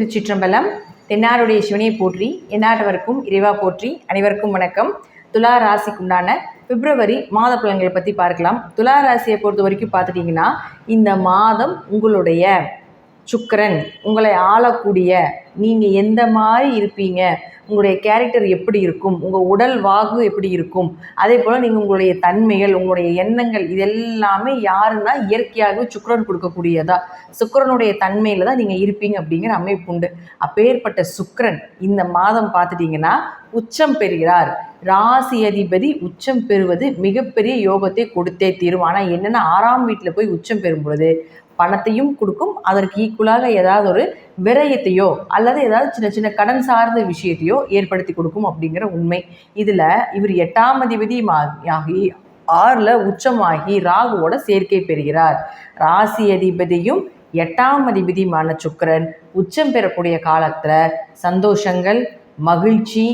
திருச்சிற்றம்பலம். தென்னாருடைய சிவனையை போற்றி, எந்நாட்டவருக்கும் இறைவா போற்றி. அனைவருக்கும் வணக்கம். துலா ராசிக்குண்டான பிப்ரவரி மாத பலன்களை பற்றி பார்க்கலாம். துலா ராசியை பொறுத்த வரைக்கும் பார்த்துட்டிங்கன்னா, இந்த மாதம் உங்களுடைய சுக்கிரன் உங்களை ஆளக்கூடிய, நீங்கள் எந்த மாதிரி இருப்பீங்க, உங்களுடைய கேரக்டர் எப்படி இருக்கும், உங்கள் உடல் வாகு எப்படி இருக்கும், அதே போல் நீங்கள் உங்களுடைய தன்மைகள், உங்களுடைய எண்ணங்கள், இது எல்லாமே யாருன்னா இயற்கையாகவே சுக்கிரன் கொடுக்கக்கூடியதா, சுக்கிரனுடைய தன்மையில் தான் நீங்கள் இருப்பீங்க அப்படிங்கிற அமைப்பு உண்டு. அப்பேற்பட்ட சுக்கிரன் இந்த மாதம் பார்த்துட்டிங்கன்னா உச்சம் பெறுகிறார். ராசி அதிபதி உச்சம் பெறுவது மிகப்பெரிய யோகத்தை கொடுத்தே தீரும். ஆனால் என்னென்னா 6ஆம் வீட்டில் போய் உச்சம் பெறும் பொழுது பணத்தையும் கொடுக்கும், அதற்கு ஈக்குவலாக ஏதாவது ஒரு விரயத்தையோ அல்லது ஏதாவது சின்ன சின்ன கடன் சார்ந்த விஷயத்தையோ ஏற்படுத்தி கொடுக்கும் அப்படிங்கிற உண்மை. இதில் இவர் 8ஆம் அதிபதி ஆகி 6ல் உச்சமாகி ராகுவோட சேர்க்கை பெறுகிறார். ராசி அதிபதியும் 8ஆம் அதிபதியுமான சுக்கிரன் உச்சம் பெறக்கூடிய காலத்தில் சந்தோஷங்கள், மகிழ்ச்சி,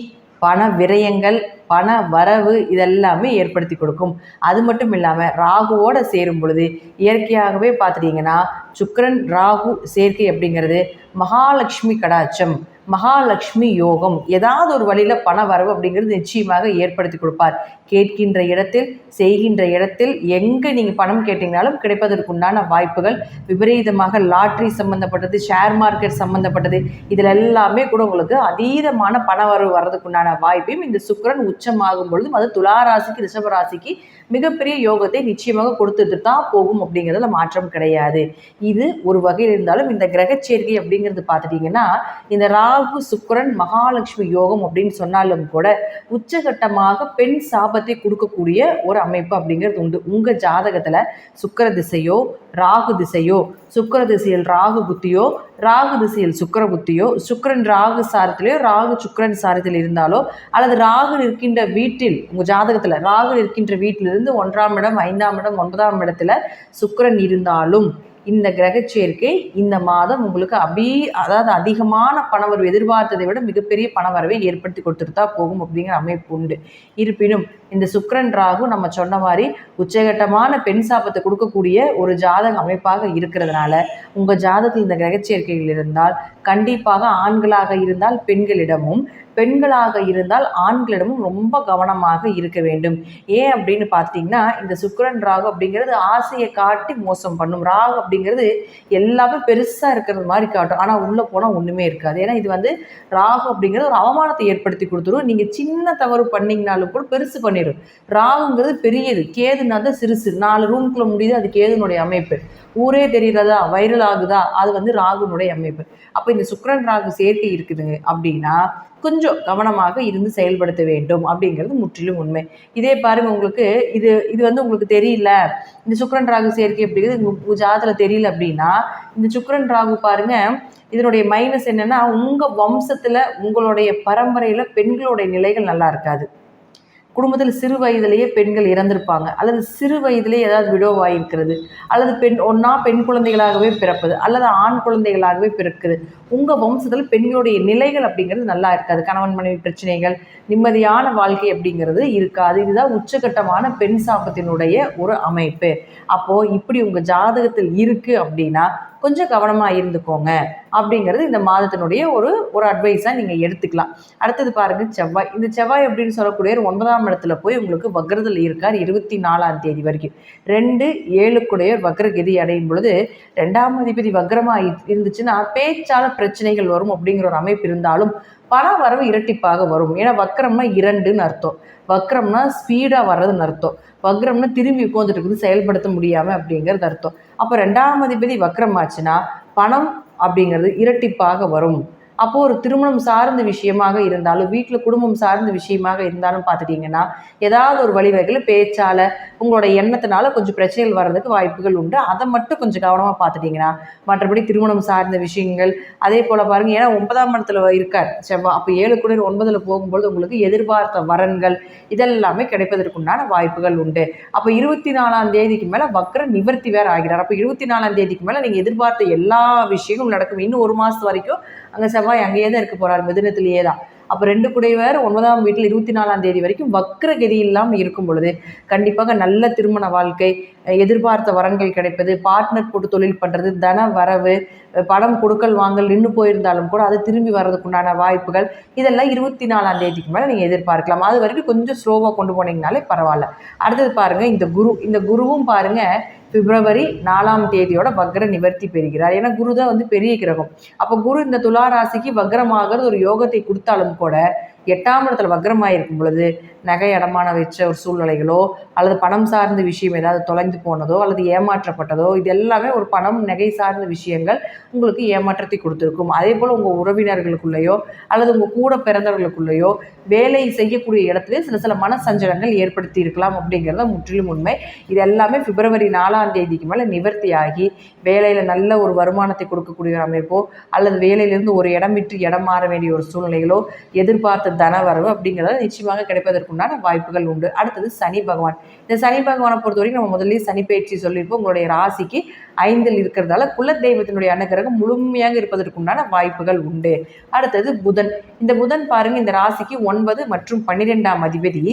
பண விரயங்கள், பண வரவு இதெல்லாமே ஏற்படுத்தி கொடுக்கும். அது மட்டும் இல்லாமல் ராகுவோடு சேரும் பொழுது இயற்கையாகவே பார்த்துட்டிங்கன்னா சுக்கிரன் ராகு சேர்க்கை அப்படிங்கிறது மகாலட்சுமி கடாட்சம், மகாலட்சுமி யோகம், ஏதாவது ஒரு வழியில் பண வரவு அப்படிங்கிறது நிச்சயமாக ஏற்படுத்தி கொடுப்பார். கேட்கின்ற இடத்தில், செய்கின்ற இடத்தில், எங்கே நீங்கள் பணம் கேட்டிங்கனாலும் கிடைப்பதற்குண்டான வாய்ப்புகள், விபரீதமாக லாட்ரி சம்மந்தப்பட்டது, ஷேர் மார்க்கெட் சம்மந்தப்பட்டது, இதில் எல்லாமே கூட உங்களுக்கு அதீதமான பண வரவு வர்றதுக்குண்டான வாய்ப்பையும் இந்த சுக்கிரன் உச்சமாகும் பொழுதும் அது துலா ராசிக்கு, ரிஷப ராசிக்கு மிகப்பெரிய யோகத்தை நிச்சயமாக கொடுத்துட்டு தான் போகும் அப்படிங்கிறதுல மாற்றம் கிடையாது. இது ஒரு வகையில் இருந்தாலும் இந்த கிரக சேர்க்கை அப்படிங்கிறது பார்த்துட்டிங்கன்னா இந்த ராகு சுக்கிரன் மகாலட்சுமி யோகம் அப்படின்னு சொன்னாலும் கூட உச்சகட்டமாக பெண் சாபத்தை கொடுக்கக்கூடிய ஒரு அமைப்பு அப்படிங்கிறது உண்டு. உங்கள் ஜாதகத்தில் சுக்கிர திசையோ ராகு திசையோ, சுக்கிர திசையில் ராகு புத்தியோ, ராகு திசையில் சுக்கிர புத்தியோ, சுக்கிரன் ராகு சாரத்திலேயோ ராகு சுக்கிரன் சாரத்தில் இருந்தாலோ, அல்லது ராகு இருக்கின்ற வீட்டில், உங்கள் ஜாதகத்தில் ராகு இருக்கின்ற வீட்டிலிருந்து 1ஆம் இடம், 5ஆம் இடம், 9ஆம் இடத்துல சுக்கிரன் இருந்தாலும் இந்த கிரக சேர்க்கை இந்த மாதம் உங்களுக்கு அதாவது அதிகமான பணவரவு, எதிர்பார்த்ததை விட மிகப்பெரிய பணவரவை ஏற்படுத்தி கொடுத்துட்டு தான் போகும் அப்படிங்கிற அமைப்பு உண்டு. இருப்பினும் இந்த சுக்கிரன் ராகு நம்ம சொன்ன மாதிரி உச்சகட்டமான பெண் சாபத்தை கொடுக்கக்கூடிய ஒரு ஜாதக அமைப்பாக இருக்கிறதுனால உங்கள் ஜாதகத்தில் இந்த கிரக சேர்க்கைகள் இருந்தால் கண்டிப்பாக ஆண்களாக இருந்தால் பெண்களிடமும், பெண்களாக இருந்தால் ஆண்களிடமும் ரொம்ப கவனமாக இருக்க வேண்டும். ஏன் அப்படின்னு பார்த்தீங்கன்னா இந்த சுக்கிரன் ராகு அப்படிங்கிறது ஆசையை காட்டி மோசம் பண்ணும். ராகு அப்படிங்கிறது எல்லாமே பெருசாக இருக்கிறது மாதிரி காட்டும், ஆனால் உள்ளே போனால் ஒன்றுமே இருக்காது. ஏன்னா இது ராகு அப்படிங்கிறது ஒரு அவமானத்தை ஏற்படுத்தி கொடுத்துரும். நீங்கள் சின்ன தவறு பண்ணிங்கனாலும் கூட பெருசு பண்ணிடும். ராகுங்கிறது பெரியது, கேதுனா தான் சிறுசு. 4 ரூம்குள்ளே முடியுது, அது கேதுனுடைய அமைப்பு. ஊரே தெரிகிறதா, வைரல் ஆகுதா, அது ராகுனுடைய அமைப்பு. அப்போ இந்த சுக்கிரன் ராகு சேர்க்கை இருக்குதுங்க அப்படின்னா கொஞ்சம் கவனமாக இருந்து செயல்படுத்த வேண்டும் அப்படிங்கிறது முற்றிலும் உண்மை. இதே பாருங்கள், உங்களுக்கு இது உங்களுக்கு தெரியல, இந்த சுக்கிரன் ராகு சேர்க்கை அப்படிங்கிறது உங்கள் ஜாதகத்தில் தெரியல அப்படின்னா இந்த சுக்கிரன் ராகு பாருங்கள், இதனுடைய மைனஸ் என்னென்னா உங்கள் வம்சத்தில், உங்களுடைய பரம்பரையில் பெண்களுடைய நிலைகள் நல்லா இருக்காது. குடும்பத்தில் சிறு வயதிலேயே பெண்கள் இறந்திருப்பாங்க, அல்லது சிறு வயதிலேயே ஏதாவது விடோவாயிருக்கிறது, அல்லது பெண் குழந்தைகளாகவே பிறப்பது, அல்லது ஆண் குழந்தைகளாகவே பிறக்குது. உங்கள் வம்சத்தில் பெண்களுடைய நிலைகள் அப்படிங்கிறது நல்லா இருக்காது. கணவன் மனைவி பிரச்சனைகள், நிம்மதியான வாழ்க்கை அப்படிங்கிறது இருக்காது. இதுதான் உச்சகட்டமான பெண் சாபத்தினுடைய ஒரு அமைப்பு. அப்போது இப்படி உங்கள் ஜாதகத்தில் இருக்குது அப்படின்னா கொஞ்சம் கவனமாக இருந்துக்கோங்க அப்படிங்கிறது இந்த மாதத்தினுடைய ஒரு அட்வைஸாக நீங்கள் எடுத்துக்கலாம். அடுத்தது பாருங்கள், செவ்வாய். இந்த செவ்வாய் அப்படின்னு சொல்லக்கூடிய 9ஆம் இடத்துல போய் உங்களுக்கு வக்ரத்தில் இருக்கார் 24ஆம் தேதி வரைக்கும். 2-7 வக்ரகதி அடையும் பொழுது 2ஆம் அதிபதி வக்ரமாக இருந்துச்சுன்னா பேச்சால பிரச்சனைகள் வரும் அப்படிங்கிற ஒரு அமைப்பு இருந்தாலும் பண வரவு இரட்டிப்பாக வரும். ஏன்னா வக்ரம்னா 2ன்னு அர்த்தம், வக்ரம்னா ஸ்பீடாக வர்றதுன்னு அர்த்தம், வக்ரம்னா திரும்பி உட்காந்துட்டு இருக்குது செயல்படுத்த முடியாமல் அப்படிங்கிறது அர்த்தம். அப்போ 2ஆம் அதிபதி வக்ரம் ஆச்சுன்னா பணம் அப்படிங்கிறது இரட்டிப்பாக வரும். அப்போது ஒரு திருமணம் சார்ந்த விஷயமாக இருந்தாலும், வீட்டில் குடும்பம் சார்ந்த விஷயமாக இருந்தாலும் பார்த்துட்டிங்கன்னா ஏதாவது ஒரு வழிவகையில் பேச்சால் உங்களோட எண்ணத்தினால கொஞ்சம் பிரச்சனைகள் வர்றதுக்கு வாய்ப்புகள் உண்டு. அதை மட்டும் கொஞ்சம் கவனமாக பார்த்துட்டிங்கன்னா மற்றபடி திருமணம் சார்ந்த விஷயங்கள், அதே போல் பாருங்கள், ஏன்னா 9ஆம் இடத்துல இருக்கார் செவ்வாய். அப்போ 7-9 போகும்போது உங்களுக்கு எதிர்பார்த்த வரன்கள் இதெல்லாமே கிடைப்பதற்குண்டான வாய்ப்புகள் உண்டு. அப்போ 24ஆம் தேதிக்கு மேலே வக்ர நிவர்த்தி வேறு ஆகிறார். அப்போ 24ஆம் தேதிக்கு மேலே நீங்கள் எதிர்பார்த்த எல்லா விஷயங்களும் நடக்கும். இன்னும் 1 மாதம் வரைக்கும் அங்கே செவ்வாய் அங்கேயே தான் இருக்க போகிறார், மிதுனத்திலேயே தான். அப்போ 2 குடைவர் 9ஆம் வீட்டில் 24ஆம் தேதி வரைக்கும் வக்ரகதி இல்லாமல் இருக்கும் பொழுது கண்டிப்பாக நல்ல திருமண வாழ்க்கை, எதிர்பார்த்த வரன்கள் கிடைப்பது, பார்ட்னர் போட்டு தொழில் பண்ணுறது, தன வரவு, பணம் கொடுக்கல் வாங்கல் நின்று போயிருந்தாலும் கூட அது திரும்பி வர்றதுக்குண்டான வாய்ப்புகள், இதெல்லாம் 24ஆம் தேதிக்கு மேலே நீங்கள் எதிர்பார்க்கலாம். அது வரைக்கும் கொஞ்சம் ஸ்லோவாக கொண்டு போனீங்கனாலே பரவாயில்ல. அடுத்தது பாருங்கள், இந்த குருவும் பாருங்கள் பிப்ரவரி 4ஆம் தேதியோட வக்ர நிவர்த்தி பெறுகிறார். ஏன்னா குரு தான் பெரிய கிரகம். அப்போ குரு இந்த துலா ராசிக்கு வக்ரமாகிறது ஒரு யோகத்தை கொடுத்தாலும் கூட 8ஆம் இடத்துல வக்ரமாயிருக்கும் பொழுது நகை அடமான வச்ச ஒரு சூழ்நிலைகளோ அல்லது பணம் சார்ந்த விஷயம் ஏதாவது தொலைந்து போனதோ அல்லது ஏமாற்றப்பட்டதோ, இது எல்லாமே ஒரு பணம் நகை சார்ந்த விஷயங்கள் உங்களுக்கு ஏமாற்றத்தை கொடுத்துருக்கும். அதே போல் உங்கள் உறவினர்களுக்குள்ளேயோ அல்லது உங்கள் கூட பிறந்தவர்களுக்குள்ளேயோ வேலை செய்யக்கூடிய இடத்துல சில மனசஞ்சலங்கள் ஏற்படுத்தி இருக்கலாம் அப்படிங்கிறத முற்றிலும் உண்மை. இது எல்லாமே பிப்ரவரி 4ஆம் தேதிக்கு மேலே நிவர்த்தி ஆகி வேலையில் நல்ல ஒரு வருமானத்தை கொடுக்கக்கூடிய ஒரு அமைப்போ அல்லது வேலையிலிருந்து ஒரு இடம் விட்டு இடம் மாற வேண்டிய ஒரு சூழ்நிலைகளோ, எதிர்பார்த்த தனவரவு அப்படிங்கிறத நிச்சயமாக கிடைப்பதற்குண்டான வாய்ப்புகள் உண்டு. அடுத்தது சனி பகவான். இந்த சனி பகவானை பொறுத்த வரைக்கும் நம்ம முதல்ல சனி பயிற்சி சொல்லியிருப்போம். உங்களுடைய ராசிக்கு 5ல் இருக்கிறதால குலதெய்வத்தினுடைய அனுகிரகம் முழுமையாக இருப்பதற்குண்டான வாய்ப்புகள் உண்டு. அடுத்தது புதன். இந்த புதன் பாருங்க, இந்த ராசிக்கு 9 மற்றும் 12ஆம் அதிபதி.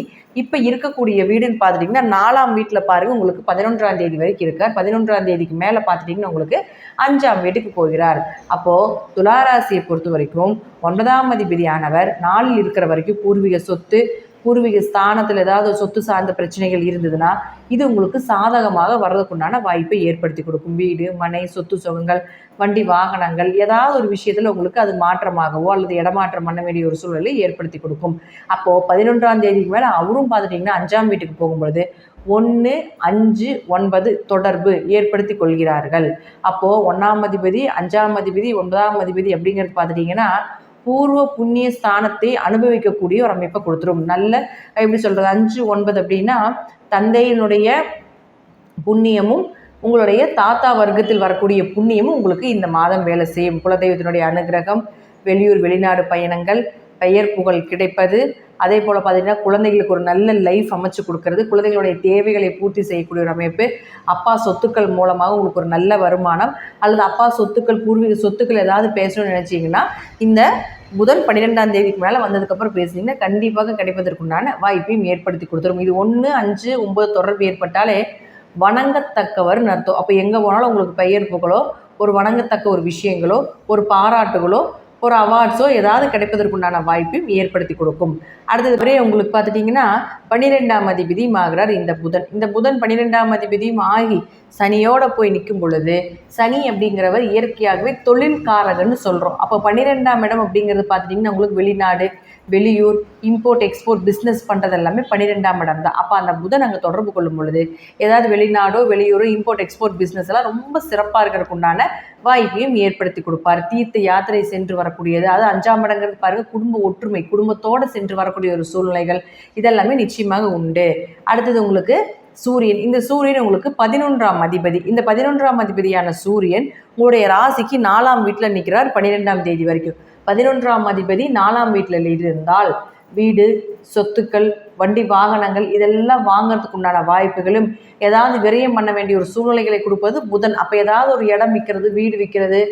இப்போ இருக்கக்கூடிய வீடுன்னு பார்த்துட்டிங்கன்னா 4ஆம் வீட்டில் பாருங்கள் உங்களுக்கு 11ஆம் தேதி வரைக்கும் இருக்கார். 11ஆம் தேதிக்கு மேலே பார்த்துட்டிங்கன்னா உங்களுக்கு 5ஆம் வீட்டுக்கு போகிறார். அப்போது துளாராசியை பொறுத்த வரைக்கும் 9ஆம் அதிபதியானவர் 4ல் இருக்கிற வரைக்கும் பூர்வீக சொத்து, பூர்வீக ஸ்தானத்தில் ஏதாவது சொத்து சார்ந்த பிரச்சனைகள் இருந்ததுன்னா இது உங்களுக்கு சாதகமாக வர்றதுக்குண்டான வாய்ப்பை ஏற்படுத்தி கொடுக்கும். வீடு, மனை, சொத்து சுகங்கள், வண்டி வாகனங்கள் ஏதாவது ஒரு விஷயத்தில் உங்களுக்கு அது மாற்றமாகவோ அல்லது இடமாற்றம் பண்ண வேண்டிய ஒரு சூழலை ஏற்படுத்தி கொடுக்கும். அப்போது 11ஆம் தேதிக்கு மேலே அவரும் பார்த்துட்டிங்கன்னா 5ஆம் வீட்டுக்கு போகும்பொழுது 1, 5, 9 தொடர்பு ஏற்படுத்தி கொள்கிறார்கள். அப்போது 1ஆம் அதிபதி, 5ஆம் அதிபதி, 9ஆம் அதிபதி அப்படிங்கிறது பார்த்துட்டிங்கன்னா பூர்வ புண்ணிய ஸ்தானத்தை அனுபவிக்கக்கூடிய ஒரு அமைப்பை கொடுத்துரும். நல்ல எப்படி சொல்கிறது, 5, 9 அப்படின்னா தந்தையினுடைய புண்ணியமும் உங்களுடைய தாத்தா வர்க்கத்தில் வரக்கூடிய புண்ணியமும் உங்களுக்கு இந்த மாதம் வேலை செய்யும். குலதெய்வத்தினுடைய அனுகிரகம், வெளியூர் வெளிநாடு பயணங்கள், பெயர் புகழ் கிடைப்பது, அதே போல் பார்த்திங்கன்னா குழந்தைகளுக்கு ஒரு நல்ல லைஃப் அமைச்சு கொடுக்கறது, குழந்தைகளுடைய தேவைகளை பூர்த்தி செய்யக்கூடிய ஒரு அமைப்பு, அப்பா சொத்துக்கள் மூலமாக உங்களுக்கு ஒரு நல்ல வருமானம் அல்லது அப்பா சொத்துக்கள், பூர்வீக சொத்துக்கள் ஏதாவது பேசணும்னு நினச்சிங்கன்னா இந்த புதன் 12ஆம் தேதிக்கு மேலே வந்ததுக்கப்புறம் பேசுனீங்கன்னா கண்டிப்பாக கிடைப்பதற்குண்டான வாய்ப்பையும் ஏற்படுத்தி கொடுத்துரும். இது 1, 5, 9 தொடர்பு ஏற்பட்டாலே வணங்கத்தக்கவர்னு அர்த்தம். அப்போ எங்கே போனாலும் உங்களுக்கு பெயர் புகழோ, ஒரு வணங்கத்தக்க ஒரு விஷயங்களோ, ஒரு பாராட்டுகளோ, ஒரு அவார்ட்ஸோ ஏதாவது கிடைப்பதற்குண்டான வாய்ப்பையும் ஏற்படுத்தி கொடுக்கும். அடுத்தது வரை உங்களுக்கு பார்த்துட்டிங்கன்னா 12ஆம் அதிபதியும் ஆகிறார் இந்த புதன். இந்த புதன் 12ஆம் அதிபதியும் ஆகி சனியோட போய் நிற்கும் பொழுது, சனி அப்படிங்கிறவர் இயற்கையாகவே தொழில்காரகன்னு சொல்கிறோம். அப்போ 12ஆம் இடம் அப்படிங்கிறது பார்த்துட்டிங்கன்னா உங்களுக்கு வெளிநாடு, வெளியூர், இம்போர்ட் எக்ஸ்போர்ட் பிஸ்னஸ் பண்ணுறது எல்லாமே 12ஆம் இடம் தான். அப்போ அந்த புதன் அங்கே தொடர்பு கொள்ளும் பொழுது ஏதாவது வெளிநாடோ வெளியூரோ இம்போர்ட் எக்ஸ்போர்ட் பிஸ்னஸ் எல்லாம் ரொம்ப சிறப்பாக இருக்கிறதுக்குண்டான வாய்ப்பையும் ஏற்படுத்தி கொடுப்பார். தீர்த்த யாத்திரை சென்று வரக்கூடியது, அது 5ஆம் இடங்கிறது பாருங்கள் குடும்ப ஒற்றுமை, குடும்பத்தோடு சென்று வரக்கூடிய ஒரு சூழ்நிலைகள் இதெல்லாமே நிச்சயமாக உண்டு. அடுத்தது உங்களுக்கு சூரியன். இந்த சூரியன் உங்களுக்கு 11ஆம் அதிபதி. இந்த 11ஆம் அதிபதியான சூரியன் உங்களுடைய ராசிக்கு 4ஆம் வீட்டில் நிற்கிறார் 12ஆம் தேதி வரைக்கும். 11ஆம் அதிபதி 4ஆம் வீட்டில் இருந்தால் வீடு, சொத்துக்கள், வண்டி வாகனங்கள் இதெல்லாம் வாங்கிறதுக்கு உண்டான வாய்ப்புகளும், ஏதாவது விரயம் பண்ண வேண்டிய ஒரு சூழ்நிலைகளை கொடுப்பது புதன். அப்போ ஏதாவது ஒரு இடம் விற்கிறது, வீடு விற்கிறது,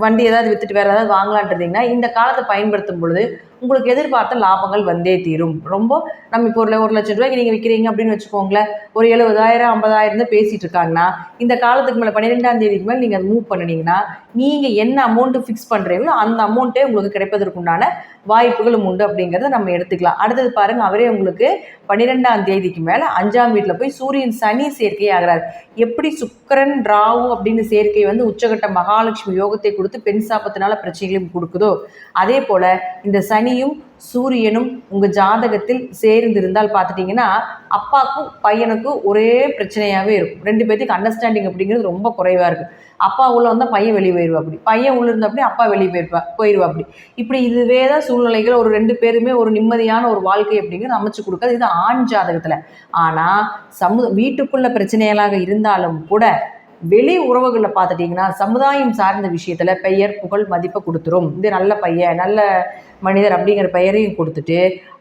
வண்டி ஏதாவது விற்றுட்டு வேறு ஏதாவது வாங்கலான்றீங்கன்னா இந்த காலத்தை பயன்படுத்தும் பொழுது உங்களுக்கு எதிர்பார்த்த லாபங்கள் வந்தே தீரும். ரொம்ப நம்ம இப்போ ஒரு 1 லட்சம் ரூபாய்க்கு நீங்கள் விற்கிறீங்க அப்படின்னு வச்சுக்கோங்களேன், ஒரு 70,000 50,000 பேசிகிட்டு இருக்காங்கன்னா இந்த காலத்துக்கு மேலே 12ஆம் தேதிக்கு மேலே நீங்கள் அதை மூவ் பண்ணினீங்கன்னா நீங்கள் என்ன அமௌண்ட்டு ஃபிக்ஸ் பண்ணுறீங்களோ அந்த அமௌண்ட்டே உங்களுக்கு கிடைப்பதற்குண்டான வாய்ப்புகளும் உண்டு அப்படிங்கிறத நம்ம எடுத்துக்கலாம். அடுத்தது பாருங்கள், அவரே உங்களுக்கு 12ஆம் தேதிக்கு மேலே 5ஆம் வீட்டில் போய் சூரியன் சனி சேர்க்கை ஆகிறார். எப்படி சுக்கிரன் ராகு அப்படின்னு சேர்க்கை உச்சகட்ட மகாலட்சுமி யோகத்தை கொடுத்து பெண் சாபத்தினால பிரச்சனைகளையும் கொடுக்குதோ, அதே போல் இந்த சனியும் சூரியனும் உங்கள் ஜாதகத்தில் சேர்ந்திருந்தால் பார்த்துட்டிங்கன்னா அப்பாவுக்கும் பையனுக்கும் ஒரே பிரச்சனையாகவே இருக்கும். 2 பேர்த்துக்கு அண்டர்ஸ்டாண்டிங் அப்படிங்கிறது ரொம்ப குறைவாக இருக்குது. அப்பா உள்ள வந்தால் பையன் வெளியே போயிடுவா, அப்படி பையன் உள்ள இருந்தால் அப்படி அப்பா வெளியே போயிடுவா அப்படி. இப்படி இதுவே தான் சூழ்நிலைகள். ஒரு 2 பேருமே ஒரு நிம்மதியான ஒரு வாழ்க்கை அப்படிங்கிறது அமைச்சு கொடுக்காது. இது ஆண் ஜாதகத்தில். ஆனால் வீட்டுக்குள்ள பிரச்சனைகளாக இருந்தாலும் கூட வெளி உறவுகளில் பார்த்துட்டிங்கன்னா சமுதாயம் சார்ந்த விஷயத்தில் பெயர் புகழ் மதிப்பை கொடுத்துரும். இது நல்ல பையன், நல்ல மனிதர் அப்படிங்கிற பெயரையும் கொடுத்துட்டு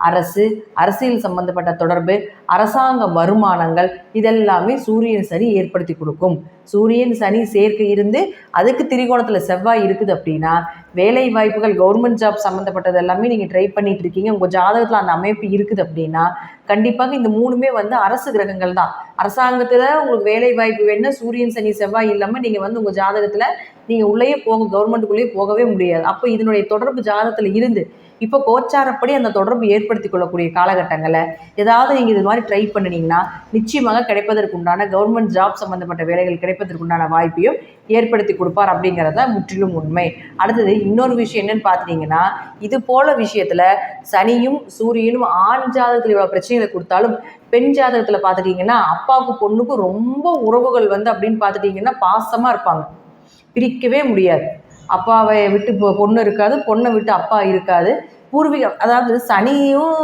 அரசியல் சம்பந்தப்பட்ட தொடர்பு, அரசாங்க வருமானங்கள் இதெல்லாமே சூரியன் சனி ஏற்படுத்தி கொடுக்கும். சூரியன் சனி சேர்க்கை இருந்து அதுக்கு திரிகோணத்தில் செவ்வாய் இருக்குது அப்படின்னா வேலை வாய்ப்புகள், கவர்மெண்ட் ஜாப் சம்மந்தப்பட்டது எல்லாமே நீங்கள் ட்ரை பண்ணிட்டு இருக்கீங்க, உங்கள் ஜாதகத்தில் அந்த அமைப்பு இருக்குது அப்படின்னா கண்டிப்பாக இந்த மூணுமே அரசு கிரகங்கள் தான். அரசாங்கத்தில் உங்களுக்கு வேலை வாய்ப்பு வேணும்னா சூரியன் சனி செவ்வாய் இல்லாமல் நீங்கள் உங்கள் ஜாதகத்தில் நீங்கள் உள்ளேயே கவர்மெண்ட்டுக்குள்ளேயே போகவே முடியாது. அப்போ இதனுடைய தொடர்பு ஜாதகத்தில் இருந்து இப்போ கோச்சாரப்படி அந்த தொடர்பு ஏற்படுத்தி கொள்ளக்கூடிய காலகட்டங்களில் ஏதாவது நீங்கள் இது மாதிரி ட்ரை பண்ணினீங்கன்னா நிச்சயமாக கிடைப்பதற்கு உண்டான கவர்மெண்ட் ஜாப் சம்மந்தப்பட்ட வேலைகள் கிடைப்பதற்கு உண்டான வாய்ப்பையும் ஏற்படுத்தி கொடுப்பார் அப்படிங்கிறத முற்றிலும் உண்மை. அடுத்தது இன்னொரு விஷயம் என்னன்னு பார்த்துட்டிங்கன்னா, இது போல விஷயத்தில் சனியும் சூரியனும் ஆண் ஜாதகத்தில் இவ்வளோ பிரச்சனைகளை கொடுத்தாலும் பெண் ஜாதகத்தில் பார்த்துட்டிங்கன்னா அப்பாவுக்கு பொண்ணுக்கும் ரொம்ப உறவுகள் அப்படின்னு பார்த்துட்டிங்கன்னா பாசமாக இருப்பாங்க, பிரிக்கவே முடியாது. அப்பாவை விட்டு பொண்ணு இருக்காது, பொண்ணை விட்டு அப்பா இருக்காது. பூர்வீகம், அதாவது சனியும்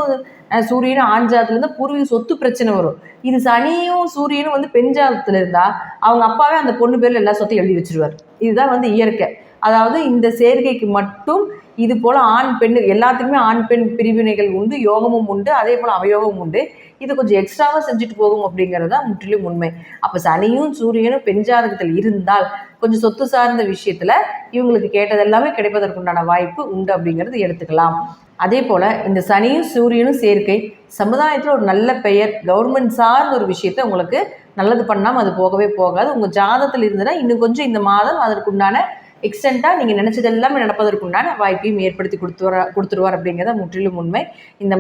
சூரியனும் ஆண் ஜாதத்துலேருந்து பூர்வீக சொத்து பிரச்சனை வரும். இது சனியும் சூரியனும் பெண் ஜாதத்தில் இருந்தால் அவங்க அப்பாவே அந்த பொண்ணு பேரில் எல்லா சொத்தையும் எழுதி வச்சிருவார். இதுதான் இயற்கை. அதாவது இந்த சேர்க்கைக்கு மட்டும் இது போல் ஆண் பெண் எல்லாத்துக்குமே ஆண் பெண் பிரிவினைகள் உண்டு, யோகமும் உண்டு, அதே போல் அவயோகமும் உண்டு. இது கொஞ்சம் எக்ஸ்ட்ராவாக செஞ்சுட்டு போகும் அப்படிங்கிறது தான் முற்றிலும் உண்மை. அப்போ சனியும் சூரியனும் பெண் ஜாதகத்தில் இருந்தால் கொஞ்சம் சொத்து சார்ந்த விஷயத்தில் இவங்களுக்கு கேட்டதெல்லாமே கிடைப்பதற்குண்டான வாய்ப்பு உண்டு அப்படிங்கிறது எடுத்துக்கலாம். அதே போல் இந்த சனியும் சூரியனும் சேர்க்கை சமுதாயத்தில் ஒரு நல்ல பெயர், கவர்மெண்ட் சார்ந்த ஒரு விஷயத்தை உங்களுக்கு நல்லது பண்ணாமல் அது போகவே போகாது. உங்கள் ஜாதகத்தில் இருந்ததுன்னா இன்னும் கொஞ்சம் இந்த மாதம் அதற்குண்டான எக்ஸ்டெண்டாக நீங்கள் நினச்சது எல்லாமே நடப்பதற்குண்டான வாய்ப்பையும் ஏற்படுத்தி கொடுத்துருவார் அப்படிங்கிறத முற்றிலும் உண்மை. இந்த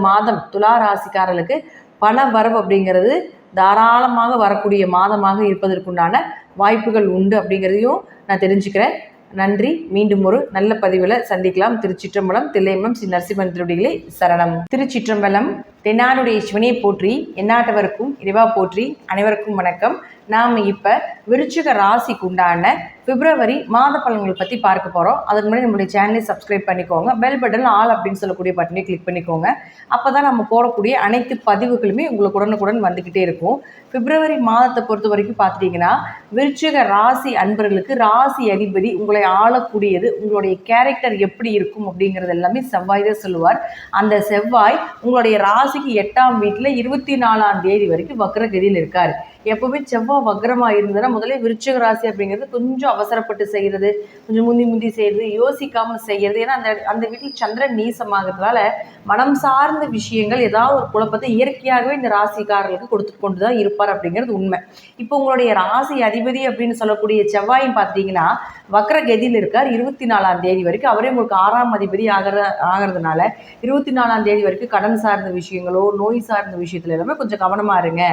மாதம் துலா ராசிக்காரர்களுக்கு பண வரவு அப்படிங்கிறது தாராளமாக வரக்கூடிய மாதமாக இருப்பதற்குண்டான வாய்ப்புகள் உண்டு அப்படிங்கிறதையும் நான் தெரிஞ்சுக்கிறேன். நன்றி. மீண்டும் ஒரு நல்ல பதிவில் சந்திக்கலாம். திருச்சிற்றம்பலம். தில்லையம்பலம் ஸ்ரீ நரசிம்மன் திருவடிகளே சரணம். திருச்சிற்றம்பலம். தென்னாடுடைய சிவனையை போற்றி, எந்நாட்டவருக்கும் இறைவா போற்றி. அனைவருக்கும் வணக்கம். நாம் இப்போ விருச்சிக ராசிக்கு உண்டான பிப்ரவரி மாத பலன்களை பற்றி பார்க்க போகிறோம். அதுக்கு முன்னாடி நம்மளுடைய சேனலை சப்ஸ்கிரைப் பண்ணிக்கோங்க. பெல் பட்டன் ஆல் அப்படின்னு சொல்லக்கூடிய பட்டனை கிளிக் பண்ணிக்கோங்க. அப்போ தான் நம்ம போடக்கூடிய அனைத்து பதிவுகளுமே உங்களுக்கு உடனுக்குடன் வந்துக்கிட்டே இருக்கும். பிப்ரவரி மாதத்தை பொறுத்த வரைக்கும் பார்த்துட்டிங்கன்னா விருச்சிக ராசி அன்பர்களுக்கு ராசி அதிபதி உங்களை ஆளக்கூடியது, உங்களுடைய கேரக்டர் எப்படி இருக்கும் அப்படிங்கிறது எல்லாமே செவ்வாய் தான் சொல்லுவார். அந்த செவ்வாய் உங்களுடைய ராசிக்கு 8ஆம் வீட்டில் 24ஆம் தேதி வரைக்கும் வக்ரகதியில் இருக்கார். எப்போவுமே செவ்வாய் வக்ரமாக இருந்ததுன்னா முதல்ல விருச்சிக ராசி அப்படிங்கிறது கொஞ்சம் அவசரப்பட்டு செய்கிறது, கொஞ்சம் முந்தி செய்கிறது, யோசிக்காமல் செய்கிறது. ஏன்னா அந்த வீட்டில் சந்திரன் நீசமாகிறதுனால மனம் சார்ந்த விஷயங்கள் ஏதாவது ஒரு குழப்பத்தை இயற்கையாகவே இந்த ராசிக்காரர்களுக்கு கொடுத்து கொண்டு தான் இருப்பார் அப்படிங்கிறது உண்மை. இப்போ உங்களுடைய ராசி அதிபதி அப்படின்னு சொல்லக்கூடிய செவ்வாயும் பார்த்துட்டிங்கன்னா வக்ரகதியில் இருக்கார் 24ஆம் தேதி வரைக்கும். அவரே உங்களுக்கு 6ஆம் அதிபதி ஆகிறதுனால 24ஆம் தேதி வரைக்கும் கடன் சார்ந்த விஷயங்களோ நோய் சார்ந்த விஷயத்துல எல்லாமே கொஞ்சம் கவனமாக இருங்க.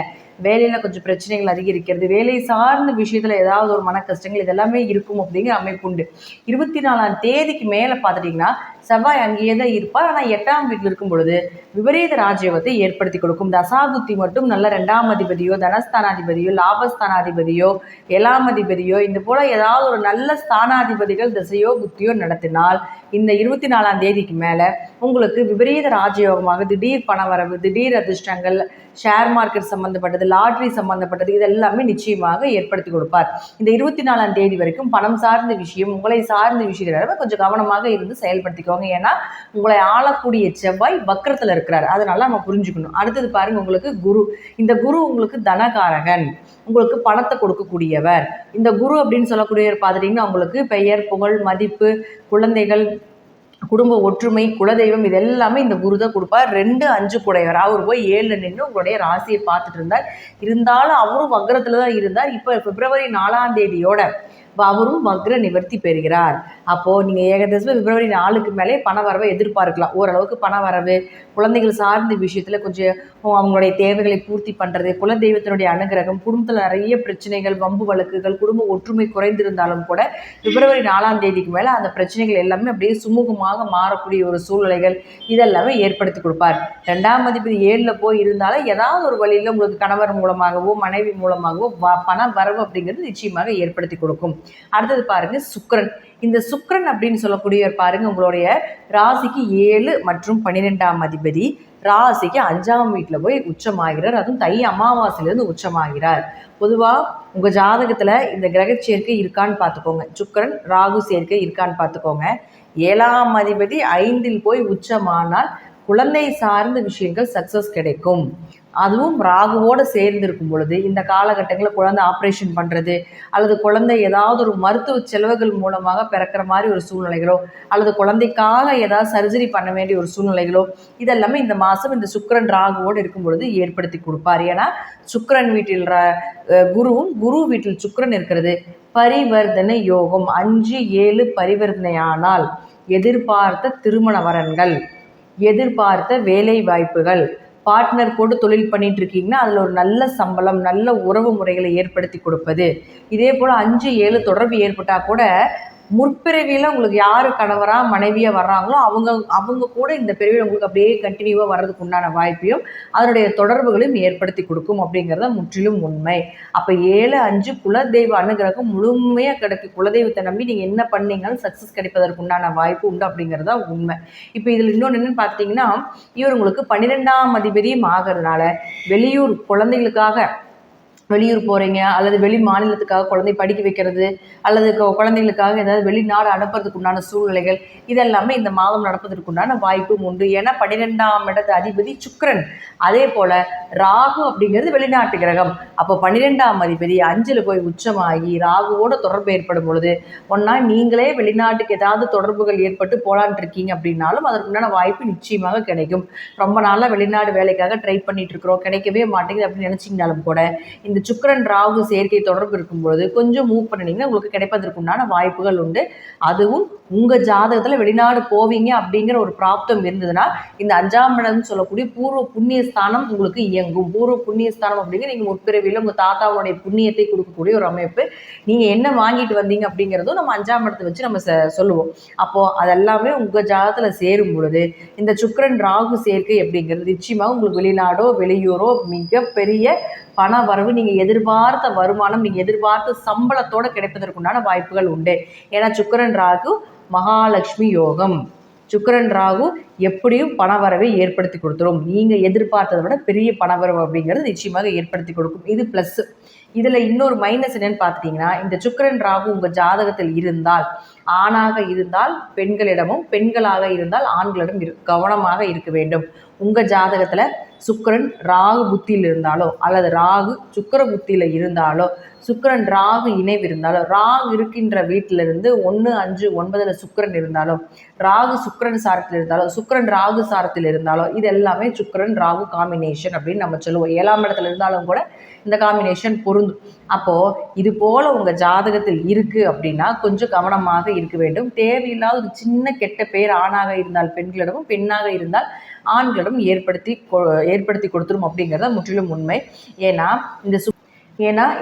வேலையில் கொஞ்சம் பிரச்சனைகள் அதிகரிக்கிறது, வேலை சார்ந்த விஷயத்தில் ஏதாவது ஒரு மன கஷ்டங்கள் இதெல்லாமே இருக்கும் அப்படிங்கிற அமைப்பு உண்டு. 24ஆம் தேதிக்கு மேலே பார்த்துட்டிங்கன்னா செவ்வாய் அங்கேயே தான் இருப்பார். ஆனால் 8ஆம் வீட்டில் இருக்கும் பொழுது விபரீத ராஜயோகத்தை ஏற்படுத்தி கொடுக்கும். தசாபுத்தி மட்டும் நல்ல 2ஆம் அதிபதியோ தனஸ்தானாதிபதியோ லாபஸ்தானாதிபதியோ 7ஆம் அதிபதியோ இந்த போல் ஏதாவது ஒரு நல்ல ஸ்தானாதிபதிகள் திசையோ புத்தியோ நடத்தினால் இந்த 24ஆம் தேதிக்கு மேலே உங்களுக்கு விபரீத ராஜயோகமாக திடீர் பணவரவு, திடீர் அதிர்ஷ்டங்கள், ஷேர் மார்க்கெட் சம்மந்தப்பட்டது, லாட்ரி சம்மந்தப்பட்டது இதெல்லாமே நிச்சயமாக ஏற்படுத்தி கொடுப்பார். இந்த 24ஆம் தேதி வரைக்கும் பணம் சார்ந்த விஷயம், உங்களை சார்ந்த விஷயத்துல கொஞ்சம் கவனமாக இருந்து செயல்படுத்திக்கோங்க. ஏன்னா உங்களை ஆளக்கூடிய செவ்வாய் வக்ரத்தில் இருக்கிறார். அதனால நம்ம புரிஞ்சுக்கணும். அடுத்தது பாருங்க, உங்களுக்கு குரு. இந்த குரு உங்களுக்கு தனகாரகன், உங்களுக்கு பணத்தை கொடுக்கக்கூடியவர். இந்த குரு அப்படின்னு சொல்லக்கூடியவர் பார்த்துட்டிங்கன்னா உங்களுக்கு பெயர், புகழ், மதிப்பு, குழந்தைகள், குடும்ப ஒற்றுமை, குலதெய்வம் இதெல்லாமே இந்த குரு தான் கொடுப்பார். 2, 5 கூடையவர். அவர் போய் 7 நின்று உங்களுடைய ராசியை பார்த்துட்டு இருந்தாலும் அவரும் வக்ரத்தில் தான் இருந்தார். இப்போ பிப்ரவரி 4ஆம் தேதியோட அவரும் வக்ர நிவர்த்தி பெறுகிறார். அப்போது நீங்கள் ஏகதேசம் பிப்ரவரி 4க்கு மேலே பண வரவை எதிர்பார்க்கலாம். ஓரளவுக்கு பண வரவு, குழந்தைகள் சார்ந்த விஷயத்தில் கொஞ்சம் அவங்களுடைய தேவைகளை பூர்த்தி பண்ணுறது, குலதெய்வத்தினுடைய அனுகிரகம், குடும்பத்தில் நிறைய பிரச்சனைகள், வம்பு வழக்குகள், குடும்ப ஒற்றுமை குறைந்திருந்தாலும் கூட பிப்ரவரி 4ஆம் தேதிக்கு மேலே அந்த பிரச்சனைகள் எல்லாமே அப்படியே சுமூகமாக மாறக்கூடிய ஒரு சூழ்நிலைகள் இதெல்லாமே ஏற்படுத்தி கொடுப்பார். 2ஆம் அதிபதி 7ல் போய் இருந்தாலும் ஏதாவது ஒரு வழியில் உங்களுக்கு கணவர் மூலமாகவோ மனைவி மூலமாகவோ பண வரவு அப்படிங்கிறது நிச்சயமாக ஏற்படுத்தி கொடுக்கும். அடுத்தது பாருங்க சுக்கிரன். இந்த சுக்கிரன் அப்படின்னு சொல்லக்கூடியவர் பாருங்க உங்களுடைய ராசிக்கு 7 மற்றும் 12ஆம் அதிபதி ராசிக்கு 5ஆம் வீட்டில் போய் உச்சமாகிறார். அதுவும் தை அமாவாசையிலேருந்து உச்சமாகிறார். பொதுவாக உங்கள் ஜாதகத்தில் இந்த கிரக சேர்க்கை இருக்கான்னு பார்த்துக்கோங்க. சுக்கிரன் ராகு சேர்க்கை இருக்கான்னு பார்த்துக்கோங்க. 7ஆம் அதிபதி 5ல் போய் உச்சமானால் குழந்தை சார்ந்த விஷயங்கள் சக்ஸஸ் கிடைக்கும். அதுவும் ராகுவோடு சேர்ந்திருக்கும் பொழுது இந்த காலகட்டங்களில் குழந்தை ஆப்ரேஷன் பண்ணுறது அல்லது குழந்தை ஏதாவது ஒரு மருத்துவ செலவுகள் மூலமாக பிறக்கிற மாதிரி ஒரு சூழ்நிலைகளோ அல்லது குழந்தைக்காக ஏதாவது சர்ஜரி பண்ண வேண்டிய ஒரு சூழ்நிலைகளோ இதெல்லாமே இந்த மாதம் இந்த சுக்கிரன் ராகுவோடு இருக்கும் பொழுது ஏற்படுத்தி கொடுப்பார். ஏன்னா சுக்கிரன் வீட்டில் குருவும் குரு வீட்டில் சுக்கிரன் இருக்கிறது பரிவர்த்தனை யோகம். 5-7 பரிவர்த்தனையானால் எதிர்பார்த்த திருமண வரன்கள், எதிர்பார்த்த வேலை வாய்ப்புகள், பார்ட்னர் போட்டு தொழில் பண்ணிட்டு இருக்கீங்கன்னா அதில் ஒரு நல்ல சம்பளம், நல்ல உறவு முறைகளை ஏற்படுத்தி கொடுப்பது. இதே போல் 5-7 தொடர்பு ஏற்பட்டால் கூட முற்பிறவியில் உங்களுக்கு யார் கணவராக மனைவியாக வர்றாங்களோ அவங்க கூட இந்த பிறவியில் உங்களுக்கு அப்படியே கண்டினியூவாக வர்றதுக்கு உண்டான வாய்ப்பையும் அதனுடைய தொடர்புகளையும் ஏற்படுத்தி கொடுக்கும் அப்படிங்கிறத முற்றிலும் உண்மை. அப்போ 7-5 குலதெய்வ அனுகிரகம் முழுமையாக கிடைக்கும். குலதெய்வத்தை நம்பி நீங்கள் என்ன பண்ணீங்கன்னாலும் சக்ஸஸ் கிடைப்பதற்கு உண்டான வாய்ப்பு உண்டு அப்படிங்கிறதா உண்மை. இப்போ இதில் இன்னொன்று என்னென்னு பார்த்தீங்கன்னா, இவர் உங்களுக்கு 12ஆம் அதிபதியும் ஆகிறதுனால வெளியூர் குழந்தைகளுக்காக வெளியூர் போகிறீங்க அல்லது வெளி மாநிலத்துக்காக குழந்தை படிக்க வைக்கிறது அல்லது குழந்தைகளுக்காக ஏதாவது வெளிநாடு அனுப்புறதுக்கு உண்டான சூழ்நிலைகள் இதெல்லாமே இந்த மாதம் நடப்பதற்கு உண்டான வாய்ப்பும் உண்டு. ஏன்னா 12ஆம் இடத்து அதிபதி சுக்கிரன், அதே போல் ராகு அப்படிங்கிறது வெளிநாட்டு கிரகம். அப்போ 12ஆம் அதிபதி 5ல் போய் உச்சமாகி ராகுவோட தொடர்பு ஏற்படும் பொழுது ஒன்றா நீங்களே வெளிநாட்டுக்கு ஏதாவது தொடர்புகள் ஏற்பட்டு போலான் இருக்கீங்க அப்படின்னாலும் அதற்குண்டான வாய்ப்பு நிச்சயமாக கிடைக்கும். ரொம்ப நாளாக வெளிநாடு வேலைக்காக ட்ரை பண்ணிட்டு இருக்கிறோம், கிடைக்கவே மாட்டேங்குது அப்படின்னு நினச்சிங்கனாலும் கூட இந்த சுக்கிரன் ராகு சேர்க்கை தொடர்பு இருக்கும்பொழுது கொஞ்சம் மூவ் பண்ணினீங்கன்னா உங்களுக்கு கிடைப்பதற்கு உண்டான வாய்ப்புகள் உண்டு. அதுவும் உங்கள் ஜாதகத்தில் வெளிநாடு போவீங்க அப்படிங்கிற ஒரு பிராப்தம் இருந்ததுன்னா இந்த 5ஆம் இடம்னு சொல்லக்கூடிய பூர்வ புண்ணிய ஸ்தானம் உங்களுக்கு இயங்கும். பூர்வ புண்ணிய ஸ்தானம் அப்படிங்கிற நீங்கள் முற்பிறவியில் உங்கள் தாத்தாவுடைய புண்ணியத்தை கொடுக்கக்கூடிய ஒரு அமைப்பு. நீங்கள் என்ன வாங்கிட்டு வந்தீங்க அப்படிங்கிறதும் நம்ம 5ஆம் இடத்தை வச்சு நம்ம சொல்லுவோம். அப்போது அதெல்லாமே உங்கள் ஜாதகத்தில் சேரும் பொழுது இந்த சுக்கிரன் ராகு சேர்க்கை அப்படிங்கிறது நிச்சயமாக உங்களுக்கு வெளிநாடோ வெளியூரோ மிகப்பெரிய பண வரவு, நீங்கள் எதிர்பார்த்த வருமானம், நீங்கள் எதிர்பார்த்த சம்பளத்தோடு கிடைப்பதற்குண்டான வாய்ப்புகள் உண்டு. ஏன்னா சுக்கிரன் ராகு மகாலட்சுமி யோகம். சுக்கிரன் ராகு எப்படியும் பணவரவை ஏற்படுத்தி கொடுத்துரும். நீங்கள் எதிர்பார்த்ததை விட பெரிய பணவரவு அப்படிங்கிறது நிச்சயமாக ஏற்படுத்தி கொடுக்கும். இது ப்ளஸ். இதில் இன்னொரு மைனஸ் என்னன்னு பார்த்துட்டிங்கன்னா, இந்த சுக்கிரன் ராகு உங்கள் ஜாதகத்தில் இருந்தால், ஆணாக இருந்தால் பெண்களிடமும் பெண்களாக இருந்தால் ஆண்களிடம் கவனமாக இருக்க வேண்டும். உங்கள் ஜாதகத்தில் சுக்கிரன் ராகு புத்தியில் இருந்தாலோ அல்லது ராகு சுக்கிர புத்தியில் இருந்தாலோ சுக்கிரன் ராகு இணைவு இருந்தாலும் ராகு இருக்கின்ற வீட்டிலிருந்து 1-5-9 சுக்கிரன் இருந்தாலும் ராகு சுக்கிரன் சாரத்தில் இருந்தாலும் சுக்கிரன் ராகு சாரத்தில் இருந்தாலும் இது எல்லாமே சுக்கிரன் ராகு காம்பினேஷன் அப்படின்னு நம்ம சொல்லுவோம். 7ஆம் இடத்துல இருந்தாலும் கூட இந்த காம்பினேஷன் பொருந்தும். அப்போது இது போல் உங்கள் ஜாதகத்தில் இருக்குது அப்படின்னா கொஞ்சம் கவனமாக இருக்க வேண்டும். தேவையில்லாத ஒரு சின்ன கெட்ட பெயர் ஆணாக இருந்தால் பெண்களிடமும் பெண்ணாக இருந்தால் ஆண்களிடம் ஏற்படுத்தி கொடுத்துரும் அப்படிங்கிறத முற்றிலும் உண்மை. ஏன்னா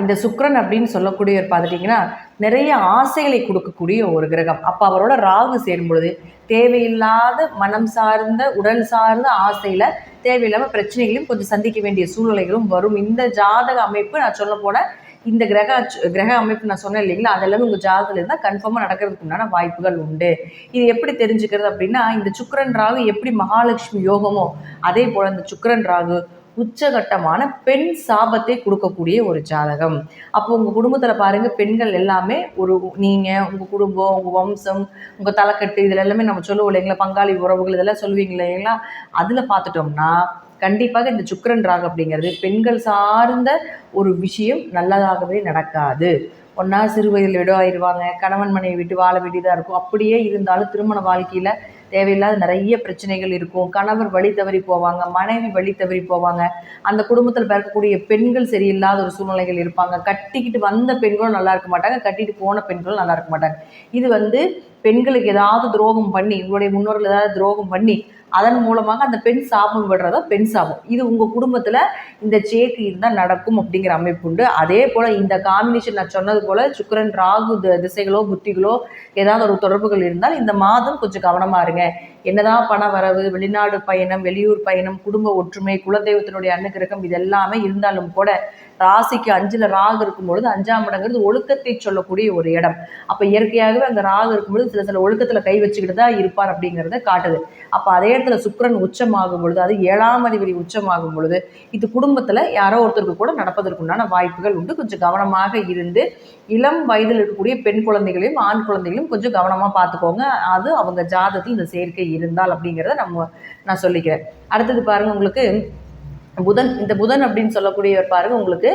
இந்த சுக்கிரன் அப்படின்னு சொல்லக்கூடியவர் பார்த்துட்டிங்கன்னா நிறைய ஆசைகளை கொடுக்கக்கூடிய ஒரு கிரகம். அப்போ அவரோட ராகு சேரும் பொழுது தேவையில்லாத மனம் சார்ந்த உடல் சார்ந்த ஆசையில் தேவையில்லாமல் பிரச்சனைகளையும் கொஞ்சம் சந்திக்க வேண்டிய சூழ்நிலைகளும் வரும். இந்த ஜாதக அமைப்பு நான் சொல்ல போன இந்த கிரக அமைப்பு நான் சொன்னேன் இல்லைங்களா, அதெல்லாமே உங்கள் ஜாதகத்தில் இருந்தால் கன்ஃபார்மாக நடக்கிறதுக்கு உண்டான வாய்ப்புகள் உண்டு. இது எப்படி தெரிஞ்சுக்கிறது அப்படின்னா, இந்த சுக்கிரன் ராகு எப்படி மகாலட்சுமி யோகமோ அதே போல் இந்த சுக்கிரன் ராகு உச்சகட்டமான பெண் சாபத்தை கொடுக்கக்கூடிய ஒரு ஜாதகம். அப்போ உங்கள் குடும்பத்தில் பாருங்கள், பெண்கள் எல்லாமே நீங்கள் உங்கள் குடும்பம், உங்கள் வம்சம், உங்கள் தலைக்கட்டு இதில் எல்லாமே நம்ம சொல்லுவோம் இல்லைங்களா, பங்காளி உறவுகள் இதெல்லாம் சொல்லுவீங்க இல்லைங்களா. அதில் பார்த்துட்டோம்னா கண்டிப்பாக இந்த சுக்கிரன் ராகு அப்படிங்கிறது பெண்கள் சார்ந்த ஒரு விஷயம் நல்லதாகவே நடக்காது. ஒன்றா சிறு வயதில் விட ஆயிடுவாங்க, கணவன் மனைவி விட்டு வாழ வேண்டியதாக இருக்கும். அப்படியே இருந்தாலும் திருமண வாழ்க்கையில் தேவையில்லாத நிறைய பிரச்சனைகள் இருக்கும். கணவர் வழி தவறி போவாங்க, மனைவி வழி தவறி போவாங்க. அந்த குடும்பத்தில் பிறக்கக்கூடிய பெண்கள் சரியில்லாத ஒரு சூழ்நிலைகள் இருப்பாங்க. கட்டிக்கிட்டு வந்த பெண்களும் நல்லா இருக்க மாட்டாங்க, கட்டிட்டு போன பெண்களும் நல்லா இருக்க மாட்டாங்க. இது பெண்களுக்கு ஏதாவது துரோகம் பண்ணி, உங்களுடைய முன்னோர்கள் ஏதாவது துரோகம் பண்ணி அதன் மூலமாக அந்த பெண் சாபம் விடுறதா பெண் சாபம். இது உங்கள் குடும்பத்தில் இந்த சேர்க்கை இருந்தால் நடக்கும் அப்படிங்கிற அமைப்பு உண்டு. அதே போல் இந்த காம்பினேஷன் நான் சொன்னது போல் சுக்கிரன் ராகு திசைகளோ புத்திகளோ ஏதாவது ஒரு தொடர்புகள் இருந்தால் இந்த மாதம் கொஞ்சம் கவனமாக இருங்க. என்னதான் பண வரவு, வெளிநாடு பயணம், வெளியூர் பயணம், குடும்ப ஒற்றுமை, குலதெய்வத்தினுடைய அனுகிரகம் இது எல்லாமே இருந்தாலும் கூட ராசிக்கு 5ல் ராகு இருக்கும்பொழுது 5ஆம் இடங்கிறது ஒழுக்கத்தை சொல்லக்கூடிய ஒரு இடம். அப்போ இயற்கையாகவே அந்த ராகு இருக்கும்பொழுது சில ஒழுக்கத்தில் கை வச்சுக்கிட்டு தான் இருப்பார் அப்படிங்கிறத காட்டுது. அப்போ அதே இடத்துல சுக்கிரன் உச்சமாகும் பொழுது, அது 7ஆம் அதிபதி உச்சமாகும் பொழுது இது குடும்பத்தில் யாரோ ஒருத்தருக்கு கூட நடப்பதற்குண்டான வாய்ப்புகள் உண்டு. கொஞ்சம் கவனமாக இருந்து இளம் வயதில் இருக்கக்கூடிய பெண் குழந்தைகளையும் ஆண் குழந்தைகளையும் கொஞ்சம் கவனமாக பார்த்துக்கோங்க. அது அவங்க ஜாதகத்தில் இந்த சேர்க்கை இருந்தால் அப்படிங்கிறத நான் சொல்லிக்கிறேன். அடுத்தது பாருங்கள், உங்களுக்கு புதன். இந்த புதன் அப்படின்னு சொல்லக்கூடியவர் பாருங்க, உங்களுக்கு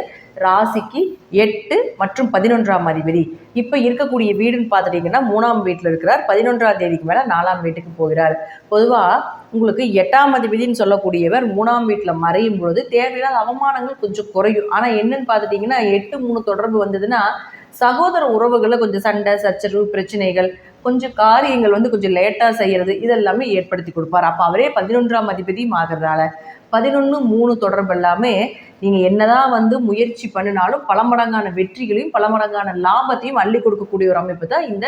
ராசிக்கு 8 மற்றும் 11ஆம் அதிபதி. இப்போ இருக்கக்கூடிய வீடுன்னு பார்த்துட்டிங்கன்னா 3ஆம் வீட்டில் இருக்கிறார். 11ஆம் தேதிக்கு மேலே 4ஆம் வீட்டுக்கு போகிறார். பொதுவாக உங்களுக்கு 8ஆம் அதிபதினு சொல்லக்கூடியவர் 3ஆம் வீட்டில் மறையும் பொழுது தேவையில்லாத அவமானங்கள் கொஞ்சம் குறையும். ஆனால் என்னன்னு பார்த்துட்டிங்கன்னா 8-3 தொடர்பு வந்ததுன்னா சகோதர உறவுகளில் கொஞ்சம் சண்டை சச்சரவு பிரச்சனைகள், கொஞ்சம் காரியங்கள் கொஞ்சம் லேட்டாக செய்கிறது, இதெல்லாமே ஏற்படுத்தி கொடுப்பார். அப்போ அவரே 11ஆம் அதிபதியும் ஆகிறதால 11-3 தொடர்பு எல்லாமே நீங்கள் என்னதான் முயற்சி பண்ணினாலும் பல மடங்கான வெற்றிகளையும் பல மடங்கான லாபத்தையும் அள்ளி கொடுக்கக்கூடிய ஒரு அமைப்பு தான் இந்த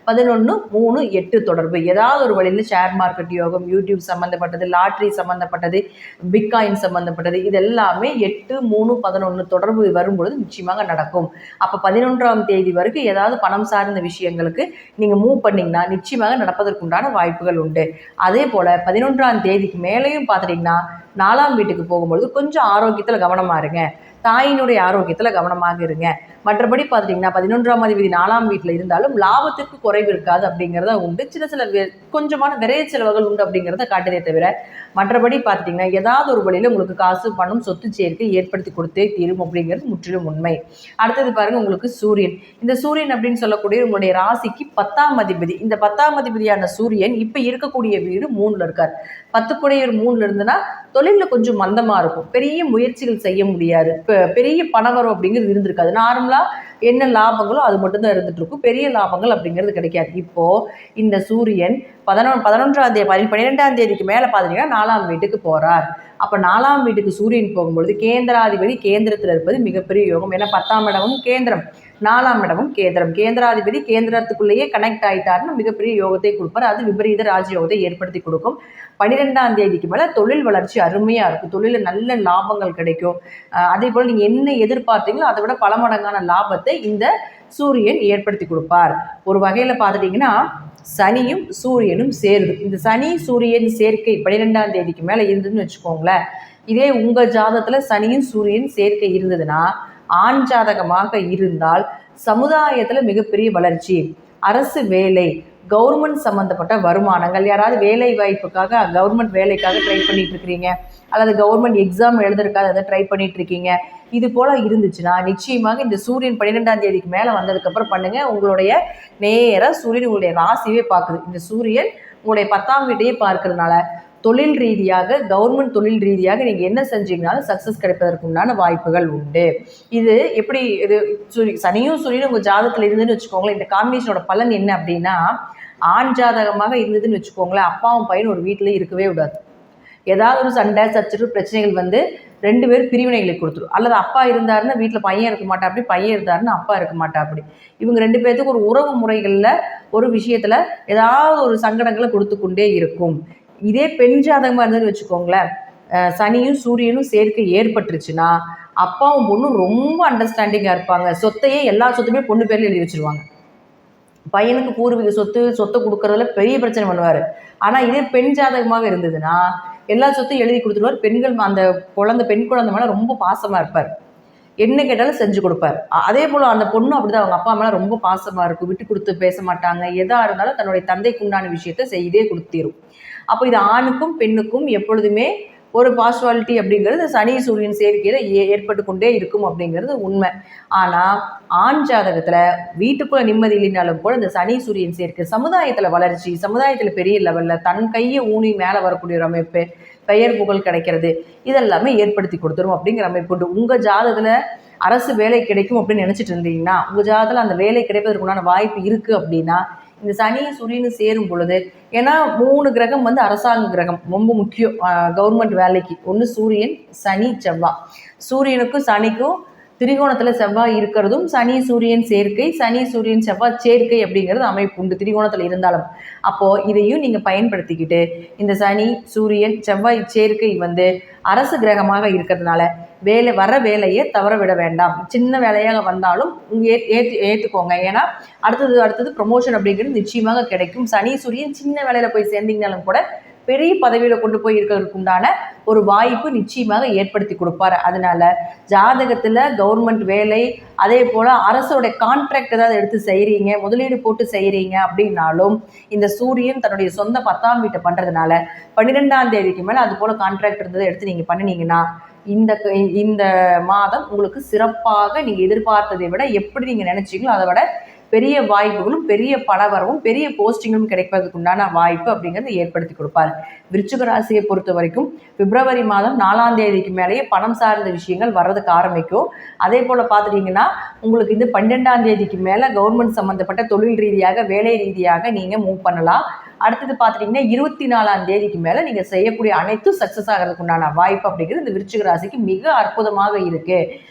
11-3-8 தொடர்பு. ஏதாவது ஒரு வழியில் ஷேர் மார்க்கெட் யோகம், யூடியூப் சம்மந்தப்பட்டது, லாட்ரி சம்மந்தப்பட்டது, பிட்காயின் சம்மந்தப்பட்டது, இது எல்லாமே 8-3-11 தொடர்பு வரும்பொழுது நிச்சயமாக நடக்கும். அப்போ 11ஆம் தேதி வரைக்கும் ஏதாவது பணம் சார்ந்த விஷயங்களுக்கு நீங்கள் மூவ் பண்ணிங்கன்னா நிச்சயமாக நடப்பதற்குண்டான வாய்ப்புகள் உண்டு. அதே போல் 11ஆம் தேதிக்கு மேலேயும் பார்த்துட்டிங்கன்னா 4ஆம் வீட்டுக்கு போகும்பொழுது கொஞ்சம் ஆரோக்கியத்தில் கவனமாக இருங்க. தாயினுடைய ஆரோக்கியத்தில் கவனமாக இருங்க. மற்றபடி பார்த்துட்டிங்கன்னா 11ஆம் அதிபதி 4ஆம் வீட்டில் இருந்தாலும் லாபத்திற்கு குறைவு இருக்காது அப்படிங்கிறத உண்டு. சில கொஞ்சமான விரைய செலவுகள் உண்டு அப்படிங்கிறத காட்டுதே தவிர மற்றபடி பார்த்துட்டிங்கன்னா ஏதாவது ஒரு வழியில் உங்களுக்கு காசு பணம் சொத்து சேர்க்கை ஏற்படுத்தி கொடுத்தே தீரும் அப்படிங்கிறது முற்றிலும் உண்மை. அடுத்தது பாருங்கள், உங்களுக்கு சூரியன். இந்த சூரியன் அப்படின்னு சொல்லக்கூடிய உங்களுடைய ராசிக்கு 10ஆம் அதிபதி. இந்த 10ஆம் அதிபதியான சூரியன் இப்போ இருக்கக்கூடிய வீடு 3ல் இருக்கார். 10 கூடையவர் 3ல் இருந்துன்னா தொழிலில் கொஞ்சம் மந்தமாக இருக்கும். பெரிய முயற்சிகள் செய்ய முடியாது. பெரிய பணவரம் அப்படிங்கிறது இருந்திருக்காது. நார்மலாக என்ன லாபங்களோ அது மட்டும்தான் இருந்துட்டு இருக்கும். பெரிய லாபங்கள் அப்படிங்கிறது கிடைக்காது. இப்போது இந்த சூரியன் 11ஆம் தேதி 12ஆம் தேதிக்கு மேலே பார்த்துட்டிங்கன்னா 4ஆம் வீட்டுக்கு போகிறார். அப்போ 4ஆம் வீட்டுக்கு சூரியன் போகும்பொழுது கேந்திராதிபதி கேந்திரத்தில் இருப்பது மிகப்பெரிய யோகம். ஏன்னா 10ஆம் இடமும் கேந்திரம், 4ஆம் இடமும் கேந்திரம். கேந்திராதிபதி கேந்திரத்துக்குள்ளேயே கனெக்ட் ஆகிட்டாருன்னு மிகப்பெரிய யோகத்தை கொடுப்பார். அது விபரீத ராஜயோகத்தை ஏற்படுத்தி கொடுக்கும். 12ஆம் தேதிக்கு மேலே தொழில் வளர்ச்சி அருமையாக இருக்கும். தொழிலில் நல்ல லாபங்கள் கிடைக்கும். அதே போல் நீங்கள் என்ன எதிர்பார்த்தீங்களோ அதை விட பல மடங்கான லாபத்தை இந்த சூரியன் ஏற்படுத்தி கொடுப்பார். ஒரு வகையில் பார்த்துட்டிங்கன்னா சனியும் சூரியனும் சேருது. இந்த சனி சூரியன் சேர்க்கை 12ஆம் தேதிக்கு மேலே இருந்ததுன்னு வச்சுக்கோங்களேன். இதே உங்கள் ஜாதகத்தில் சனியும் சூரியன் சேர்க்கை இருந்ததுன்னா ஆண் ஜாதகமாக இருந்தால் சமுதாயத்தில் மிகப்பெரிய வளர்ச்சி, அரசு வேலை, கவர்மெண்ட் சம்மந்தப்பட்ட வருமானங்கள், யாராவது வேலை வாய்ப்புக்காக கவர்மெண்ட் வேலைக்காக ட்ரை பண்ணிட்டு இருக்கிறீங்க அல்லது கவர்மெண்ட் எக்ஸாம் எழுதுறதுக்காக அதை ட்ரை பண்ணிட்டு இருக்கீங்க, இது போல் இருந்துச்சுன்னா நிச்சயமாக இந்த சூரியன் 12ஆம் தேதிக்கு மேலே வந்ததுக்கப்புறம் பண்ணுங்கள். உங்களுடைய நேராக சூரியன் உங்களுடைய ராசியே பார்க்குது. இந்த சூரியன் உங்களுடைய 10ஆம் வீட்டையே பார்க்கறதுனால தொழில் ரீதியாக கவர்மெண்ட் தொழில் ரீதியாக நீங்கள் என்ன செஞ்சீங்கனாலும் சக்ஸஸ் கிடைப்பதற்கு உண்டான வாய்ப்புகள் உண்டு. இது எப்படி இது சனியும் சூரியனும் உங்கள் ஜாதகத்தில் இருந்துன்னு வச்சுக்கோங்களேன். இந்த காம்பினேஷனோட பலன் என்ன அப்படின்னா, ஆண் ஜாதகமாக இருந்ததுன்னு வச்சுக்கோங்களேன், அப்பாவும் பையன் ஒரு வீட்டில் இருக்கவே விடாது. ஏதாவது ஒரு சண்டை சச்சரவு பிரச்சனைகள் 2 பேர் பிரிவினைகளை கொடுத்துரும். அல்லது அப்பா இருந்தாருன்னா வீட்டில் பையன் இருக்க மாட்டா, அப்படி பையன் இருந்தாருன்னா அப்பா இருக்க மாட்டா. அப்படி இவங்க 2 பேர்த்துக்கு ஒரு உறவு முறைகளில் ஒரு விஷயத்தில் ஏதாவது ஒரு சங்கடங்களை கொடுத்து கொண்டே இருக்கும். இதே பெண் ஜாதகமாக இருந்ததுன்னு வச்சுக்கோங்களேன், சனியும் சூரியனும் சேர்க்கை ஏற்பட்டுருச்சுன்னா அப்பாவும் பொண்ணும் ரொம்ப அண்டர்ஸ்டாண்டிங்காக இருப்பாங்க. சொத்தையே எல்லா சொத்துமே பொண்ணு பேரில் எழுதி வச்சுருவாங்க. பையனுக்கு பூர்வீக சொத்தை கொடுக்கறதுல பெரிய பிரச்சனை பண்ணுவார். ஆனால் இதே பெண் ஜாதகமாக இருந்ததுன்னா எல்லா சொத்தையும் எழுதி கொடுத்துருவார். பெண்கள் அந்த பெண் குழந்தை மேலே ரொம்ப பாசமாக இருப்பார். என்ன கேட்டாலும் செஞ்சு கொடுப்பார். அதே போல் அந்த பொண்ணு அப்படிதான், அவங்க அப்பா மேலே ரொம்ப பாசமாக இருக்கும். விட்டு கொடுத்து பேச மாட்டாங்க. எதாக இருந்தாலும் தன்னுடைய தந்தைக்கு உண்டான விஷயத்தை செய்தே கொடுத்திரும். அப்போ இது ஆணுக்கும் பெண்ணுக்கும் எப்பொழுதுமே ஒரு பாஸ்வாலிட்டி அப்படிங்கிறது சனி சூரியன் சேர்க்கையில் ஏற்பட்டு கொண்டே இருக்கும் அப்படிங்கிறது உண்மை. ஆனால் ஆண் ஜாதகத்தில் வீட்டுக்குள்ளே நிம்மதி இல்லைனாலும் கூட இந்த சனி சூரியன் சேர்க்கை சமுதாயத்தில் வளர்ச்சி, சமுதாயத்தில் பெரிய லெவலில் தன் கையை ஊனி மேலே வரக்கூடிய ஒரு அமைப்பு, பெயர் புகழ் கிடைக்கிறது, இதெல்லாமே ஏற்படுத்தி கொடுத்துரும் அப்படிங்கிற அமைப்பு உண்டு. உங்கள் ஜாதகத்தில் அரசு வேலை கிடைக்கும் அப்படின்னு நினச்சிட்டு இருந்தீங்கன்னா, உங்கள் ஜாதகத்தில் அந்த வேலை கிடைப்பதற்கு உண்டான வாய்ப்பு இருக்குது அப்படின்னா இந்த சனி சூரியன் சேரும் பொழுது, ஏன்னா 3 கிரகம் அரசாங்க கிரகம் ரொம்ப முக்கியம் கவர்மெண்ட் வேலைக்கு. ஒன்று சூரியன், சனி, செவ்வாய். சூரியனுக்கும் சனிக்கும் திரிகோணத்தில் செவ்வாய் இருக்கிறதும் சனி சூரியன் சேர்க்கை, சனி சூரியன் செவ்வாய் சேர்க்கை அப்படிங்கிறது அமைப்பு உண்டு திரிகோணத்தில் இருந்தாலும். அப்போது இதையும் நீங்கள் பயன்படுத்திக்கிட்டு இந்த சனி சூரியன் செவ்வாய் சேர்க்கை அரசு கிரகமாக இருக்கிறதுனால வர வேலையை தவற விட வேண்டாம். சின்ன வேலையாக வந்தாலும் ஏற்றுக்கோங்க. ஏன்னா அடுத்தது ப்ரமோஷன் அப்படிங்கிறது நிச்சயமாக கிடைக்கும். சனி சூரியன் சின்ன வேலையில் போய் சேர்ந்தீங்கனாலும் கூட பெரிய பதவியில் கொண்டு போய் இருக்கிறதுக்கு உண்டான ஒரு வாய்ப்பு நிச்சயமாக ஏற்படுத்தி கொடுப்பார். அதனால ஜாதகத்தில் கவர்மெண்ட் வேலை, அதே போல் அரசோடைய கான்ட்ராக்ட் ஏதாவது எடுத்து செய்கிறீங்க, முதலீடு போட்டு செய்கிறீங்க அப்படின்னாலும் இந்த சூரியன் தன்னுடைய சொந்த 10ஆம் வீட்டை பண்ணுறதுனால 12ஆம் தேதிக்கு மேலே அது போல் கான்ட்ராக்ட் இருந்ததை எடுத்து நீங்கள் பண்ணினீங்கன்னா இந்த மாதம் உங்களுக்கு சிறப்பாக நீங்கள் எதிர்பார்த்ததை விட எப்படி நீங்கள் நினைச்சீங்களோ அதை விட பெரிய வாய்ப்புகளும் பெரிய பணவரவும் பெரிய போஸ்டிங்களும் கிடைப்பதற்கு உண்டான வாய்ப்பு அப்படிங்கிறது ஏற்படுத்தி கொடுப்பார். விருச்சிக ராசியை பொறுத்த வரைக்கும் பிப்ரவரி மாதம் 4ஆம் தேதிக்கு மேலேயே பணம் சார்ந்த விஷயங்கள் வர்றதுக்கு ஆரம்பிக்கும். அதே போல் பார்த்துட்டிங்கன்னா உங்களுக்கு இந்த 12ஆம் தேதிக்கு மேலே கவர்மெண்ட் சம்மந்தப்பட்ட தொழில் ரீதியாக வேலை ரீதியாக நீங்கள் மூவ் பண்ணலாம். அடுத்தது பார்த்துட்டிங்கன்னா 24ஆம் தேதிக்கு மேலே நீங்கள் செய்யக்கூடிய அனைத்தும் சக்ஸஸ் ஆகிறதுக்கு உண்டான வாய்ப்பு அப்படிங்கிறது இந்த விருச்சிக ராசிக்கு மிக அற்புதமாக இருக்குது.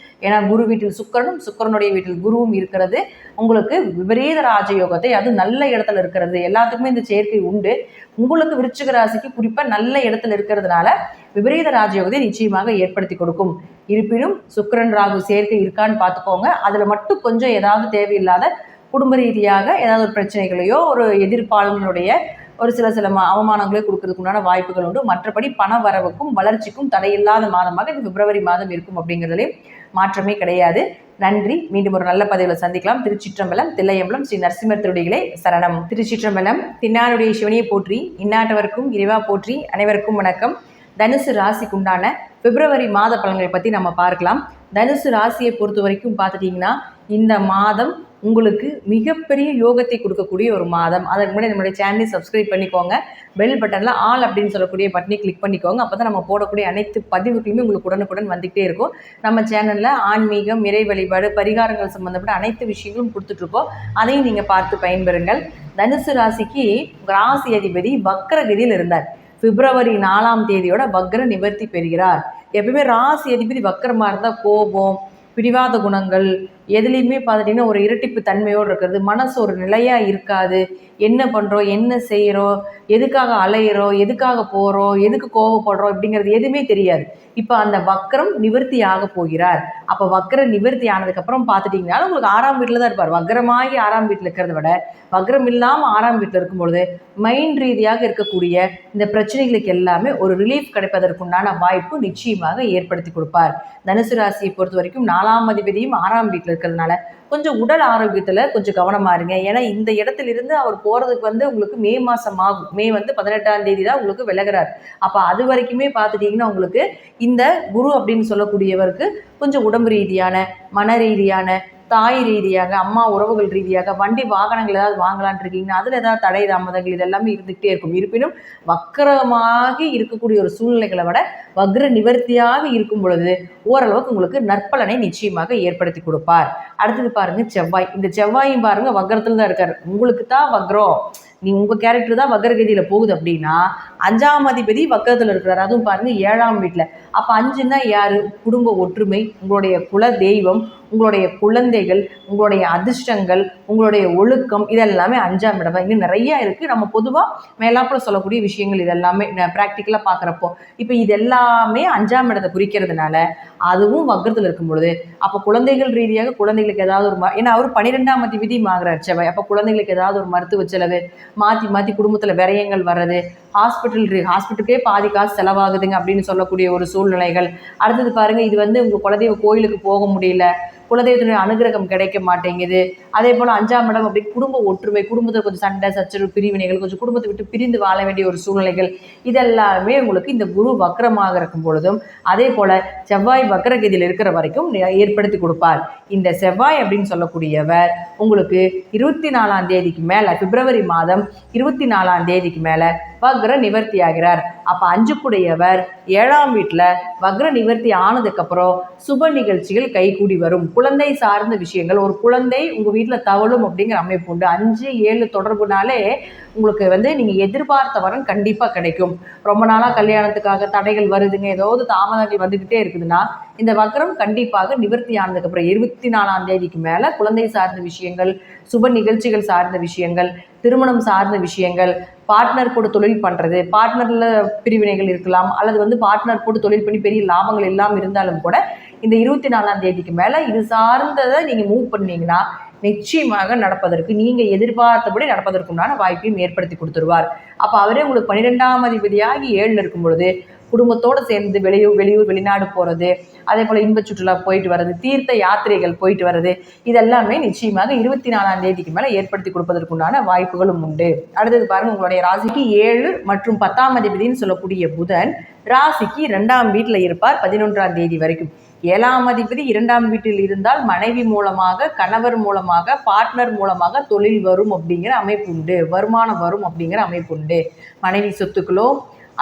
ஏன்னா குரு வீட்டில் சுக்கிரனும் சுக்கிரனுடைய வீட்டில் குருவும் இருக்கிறது உங்களுக்கு விபரீத ராஜயோகத்தை, அது நல்ல இடத்துல இருக்கிறது. எல்லாத்துக்குமே இந்த சேர்க்கை உண்டு. உங்களுக்கு விருச்சிக ராசிக்கு குறிப்பாக நல்ல இடத்துல இருக்கிறதுனால விபரீத ராஜயோகத்தை நிச்சயமாக ஏற்படுத்தி கொடுக்கும். இருப்பினும் சுக்கிரன் ராகு சேர்க்கை இருக்கான்னு பார்த்துக்கோங்க. அதில் மட்டும் கொஞ்சம் ஏதாவது தேவையில்லாத குடும்ப ரீதியாக ஏதாவது ஒரு பிரச்சனைகளையோ ஒரு எதிர்ப்பாளர்களுடைய ஒரு சில அவமானங்களே கொடுக்கறதுக்கு உண்டான வாய்ப்புகள் உண்டு. மற்றபடி பண வரவுக்கும் வளர்ச்சிக்கும் தடையில்லாத மாதமாக இந்த பிப்ரவரி மாதம் இருக்கும் அப்படிங்கிறதுலே மாற்றமே கிடையாது. நன்றி. மீண்டும் ஒரு நல்ல பதிவில் சந்திக்கலாம். திருச்சிற்றம்பலம், தில்லையம்பலம், ஸ்ரீ நரசிம்மர் திருடிகளே சரணம். திருச்சிற்றம்பலம். தின்னாருடைய சிவனியை போற்றி, இந்நாட்டவருக்கும் இறைவா போற்றி. அனைவருக்கும் வணக்கம். தனுசு ராசிக்குண்டான பிப்ரவரி மாத பலன்களை பற்றி நம்ம பார்க்கலாம். தனுசு ராசியை பொறுத்த வரைக்கும் பார்த்துட்டிங்கன்னா இந்த மாதம் உங்களுக்கு மிகப்பெரிய யோகத்தை கொடுக்கக்கூடிய ஒரு மாதம். அதற்கு முன்னாடி நம்மளுடைய சேனலை சப்ஸ்கிரைப் பண்ணிக்கோங்க. பெல் பட்டனில் ஆல் அப்படின்னு சொல்லக்கூடிய பட்டனை கிளிக் பண்ணிக்கோங்க. அப்போ தான் நம்ம போடக்கூடிய அனைத்து பதிவுகளுமே உங்களுக்கு உடனுக்குடன் வந்துகிட்டே இருக்கும். நம்ம சேனலில் ஆன்மீகம், இறை வழிபாடு, பரிகாரங்கள் சம்மந்தப்பட்ட அனைத்து விஷயங்களும் கொடுத்துட்ருக்கோம். அதையும் நீங்கள் பார்த்து பயன்பெறுங்கள். தனுசு ராசிக்கு ராசி அதிபதி வக்ரகதியில் இருந்தார். பிப்ரவரி 4ஆம் தேதியோட வக்ர நிவர்த்தி பெறுகிறார். எப்பவுமே ராசி அதிபதி வக்கரமாக இருந்தால் கோபம், பிடிவாத குணங்கள், எதுலேயுமே பார்த்துட்டிங்கன்னா ஒரு இரட்டிப்பு தன்மையோடு இருக்கிறது, மனசு ஒரு நிலையாக இருக்காது. என்ன பண்ணுறோம், என்ன செய்கிறோம், எதுக்காக அலையிறோம், எதுக்காக போகிறோம், எதுக்கு கோவப்படுறோம் அப்படிங்கிறது எதுவுமே தெரியாது. இப்போ அந்த வக்கரம் நிவர்த்தி ஆக போகிறார். அப்போ வக்கரம் நிவர்த்தி ஆனதுக்கப்புறம் பார்த்துட்டிங்கன்னா உங்களுக்கு 6ஆம் வீட்டில் தான் இருப்பார். வக்கரமாகி 6ஆம் வீட்டில் இருக்கிறத விட வக்கரம் இல்லாமல் 6ஆம் வீட்டில் இருக்கும்பொழுது மைண்ட் ரீதியாக இருக்கக்கூடிய இந்த பிரச்சனைகளுக்கு எல்லாமே ஒரு ரிலீஃப் கிடைப்பதற்குண்டான வாய்ப்பு நிச்சயமாக ஏற்படுத்தி கொடுப்பார். தனுசு ராசியை பொறுத்த வரைக்கும் 4ஆம் அதிபதியும் 6ஆம் வீட்டில் இருக்கிறதுனால கொஞ்சம் உடல் ஆரோக்கியத்தில் கொஞ்சம் கவனமாக இருங்க. ஏன்னா இந்த இடத்துலேருந்து அவர் போகிறதுக்கு உங்களுக்கு மே மாதம் ஆகும். மே 18ஆம் தேதி தான் உங்களுக்கு விலகிறார். அப்போ அது வரைக்குமே பார்த்துட்டிங்கன்னா உங்களுக்கு இந்த குரு அப்படின்னு சொல்லக்கூடியவருக்கு கொஞ்சம் உடம்பு ரீதியான, மன ரீதியான, தாய் ரீதியாக, அம்மா உறவுகள் ரீதியாக, வண்டி வாகனங்கள் ஏதாவது வாங்கலான் இருக்கீங்கன்னா அதில் ஏதாவது தடை தாமதங்கள் இதெல்லாமே இருந்துகிட்டே இருக்கும். இருப்பினும் வக்கரமாக இருக்கக்கூடிய ஒரு சூழ்நிலைகளை விட வக்ர நிவர்த்தியாக இருக்கும் பொழுது ஓரளவுக்கு உங்களுக்கு நற்பலனை நிச்சயமாக ஏற்படுத்தி கொடுப்பார். அடுத்தது பாருங்க செவ்வாய். இந்த செவ்வாயும் பாருங்க வக்ரத்தில் தான் இருக்கார். உங்களுக்கு தான் வக்ரம், உங்கள் கேரக்டர் தான் வக்ரகதியில் போகுது அப்படின்னா 5ஆம் அதிபதி வக்கரத்தில் இருக்கிறார். அதுவும் பாருங்கள் 7ஆம் வீட்டில். அப்போ 5ன்னா யார்? குடும்ப ஒற்றுமை, உங்களுடைய குல தெய்வம், உங்களுடைய குழந்தைகள், உங்களுடைய அதிர்ஷ்டங்கள், உங்களுடைய ஒழுக்கம், இதெல்லாமே 5ஆம் இடம் தான். இன்னும் நிறையா இருக்குது. நம்ம பொதுவாக மேலாப்பில் சொல்லக்கூடிய விஷயங்கள் இதெல்லாமே ப்ராக்டிக்கலாக பார்க்குறப்போ இப்போ இதெல்லாமே 5ஆம் இடத்தை குறிக்கிறதுனால அதுவும் வக்ரத்தில் இருக்கும் பொழுது அப்போ குழந்தைகள் ரீதியாக குழந்தைகளுக்கு ஏதாவது ஒரு ஏன்னா அவர் 12ஆம் அதிபதி ஆகிறார் செவ்வாய். அப்போ குழந்தைகளுக்கு ஏதாவது ஒரு மருத்துவ செலவு, மாற்றி குடும்பத்தில் விரயங்கள் வர்றது, ஹாஸ்பிட்டலுக்கே பாதி காசு செலவாகுதுங்க அப்படின்னு சொல்லக்கூடிய ஒரு சூழ்நிலைகள். அடுத்தது பாருங்கள், இது உங்கள் குலதெய்வ கோயிலுக்கு போக முடியல, குலதெய்வத்தினுடைய அனுகிரகம் கிடைக்க மாட்டேங்குது. அதே போல் 5ஆம் இடம் அப்படி குடும்ப ஒற்றுமை, குடும்பத்தில் கொஞ்சம் சண்டை சச்சரவு, பிரிவினைகள், கொஞ்சம் குடும்பத்தை விட்டு பிரிந்து வாழ வேண்டிய ஒரு சூழ்நிலைகள், இதெல்லாமே உங்களுக்கு இந்த குரு வக்ரமாக இருக்கும் பொழுதும் அதே போல் செவ்வாய் வக்ரகதியில் இருக்கிற வரைக்கும் ஏற்படுத்தி கொடுப்பார். இந்த செவ்வாய் அப்படின்னு சொல்லக்கூடியவர் உங்களுக்கு 24ஆம் தேதிக்கு மேலே, பிப்ரவரி மாதம் 24ஆம் தேதிக்கு மேலே வக்ர நிவர்த்தி ஆகிறார். அப்போ 5குடையவர் 7ஆம் வீட்டில் வக்ர நிவர்த்தி ஆனதுக்கப்புறம் சுப நிகழ்ச்சிகள் கைகூடி வரும். குழந்தை சார்ந்த விஷயங்கள், ஒரு குழந்தை உங்கள் வீட்டில் தவழும் அப்படிங்கிற அமைப்பு உண்டு. 5, 7 தொடர்புனாலே உங்களுக்கு நீங்கள் எதிர்பார்த்த வரன் கண்டிப்பாக கிடைக்கும். ரொம்ப நாளாக கல்யாணத்துக்காக தடைகள் வருதுங்க, ஏதாவது தாமதங்கள் வந்துக்கிட்டே இருக்குதுன்னா இந்த வக்ரம் கண்டிப்பாக நிவர்த்தி ஆனதுக்கப்புறம் 24ஆம் தேதிக்கு மேலே குழந்தை சார்ந்த விஷயங்கள், சுப நிகழ்ச்சிகள் சார்ந்த விஷயங்கள், திருமணம் சார்ந்த விஷயங்கள், பார்ட்னர் கூட தொழில் பண்ணுறது, பார்ட்னரில் பிரிவினைகள் இருக்கலாம், அல்லது பார்ட்னர் கூட தொழில் பண்ணி பெரிய லாபங்கள் எல்லாம் இருந்தாலும் கூட இந்த 24ஆம் தேதிக்கு மேலே இது சார்ந்ததை நீங்கள் மூவ் பண்ணீங்கன்னா நிச்சயமாக நடப்பதற்கு, நீங்கள் எதிர்பார்த்தபடி நடப்பதற்குண்டான வாய்ப்பையும் ஏற்படுத்தி கொடுத்துருவார். அப்போ அவரே உங்களுக்கு 12ஆம் அதிபதியாகி 7ல் இருக்கும் பொழுது குடும்பத்தோடு சேர்ந்து வெளியூர் வெளிநாடு போகிறது, அதே போல் இன்ப சுற்றுலா போயிட்டு வர்றது, தீர்த்த யாத்திரைகள் போயிட்டு வர்றது, இதெல்லாமே நிச்சயமாக 24ஆம் தேதிக்கு மேலே ஏற்படுத்தி கொடுப்பதற்குண்டான வாய்ப்புகளும் உண்டு. அடுத்தது பாருங்கள், உங்களுடைய ராசிக்கு 7 மற்றும் 10ஆம் அதிபதினு சொல்லக்கூடிய புதன் ராசிக்கு 2ஆம் வீட்டில் இருப்பார் 11ஆம் தேதி வரைக்கும். 7ஆம் அதிபதி 2ஆம் வீட்டில் இருந்தால் மனைவி மூலமாக, கணவர் மூலமாக, பார்ட்னர் மூலமாக தொழில் வரும் அப்படிங்கிற அமைப்பு உண்டு, வருமானம் வரும் அப்படிங்கிற அமைப்பு உண்டு. மனைவி சொத்துக்களோ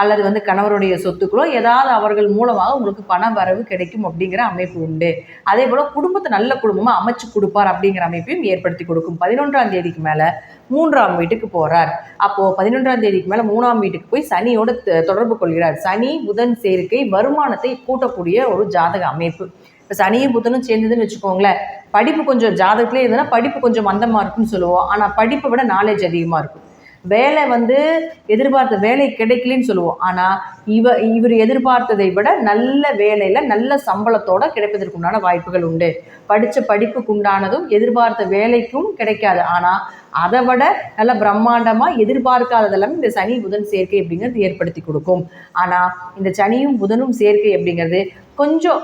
அல்லது கணவருடைய சொத்துக்களோ ஏதாவது அவர்கள் மூலமாக உங்களுக்கு பண வரவு கிடைக்கும் அப்படிங்கிற அமைப்பு உண்டு. அதே போல் குடும்பத்தை நல்ல குடும்பமாக அமைச்சு கொடுப்பார் அப்படிங்கிற அமைப்பையும் ஏற்படுத்தி கொடுக்கும். 11ஆம் தேதிக்கு மேலே 3ஆம் வீட்டுக்கு போகிறார். அப்போது 11ஆம் தேதிக்கு மேலே 3ஆம் வீட்டுக்கு போய் சனியோடு தொடர்பு கொள்கிறார். சனி புதன் சேர்க்கை வருமானத்தை கூட்டக்கூடிய ஒரு ஜாதக அமைப்பு. இப்போ சனியும் புதனும் சேர்ந்ததுன்னு வச்சுக்கோங்களேன், படிப்பு கொஞ்சம் ஜாதகத்திலே இருந்ததுன்னா படிப்பு கொஞ்சம் மந்தமாக இருக்குன்னு சொல்லுவோம். ஆனால் படிப்பை விட நாலேஜ் அதிகமாக இருக்கும். வேலை எதிர்பார்த்த வேலை கிடைக்கலன்னு சொல்லுவோம். ஆனால் இவர் எதிர்பார்த்ததை விட நல்ல வேலையில் நல்ல சம்பளத்தோடு கிடைப்பதற்குண்டான வாய்ப்புகள் உண்டு. படித்த படிப்புக்கு உண்டானதும் எதிர்பார்த்த வேலைக்கும் கிடைக்காது. ஆனால் அதை விட நல்ல பிரம்மாண்டமாக எதிர்பார்க்காததெல்லாம் இந்த சனி புதன் சேர்க்கை அப்படிங்கிறது ஏற்படுத்தி கொடுக்கும். ஆனால் இந்த சனியும் புதனும் சேர்க்கை அப்படிங்கிறது கொஞ்சம்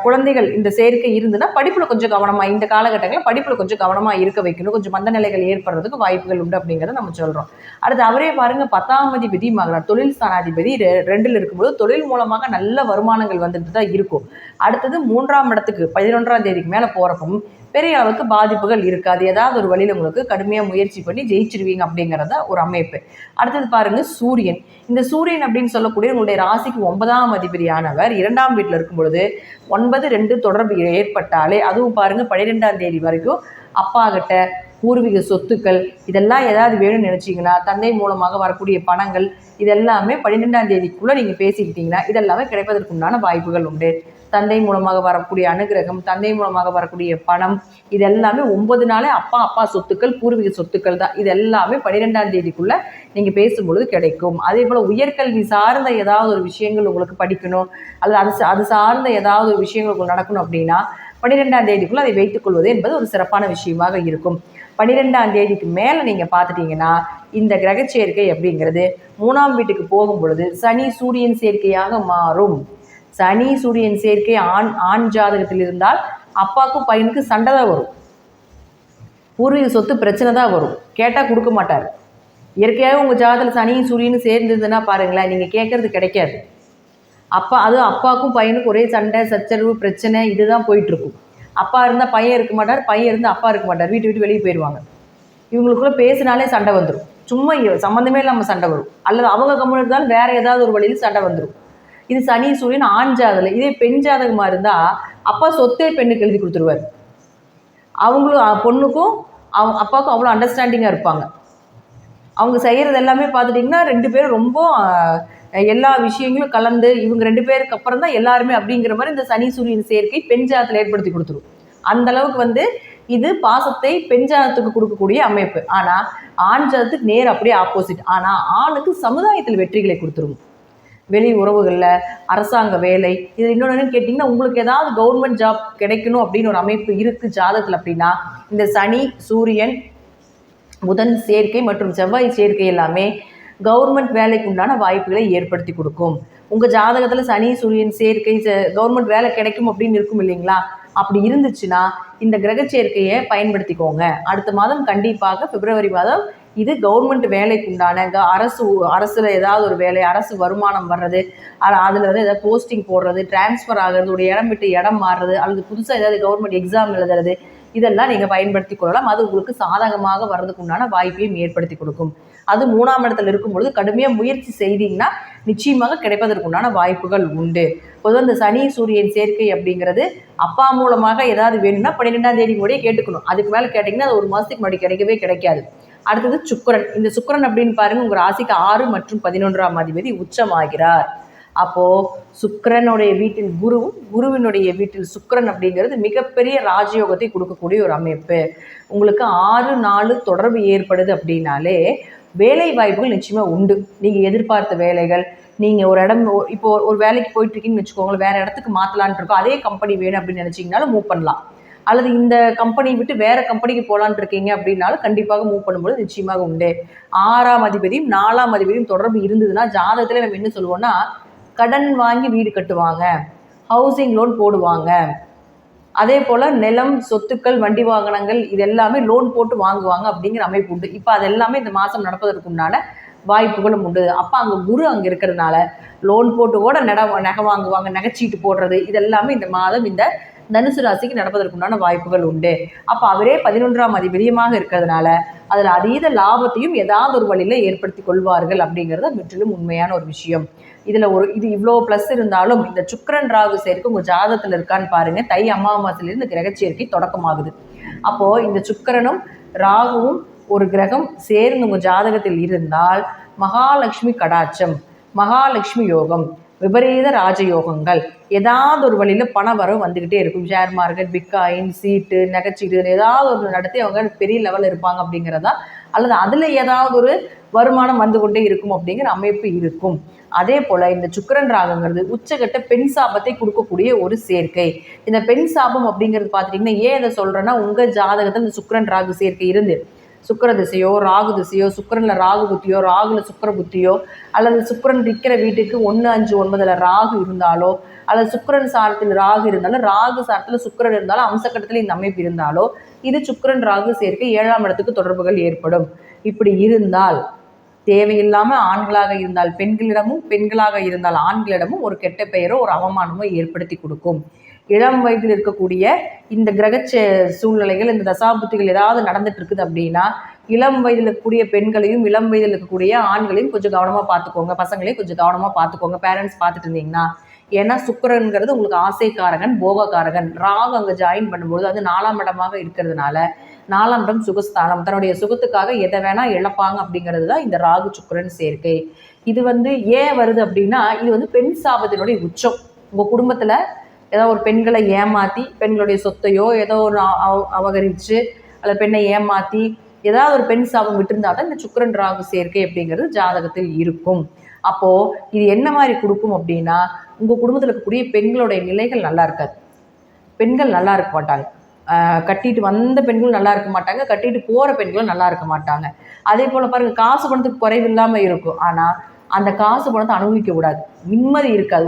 குழந்தைகள் இந்த சேர்க்கை இருந்துன்னா படிப்பில் கொஞ்சம் கவனமாக, இந்த காலகட்டங்களில் படிப்பில் கொஞ்சம் கவனமாக இருக்க வைக்கணும். கொஞ்சம் மந்த நிலைகள் ஏற்படுறதுக்கு வாய்ப்புகள் உண்டு அப்படிங்கிறத நம்ம சொல்கிறோம். அடுத்து அவரே பாருங்கள், 10ஆம் அதிபதி மகனார் தொழில் ஸ்தானாதிபதி 2ல் இருக்கும்போது தொழில் மூலமாக நல்ல வருமானங்கள் வந்துட்டு தான் இருக்கும். அடுத்தது 3ஆம் இடத்துக்கு 11ஆம் தேதிக்கு மேலே போகிறப்பவும் பெரிய அளவுக்கு பாதிப்புகள் இருக்காது. ஏதாவது ஒரு வழியில் உங்களுக்கு கடுமையாக முயற்சி பண்ணி ஜெயிச்சிருவீங்க அப்படிங்கிறத ஒரு அமைப்பு. அடுத்தது பாருங்கள், சூரியன். இந்த சூரியன் அப்படின்னு சொல்லக்கூடிய உங்களுடைய ராசிக்கு 9ஆம் அதிபதியானவர் 2ஆம் வீட்டில் இருக்கும் பொழுது 9-2 தொடர்பு ஏற்பட்டாலே, அதுவும் பாருங்கள் 12ஆம் தேதி வரைக்கும் அப்பா கிட்ட பூர்வீக சொத்துக்கள் இதெல்லாம் ஏதாவது வேணும்னு நினச்சிங்கன்னா, தந்தை மூலமாக வரக்கூடிய பணங்கள் இதெல்லாமே 12ஆம் தேதிக்குள்ளே நீங்கள் பேசிக்கிட்டீங்கன்னா இதெல்லாமே கிடைப்பதற்குண்டான வாய்ப்புகள் உண்டு. தந்தை மூலமாக வரக்கூடிய அனுகிரகம், தந்தை மூலமாக வரக்கூடிய பணம், இது எல்லாமே 9 நாளே அப்பா சொத்துக்கள், பூர்வீக சொத்துக்கள் தான். இது எல்லாமே 12ஆம் தேதிக்குள்ளே நீங்கள் பேசும்பொழுது கிடைக்கும். அதே போல் உயர்கல்வி சார்ந்த ஏதாவது ஒரு விஷயங்கள் உங்களுக்கு படிக்கணும், அல்லது அது சார்ந்த ஏதாவது ஒரு விஷயங்கள் உங்களுக்கு நடக்கணும் அப்படின்னா 12ஆம் தேதிக்குள்ளே அதை வைத்துக்கொள்வது என்பது ஒரு சிறப்பான விஷயமாக இருக்கும். 12ஆம் தேதிக்கு மேலே நீங்கள் பார்த்துட்டிங்கன்னா இந்த கிரக சேர்க்கை அப்படிங்கிறது 3ஆம் வீட்டுக்கு போகும் பொழுது சனி சூரியன் சேர்க்கையாக மாறும். சனி சூரியன் சேர்க்கை ஆண் ஜாதகத்தில் இருந்தால் அப்பாவுக்கும் பையனுக்கு சண்டை தான் வரும், பூர்வீக சொத்து பிரச்சனை தான் வரும், கேட்டால் கொடுக்க மாட்டார். இயற்கையாக உங்கள் ஜாதகத்தில் சனியும் சூரியனும் சேர்ந்ததுன்னா பாருங்களேன், நீங்கள் கேட்குறது கிடைக்காது. அதுவும் அப்பாவுக்கும் பையனுக்கும் ஒரே சண்டை சச்சரவு பிரச்சனை இதுதான் போயிட்டுருக்கும். அப்பா இருந்தால் பையன் இருக்க மாட்டார், பையன் இருந்தால் அப்பா இருக்க மாட்டார், வீட்டு விட்டு வெளியே போயிடுவாங்க. இவங்களுக்குள்ளே பேசினாலே சண்டை வந்துடும், சும்மா சம்மந்தமே இல்லாமல் சண்டை வரும். அல்லது அவங்க கம்முன்னு இருந்தாலும் வேறு ஏதாவது ஒரு வழியில் சண்டை வந்துடும். இது சனி சூரியன் ஆண் ஜாதகம். இதே பெண் ஜாதகமாக இருந்தால் அப்பா சொத்தே பெண்ணுக்கு எழுதி கொடுத்துருவார். அவங்களும் பொண்ணுக்கும் அப்பாவுக்கும் அவ்வளோ அண்டர்ஸ்டாண்டிங்காக இருப்பாங்க. அவங்க செய்கிறது எல்லாமே பார்த்துட்டிங்கன்னா 2 பேரும் ரொம்ப எல்லா விஷயங்களும் கலந்து இவங்க 2 பேருக்கு அப்புறம் தான் எல்லாருமே அப்படிங்கிற மாதிரி இந்த சனி சூரியன் சேர்க்கை பெண் ஜாதத்தில் ஏற்படுத்தி கொடுத்துரும். அந்தளவுக்கு இது பாசத்தை பெண் ஜாதத்துக்கு கொடுக்கக்கூடிய அமைப்பு. ஆனால் ஆண் ஜாதத்துக்கு நேர் அப்படியே ஆப்போசிட். ஆனால் ஆணுக்கு சமுதாயத்தில் வெற்றிகளை கொடுத்துரும். வெளி உறவுகளில், அரசாங்க வேலை, இது இன்னொன்று கேட்டிங்கன்னா உங்களுக்கு ஏதாவது கவர்மெண்ட் ஜாப் கிடைக்கணும் அப்படின்னு ஒரு அமைப்பு இருக்குது ஜாதகத்தில் அப்படின்னா இந்த சனி சூரியன் புதன் சேர்க்கை மற்றும் செவ்வாய் சேர்க்கை எல்லாமே கவர்மெண்ட் வேலைக்கு உண்டான வாய்ப்புகளை ஏற்படுத்தி கொடுக்கும். உங்கள் ஜாதகத்தில் சனி சூரியன் சேர்க்கை கவர்மெண்ட் வேலை கிடைக்கும் அப்படின்னு இருக்கும் இல்லைங்களா? அப்படி இருந்துச்சுன்னா இந்த கிரக சேர்க்கையை பயன்படுத்திக்கோங்க. அடுத்த மாதம் கண்டிப்பாக பிப்ரவரி மாதம் இது கவர்மெண்ட் வேலைக்கு உண்டான அரசில் ஏதாவது ஒரு வேலை, அரசு வருமானம் வர்றது, அதில் ஏதாவது போஸ்டிங் போடுறது, டிரான்ஸ்ஃபர் ஆகிறது, ஒரு இடம் விட்டு இடம் மாறுறது, அல்லது புதுசாக ஏதாவது கவர்மெண்ட் எக்ஸாம் எழுதுறது, இதெல்லாம் நீங்கள் பயன்படுத்தி கொள்ளலாம். அது உங்களுக்கு சாதகமாக வர்றதுக்கு உண்டான வாய்ப்பையும் ஏற்படுத்தி கொடுக்கும். அது 3ஆம் இடத்துல இருக்கும்பொழுது கடுமையாக முயற்சி செய்தீங்கன்னா நிச்சயமாக கிடைப்பதற்குண்டான வாய்ப்புகள் உண்டு. பொதுவாக இந்த சனி சூரியன் சேர்க்கை அப்படிங்கிறது அப்பா மூலமாக ஏதாவது வேணும்னா 12ஆம் தேதி கூட கேட்டுக்கணும். அதுக்கு மேலே கேட்டிங்கன்னா அது 1 மாதத்துக்கு முன்னாடி கிடைக்கவே கிடைக்காது. அடுத்தது சுக்கிரன். இந்த சுக்கிரன் அப்படின்னு பாருங்கள், உங்கள் ராசிக்கு 6 மற்றும் 11ஆம் அதிபதி உச்சமாகிறார். அப்போது சுக்கிரனுடைய வீட்டில் குருவும் குருவினுடைய வீட்டில் சுக்கிரன் அப்படிங்கிறது மிகப்பெரிய ராஜயோகத்தை கொடுக்கக்கூடிய ஒரு அமைப்பு. உங்களுக்கு 6-4 தொடர்பு ஏற்படுது அப்படின்னாலே வேலை வாய்ப்புகள் நிச்சயமாக உண்டு. நீங்கள் எதிர்பார்த்த வேலைகள், நீங்கள் ஒரு இடம் இப்போது ஒரு வேலைக்கு போயிட்டுருக்கீங்கன்னு வச்சுக்கோங்களேன், வேறு இடத்துக்கு மாற்றலான்ட்டு இருக்கோம், அதே கம்பெனி வேணும் அப்படின்னு நினச்சிங்கனாலும் மூவ் பண்ணலாம். அல்லது இந்த கம்பெனி விட்டு வேறு கம்பெனிக்கு போகலான்னு இருக்கீங்க அப்படின்னாலும் கண்டிப்பாக மூவ் பண்ணும்போது நிச்சயமாக உண்டு. 6ஆம் அதிபதியும் 4ஆம் அதிபதியும் தொடர்பு இருந்ததுன்னா ஜாதகத்தில் நம்ம என்ன சொல்லுவோம்னா, கடன் வாங்கி வீடு கட்டுவாங்க, ஹவுசிங் லோன் போடுவாங்க, அதே போல் நிலம், சொத்துக்கள், வண்டி வாகனங்கள் இது எல்லாமே லோன் போட்டு வாங்குவாங்க அப்படிங்கிற அமைப்பு உண்டு. இப்போ அது எல்லாமே இந்த மாதம் நடப்பதற்கு உண்டான வாய்ப்புகளும் உண்டு. அப்போ அங்கே குரு அங்கே இருக்கிறதுனால லோன் போட்டு கூட நகை வாங்குவாங்க, நகைச்சீட்டு போடுறது இதெல்லாமே இந்த மாதம் இந்த தனுசு ராசிக்கு நடப்பதற்குண்டான வாய்ப்புகள் உண்டு. அப்போ அவரே 11ஆம் அதிபதியமாக இருக்கிறதுனால அதில் அதீத லாபத்தையும் ஏதாவது ஒரு வழியில் ஏற்படுத்தி கொள்வார்கள் அப்படிங்கிறது முற்றிலும் உண்மையான ஒரு விஷயம். இதில் இது இவ்வளோ ப்ளஸ் இருந்தாலும் இந்த சுக்கிரன் ராகு சேர்க்கை உங்கள் ஜாதகத்தில் இருக்கான்னு பாருங்கள். தை அமாவாசையிலிருந்து கிரக சேர்க்கை தொடக்கமாகுது. அப்போது இந்த சுக்கிரனும் ராகுவும் ஒரு கிரகம் சேர்ந்து உங்கள் ஜாதகத்தில் இருந்தால் மகாலட்சுமி கடாட்சம், மகாலட்சுமி யோகம், விபரீத ராஜயோகங்கள் ஏதாவது ஒரு வழியில் பண வரவு வந்துக்கிட்டே இருக்கும். ஷேர் மார்க்கெட், பிட்காயின், சீட்டு, நகைச்சீட்டு ஏதாவது ஒரு நடத்தி அவங்க பெரிய லெவலில் இருப்பாங்க அப்படிங்கிறதா, அல்லது அதில் ஏதாவது ஒரு வருமானம் வந்து கொண்டே இருக்கும் அப்படிங்கிற அமைப்பு இருக்கும். அதே போல் இந்த சுக்கிரன் ராகுங்கிறது உச்சகட்ட பெண் சாபத்தை கொடுக்கக்கூடிய ஒரு சேர்க்கை. இந்த பெண் சாபம் அப்படிங்கிறது பார்த்துட்டிங்கன்னா ஏன் இதை சொல்கிறேன்னா, உங்கள் ஜாதகத்தில் இந்த சுக்கிரன் ராகு சேர்க்கை இருந்து சுக்கிர திசையோ ராகு திசையோ, சுக்கிரனில் ராகு புத்தியோ ராகுல சுக்கிர புத்தியோ, அல்லது சுக்கிரன் இருக்கிற வீட்டுக்கு 1, 5, 9 ராகு இருந்தாலோ, அல்லது சுக்கிரன் சாரத்தில் ராகு இருந்தாலும் ராகு சாரத்தில் சுக்கிரன் இருந்தாலும் அம்சக்கட்டத்தில் இந்த அமைப்பு இருந்தாலோ இது சுக்கிரன் ராகு சேர்க்கை 7ஆம் இடத்துக்கு தொடர்புகள் ஏற்படும். இப்படி இருந்தால் தேவையில்லாமல் ஆண்களாக இருந்தால் பெண்களிடமும், பெண்களாக இருந்தால் ஆண்களிடமும் ஒரு கெட்ட பெயரோ ஒரு அவமானமோ ஏற்படுத்தி கொடுக்கும். இளம் வயதில் இருக்கக்கூடிய இந்த கிரக சூழ்நிலைகள், இந்த தசாபுத்திகள் ஏதாவது நடந்துட்டு இருக்குது அப்படின்னா இளம் வயதில் இருக்கக்கூடிய பெண்களையும் இளம் வயதில் இருக்கக்கூடிய ஆண்களையும் கொஞ்சம் கவனமாக பார்த்துக்கோங்க, பசங்களையும் கொஞ்சம் கவனமாக பார்த்துக்கோங்க பேரண்ட்ஸ் பார்த்துட்டு இருந்தீங்கன்னா. ஏன்னா சுக்கிரன்கிறது உங்களுக்கு ஆசைக்காரகன், போகக்காரகன். ராகு அங்கே ஜாயின் பண்ணும்போது அது 4ஆம் இடமாக இருக்கிறதுனால 4ஆம் இடம் சுகஸ்தானம், தன்னுடைய சுகத்துக்காக எதை வேணால் இழப்பாங்க அப்படிங்கிறது தான் இந்த ராகு சுக்கிரன் சேர்க்கை. இது ஏன் வருது அப்படின்னா, இது பெண் சாபத்தினுடைய உச்சம். உங்கள் குடும்பத்தில் ஏதோ ஒரு பெண்களை ஏமாற்றி பெண்களுடைய சொத்தையோ ஏதோ ஒரு அபகரித்து அல்லது பெண்ணை ஏமாற்றி ஏதாவது ஒரு பெண் சாபம் விட்டுருந்தா தான் இந்த சுக்கிரன் ராகு சேர்க்கை அப்படிங்கிறது ஜாதகத்தில் இருக்கும். அப்போது இது என்ன மாதிரி கொடுக்கும் அப்படின்னா, உங்கள் குடும்பத்தில் இருக்கக்கூடிய பெண்களுடைய நிலைகள் நல்லா இருக்காது. பெண்கள் நல்லா இருக்க மாட்டாங்க. கட்டிட்டு வந்த பெண்களும் நல்லா இருக்க மாட்டாங்க, கட்டிட்டு போகிற பெண்களும் நல்லா இருக்க மாட்டாங்க. அதே போல் பாருங்கள், காசு பணத்துக்கு குறைவில்லாமல் இருக்கும், ஆனால் அந்த காசு பணத்தை அனுபவிக்க கூடாது, நிம்மதி இருக்காது.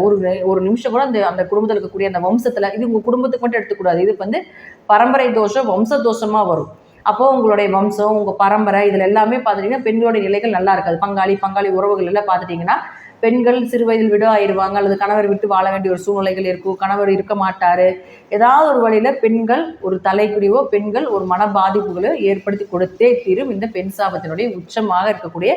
ஒரு நிமிஷம் கூட அந்த குடும்பத்தில் இருக்கக்கூடிய அந்த வம்சத்தில், இது உங்கள் குடும்பத்துக்கு மட்டும் எடுத்துக்கூடாது, இது பரம்பரை தோஷம், வம்ச தோஷமாக வரும். அப்போது உங்களுடைய வம்சம், உங்கள் பரம்பரை இதில் எல்லாமே பார்த்துட்டிங்கன்னா பெண்களுடைய நிலைகள் நல்லா இருக்காது. பங்காளி உறவுகள் எல்லாம் பார்த்துட்டிங்கன்னா பெண்கள் சிறு வயதில் விட ஆயிடுவாங்க, அல்லது கணவர் விட்டு வாழ வேண்டிய ஒரு சூழ்நிலைகள் இருக்கும், கணவர் இருக்க மாட்டார். ஏதாவது ஒரு வழியில் பெண்கள் ஒரு தலைக்குடிவோ, பெண்கள் ஒரு மன பாதிப்புகளோ ஏற்படுத்தி கொடுத்தே தீரும் இந்த பெண் சாபத்தினுடைய உச்சமாக இருக்கக்கூடிய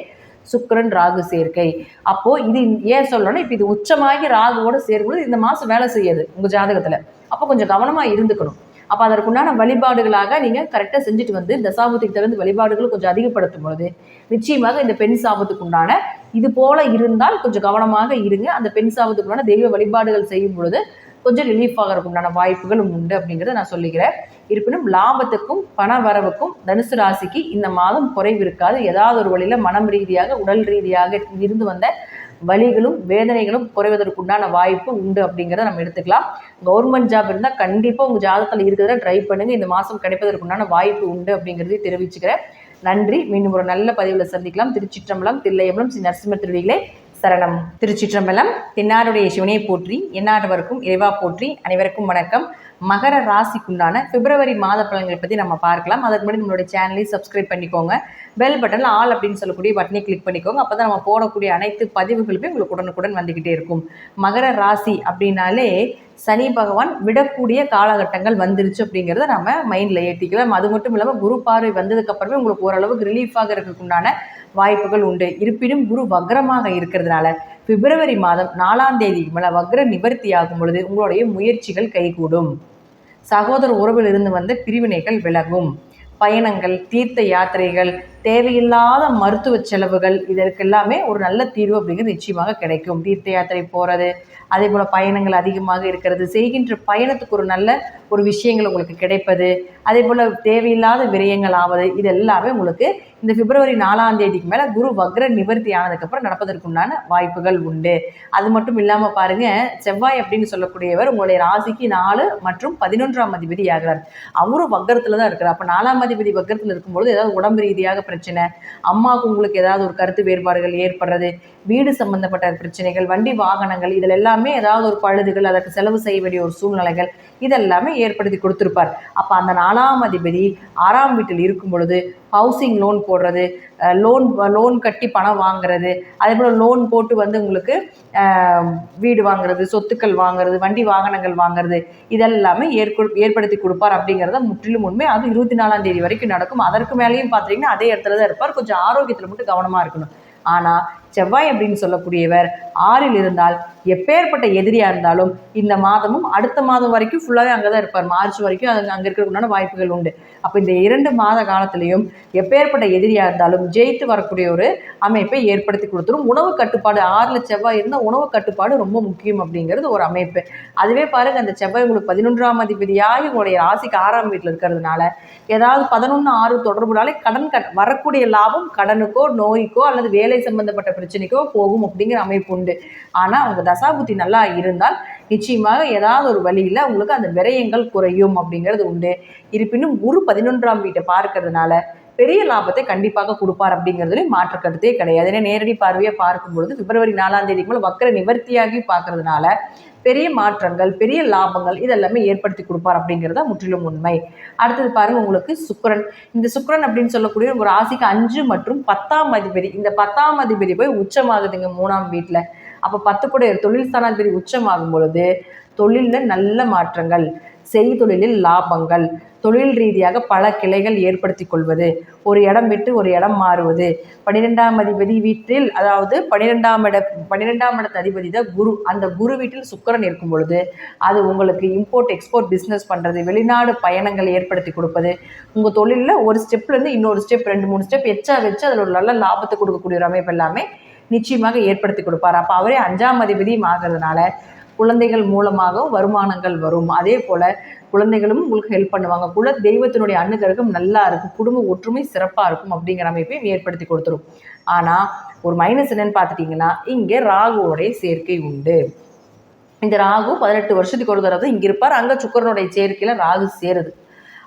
சுக்கிரன் ராகு சேர்க்கை. அப்போது இது ஏன் சொல்லணும்னா, இப்போ இது உச்சமாகி ராகுவோடு சேரும்போது இந்த மாதம் வேலை செய்யாது உங்கள் ஜாதகத்தில். அப்போ கொஞ்சம் கவனமாக இருந்துக்கணும். அப்போ அதற்குண்டான வழிபாடுகளாக நீங்கள் கரெக்டாக செஞ்சுட்டு தசாபுத்திக்கு தகுந்த வழிபாடுகளை கொஞ்சம் அதிகப்படுத்தும் பொழுது நிச்சயமாக இந்த பெண் சாபத்துக்கு உண்டான இது போல இருந்தால் கொஞ்சம் கவனமாக இருங்க. அந்த பெண் சாபத்துக்கு உண்டான தெய்வ வழிபாடுகள் செய்யும் பொழுது கொஞ்சம் ரிலீஃப் ஆகிறதுக்கு உண்டான வாய்ப்புகளும் உண்டு அப்படிங்கிறத நான் சொல்லிக்கிறேன். இருப்பினும் லாபத்துக்கும் பண வரவுக்கும் தனுசு ராசிக்கு இந்த மாதம் குறைவு இருக்காது. ஏதாவது ஒரு வழியில் மனம் ரீதியாக, உடல் ரீதியாக இருந்து வந்த வலிகளும் வேதனைகளும் குறைவதற்குண்டான வாய்ப்பு உண்டு அப்படிங்கிறத நம்ம எடுத்துக்கலாம். கவர்மெண்ட் ஜாப் இருந்தால் கண்டிப்பாக உங்கள் ஜாதகத்தில் இருக்கிறத ட்ரை பண்ணுங்கள். இந்த மாதம் கிடைப்பதற்குண்டான வாய்ப்பு உண்டு அப்படிங்கிறதையும் தெரிவிச்சுக்கிறேன். நன்றி. மீண்டும் ஒரு நல்ல பதிவில் சந்திக்கலாம். திருச்சிற்றம்பலம், தில்லையம்பலம், ஸ்ரீ நரசிம்ம திருவிகளே சரணம். திருச்சிற்றம்பலம். தென்னாடுடைய சிவனை போற்றி, எந்நாட்டவருக்கும் இறைவா போற்றி. அனைவருக்கும் வணக்கம். மகர ராசிக்குண்டான பிப்ரவரி மாத பலன்களை பற்றி நம்ம பார்க்கலாம். அதுக்கு முன்னாடி நம்மளுடைய சேனலையும் சப்ஸ்கிரைப் பண்ணிக்கோங்க. பெல் பட்டனில் ஆல் அப்படின்னு சொல்லக்கூடிய பட்டனை கிளிக் பண்ணிக்கோங்க. அப்போ தான் நம்ம போடக்கூடிய அனைத்து பதிவுகளுமே உங்களுக்கு உடனுக்குடன் வந்துக்கிட்டே இருக்கும். மகர ராசி அப்படின்னாலே சனி பகவான் விடக்கூடிய காலகட்டங்கள் வந்துருச்சு அப்படிங்கிறத நம்ம மைண்டில் ஏற்றிக்கலாம். அது மட்டும் இல்லாமல் குரு பார்வை வந்ததுக்கப்புறமே உங்களுக்கு ஓரளவுக்கு ரிலீஃபாக இருக்கிறதுக்குண்டான வாய்ப்புகள் உண்டு. இருப்பினும் குரு வக்ரமாக இருக்கிறதுனால பிப்ரவரி மாதம் 4ஆம் தேதிக்கு மேலே வக்ர நிவர்த்தி ஆகும் பொழுது உங்களுடைய முயற்சிகள் கைகூடும். சகோதர உறவில் இருந்து வந்த பிரிவினைகள் விலகும். பயணங்கள், தீர்த்த யாத்திரைகள், தேவையில்லாத மருத்துவ செலவுகள் இதற்கெல்லாமே ஒரு நல்ல தீர்வு அப்படிங்கிறது நிச்சயமாக கிடைக்கும். தீர்த்த யாத்திரை போகிறது, அதே போல் பயணங்கள் அதிகமாக இருக்கிறது, செய்கின்ற பயணத்துக்கு ஒரு நல்ல ஒரு விஷயங்கள் உங்களுக்கு கிடைப்பது, அதே போல் தேவையில்லாத விரயங்கள் ஆவது, இது எல்லாமே உங்களுக்கு இந்த பிப்ரவரி 4ஆம் தேதிக்கு மேலே குரு வக்ர நிவர்த்தி ஆனதுக்கப்புறம் நடப்பதற்குண்டான வாய்ப்புகள் உண்டு. அது மட்டும் இல்லாமல் பாருங்கள், செவ்வாய் அப்படின்னு சொல்லக்கூடியவர் உங்களுடைய ராசிக்கு 4 மற்றும் 11ஆம் அதிபதி ஆகிறார். அவரும் வக்ரத்தில் தான் இருக்கிறார். அப்போ 4ஆம் அதிபதி வக்ரத்தில் இருக்கும்போது ஏதாவது உடம்பு ரீதியாக பிரச்சனை, அம்மாவுக்கு உங்களுக்கு ஏதாவது ஒரு கருத்து வேறுபாடுகள் ஏற்படுறது, வீடு சம்பந்தப்பட்ட பிரச்சனைகள், வண்டி வாகனங்கள், இதில் எல்லாமே ஏதாவது ஒரு பழுதுகள், அதற்கு செலவு செய்ய வேண்டிய ஒரு சூழ்நிலைகள் இதெல்லாமே ஏற்படுத்தி கொடுத்துருப்பார். அப்போ அந்த 4ஆம் அதிபதி 6ஆம் வீட்டில் இருக்கும் பொழுது ஹவுசிங் லோன் போடுறது, லோன் கட்டி பணம் வாங்குறது, அதே போல் லோன் போட்டு வந்து உங்களுக்கு வீடு வாங்குறது, சொத்துக்கள் வாங்குறது, வண்டி வாகனங்கள் வாங்குறது, இதெல்லாமே ஏற்படுத்தி கொடுப்பார் அப்படிங்கிறத முற்றிலும் உண்மை. அது 24ஆம் தேதி வரைக்கும் நடக்கும். அதற்கு மேலேயும் பார்த்தீங்கன்னா அதே இடத்துல தான் இருப்பார். கொஞ்சம் ஆரோக்கியத்தில் மட்டும் கவனமாக இருக்கணும். ஆனால் செவ்வாய் அப்படின்னு சொல்லக்கூடியவர் 6ல் இருந்தால் எப்பேற்பட்ட எதிரியாக இருந்தாலும் இந்த மாதமும் அடுத்த மாதம் வரைக்கும் ஃபுல்லாகவே அங்கே தான் இருப்பார். மார்ச் வரைக்கும் அங்கே இருக்கிறதுக்குண்டான வாய்ப்புகள் உண்டு. அப்போ இந்த 2 மாத காலத்திலையும் எப்பேற்பட்ட எதிரியாக இருந்தாலும் ஜெயித்து வரக்கூடிய ஒரு அமைப்பை ஏற்படுத்தி கொடுத்துரும். உணவு கட்டுப்பாடு 6ல் செவ்வாய் இருந்தால் உணவு கட்டுப்பாடு ரொம்ப முக்கியம் அப்படிங்கிறது ஒரு அமைப்பு. அதுவே பாருங்கள், அந்த செவ்வாய் உங்களுக்கு 11ஆம் அதிபதியாகி உங்களுடைய ராசிக்கு 6ஆம் வீட்டில் இருக்கிறதுனால ஏதாவது 11-6 தொடர்புனாலே கடன் வரக்கூடிய லாபம் கடனுக்கோ நோய்க்கோ அல்லது வேலை சம்பந்தப்பட்ட பிரச்சனைக்கோ போகும் அப்படிங்கிற அமைப்பு உண்டு. ஆனால் உங்கள் தசாபுத்தி நல்லா இருந்தால் நிச்சயமாக ஏதாவது ஒரு வழியில் உங்களுக்கு அந்த விரயங்கள் குறையும் அப்படிங்கிறது உண்டு. இருப்பினும் குரு 11ஆம் வீட்டை பார்க்கறதுனால பெரிய லாபத்தை கண்டிப்பாக கொடுப்பார் அப்படிங்கிறதுல மாற்று கருத்தே கிடையாது. ஏன்னா நேரடி பார்வையாக பார்க்கும்பொழுது பிப்ரவரி 4ஆம் தேதிக்கு மேலே வக்கர நிவர்த்தியாகி பார்க்கறதுனால பெரிய மாற்றங்கள், பெரிய லாபங்கள் இதெல்லாமே ஏற்படுத்தி கொடுப்பார் அப்படிங்கிறத முற்றிலும் உண்மை. அடுத்தது பாருங்க, உங்களுக்கு சுக்கிரன். இந்த சுக்கிரன் அப்படின்னு சொல்லக்கூடிய ஒரு ராசிக்கு 5 மற்றும் 10ஆம் அதிபதி. இந்த 10ஆம் அதிபதி போய் உச்சமாகுதுங்க 3ஆம் வீட்டில். அப்போ 10 கூட தொழில் ஸ்தானாதிபதி உச்சமாகும் பொழுது தொழிலில் நல்ல மாற்றங்கள், செய்தொழிலில் லாபங்கள், தொழில் ரீதியாக பல கிளைகள் ஏற்படுத்தி கொள்வது, ஒரு இடம் விட்டு ஒரு இடம் மாறுவது, 12ஆம் அதிபதி வீட்டில், அதாவது 12ஆம் இடத்து அதிபதி தான் குரு. அந்த குரு வீட்டில் சுக்கிரன் இருக்கும் பொழுது அது உங்களுக்கு இம்போர்ட் எக்ஸ்போர்ட் பிஸ்னஸ் பண்ணுறது, வெளிநாடு பயணங்கள் ஏற்படுத்தி கொடுப்பது, உங்கள் தொழிலில் ஒரு ஸ்டெப்லேருந்து இன்னொரு ஸ்டெப் 2-3 ஸ்டெப் எச்சா வச்சு அதில் ஒரு நல்ல லாபத்தை கொடுக்கக்கூடிய ஒரு அமைப்பு எல்லாமே நிச்சயமாக ஏற்படுத்தி கொடுப்பார். அப்போ அவரே 5ஆம் அதிபதியும் ஆகிறதுனால குழந்தைகள் மூலமாக வருமானங்கள் வரும். அதே போல் குழந்தைகளும் உங்களுக்கு ஹெல்ப் பண்ணுவாங்க. குல தெய்வத்தினுடைய அனுகிரகம் நல்லா இருக்கும், குடும்ப ஒற்றுமை சிறப்பாக இருக்கும் அப்படிங்கிற அமைப்பையும் ஏற்படுத்தி கொடுத்துரும். ஆனால் ஒரு மைனஸ் என்னன்னு பார்த்துட்டிங்கன்னா, இங்கே ராகுவோடைய சேர்க்கை உண்டு. இந்த ராகு 18 வருஷத்துக்கு ஒரு தடவை இங்கே இருப்பார். அங்கே சுக்கிரனுடைய சேர்க்கையில் ராகு சேருது.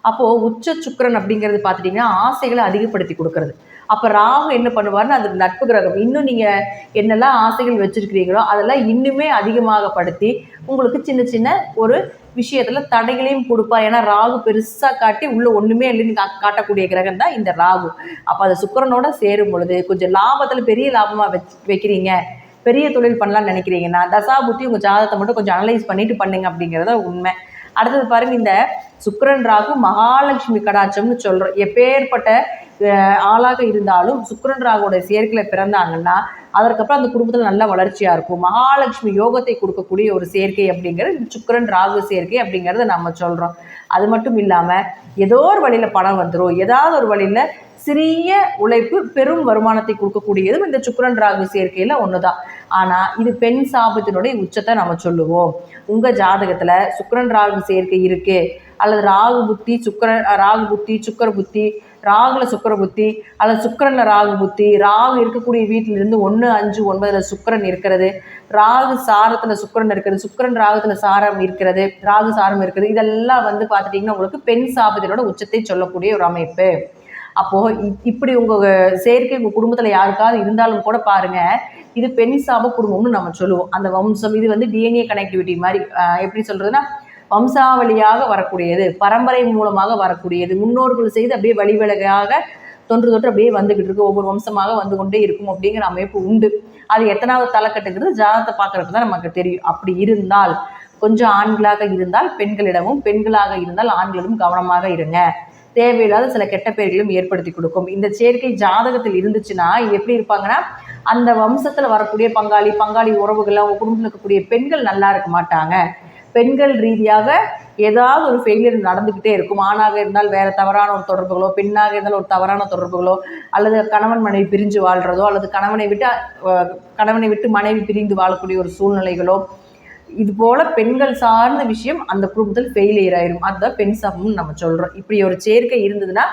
அப்போது உச்ச சுக்கிரன் அப்படிங்கிறது பார்த்துட்டிங்கன்னா ஆசைகளை அதிகப்படுத்தி கொடுக்கறது. அப்போ ராகு என்ன பண்ணுவார்னா, அது நட்பு கிரகம். இன்னும் நீங்கள் என்னெல்லாம் ஆசைகள் வச்சுருக்கிறீங்களோ அதெல்லாம் இன்னுமே அதிகமாகப்படுத்தி உங்களுக்கு சின்ன சின்ன ஒரு விஷயத்தில் தடைகளையும் கொடுப்பார். ஏன்னா ராகு பெருசாக காட்டி உள்ள ஒன்றுமே இல்லைன்னு காட்டக்கூடிய கிரகம் தான் இந்த ராகு. அப்போ அது சுக்கிரனோட சேரும் பொழுது கொஞ்சம் லாபத்தில் பெரிய லாபமாக வைக்கிறீங்க, பெரிய தொழில் பண்ணலான்னு நினைக்கிறீங்கன்னா தசாபுத்தி உங்கள் ஜாதகத்தை மட்டும் கொஞ்சம் அனலைஸ் பண்ணிட்டு பண்ணுங்க அப்படிங்கிறத உண்மை. அடுத்தது பாருங்கள், இந்த சுக்கிரன் ராகு மகாலட்சுமி கடாட்சம்னு சொல்கிறோம். எப்பேற்பட்ட ஆளாக இருந்தாலும் சுக்கிரன் ராகுவோட சேர்க்கையில் பிறந்தாங்கன்னா அதற்கப்புறம் அந்த குடும்பத்தில் நல்ல வளர்ச்சியாக இருக்கும். மகாலட்சுமி யோகத்தை கொடுக்கக்கூடிய ஒரு சேர்க்கை அப்படிங்கிறது இந்த சுக்கிரன் ராகு சேர்க்கை அப்படிங்கிறத நம்ம சொல்கிறோம். அது மட்டும் இல்லாமல் ஏதோ ஒரு வழியில் பணம் வந்துடும், ஏதாவது ஒரு வழியில் சிறிய உழைப்பு பெரும் வருமானத்தை கொடுக்கக்கூடியதும் இந்த சுக்கிரன் ராகு சேர்க்கையில் ஒன்று தான். ஆனால் இது பெண் சாபத்தினுடைய உச்சத்தை நம்ம சொல்லுவோம். உங்கள் ஜாதகத்தில் சுக்கிரன் ராகு சேர்க்கை இருக்குது, அல்லது ராகு புத்தி சுக்கிர புத்தி, ராகுல சுக்கிர புத்தி, அல்லது சுக்கிரனில் ராகு புத்தி, ராகு இருக்கக்கூடிய வீட்டிலிருந்து 1, 5, 9 சுக்கிரன் இருக்கிறது, ராகு சாரத்தில் சுக்கிரன் இருக்கிறது, சுக்கிரன் ராகுத்தில் சாரம் இருக்கிறது, ராகு சாரம் இருக்கிறது, இதெல்லாம் வந்து பார்த்துட்டிங்கன்னா உங்களுக்கு பெண் சாபத்தினோட உச்சத்தை சொல்லக்கூடிய ஒரு அமைப்பு. அப்போது இப்படி உங்கள் சேர்க்கை உங்கள் குடும்பத்தில் யாருக்காவது இருந்தாலும் கூட பாருங்கள், இது பெண் சாப குடும்பம்னு நம்ம சொல்லுவோம். அந்த வம்சம் இது வந்து டிஎன்ஏ கனெக்டிவிட்டி மாதிரி, எப்படி சொல்கிறதுனா வம்சாவளியாக வரக்கூடியது, பரம்பரை மூலமாக வரக்கூடியது, முன்னோர்கள் செய்து அப்படியே வழிவழகாக தொன்று தொற்று அப்படியே வந்துக்கிட்டு இருக்கு, ஒவ்வொரு வம்சமாக வந்து கொண்டே இருக்கும் அப்படிங்கிற அமைப்பு உண்டு. அது எத்தனாவது தலைக்கட்டுங்கிறது ஜாதகத்தை பார்க்குறப்ப தான் நமக்கு தெரியும். அப்படி இருந்தால் கொஞ்சம் ஆண்களாக இருந்தால் பெண்களிடமும், பெண்களாக இருந்தால் ஆண்களிடமும் கவனமாக இருங்க. தேவையில்லாத சில கெட்ட பெயர்களும் ஏற்படுத்தி கொடுக்கும். இந்த சேர்க்கை ஜாதகத்தில் இருந்துச்சுன்னா எப்படி இருப்பாங்கன்னா, அந்த வம்சத்தில் வரக்கூடிய பங்காளி உறவுகள், அவங்க குடும்பத்தில் இருக்கக்கூடிய பெண்கள் நல்லா இருக்க மாட்டாங்க. பெண்கள் ரீதியாக ஏதாவது ஒரு ஃபெயிலியர் நடந்துக்கிட்டே இருக்கும். ஆணாக இருந்தால் வேறு தவறான ஒரு தொடர்புகளோ, பெண்ணாக இருந்தால் ஒரு தவறான தொடர்புகளோ, அல்லது கணவன் மனைவி பிரிஞ்சு வாழ்கிறதோ, அல்லது கணவனை விட்டு மனைவி பிரிந்து வாழக்கூடிய ஒரு சூழ்நிலைகளோ, இது போல் பெண்கள் சார்ந்த விஷயம் அந்த குடும்பத்தில் ஃபெயிலியர் ஆயிரும். அதுதான் பெண் சாபம்னு நம்ம சொல்கிறோம். இப்படி ஒரு சேர்க்கை இருந்ததுன்னா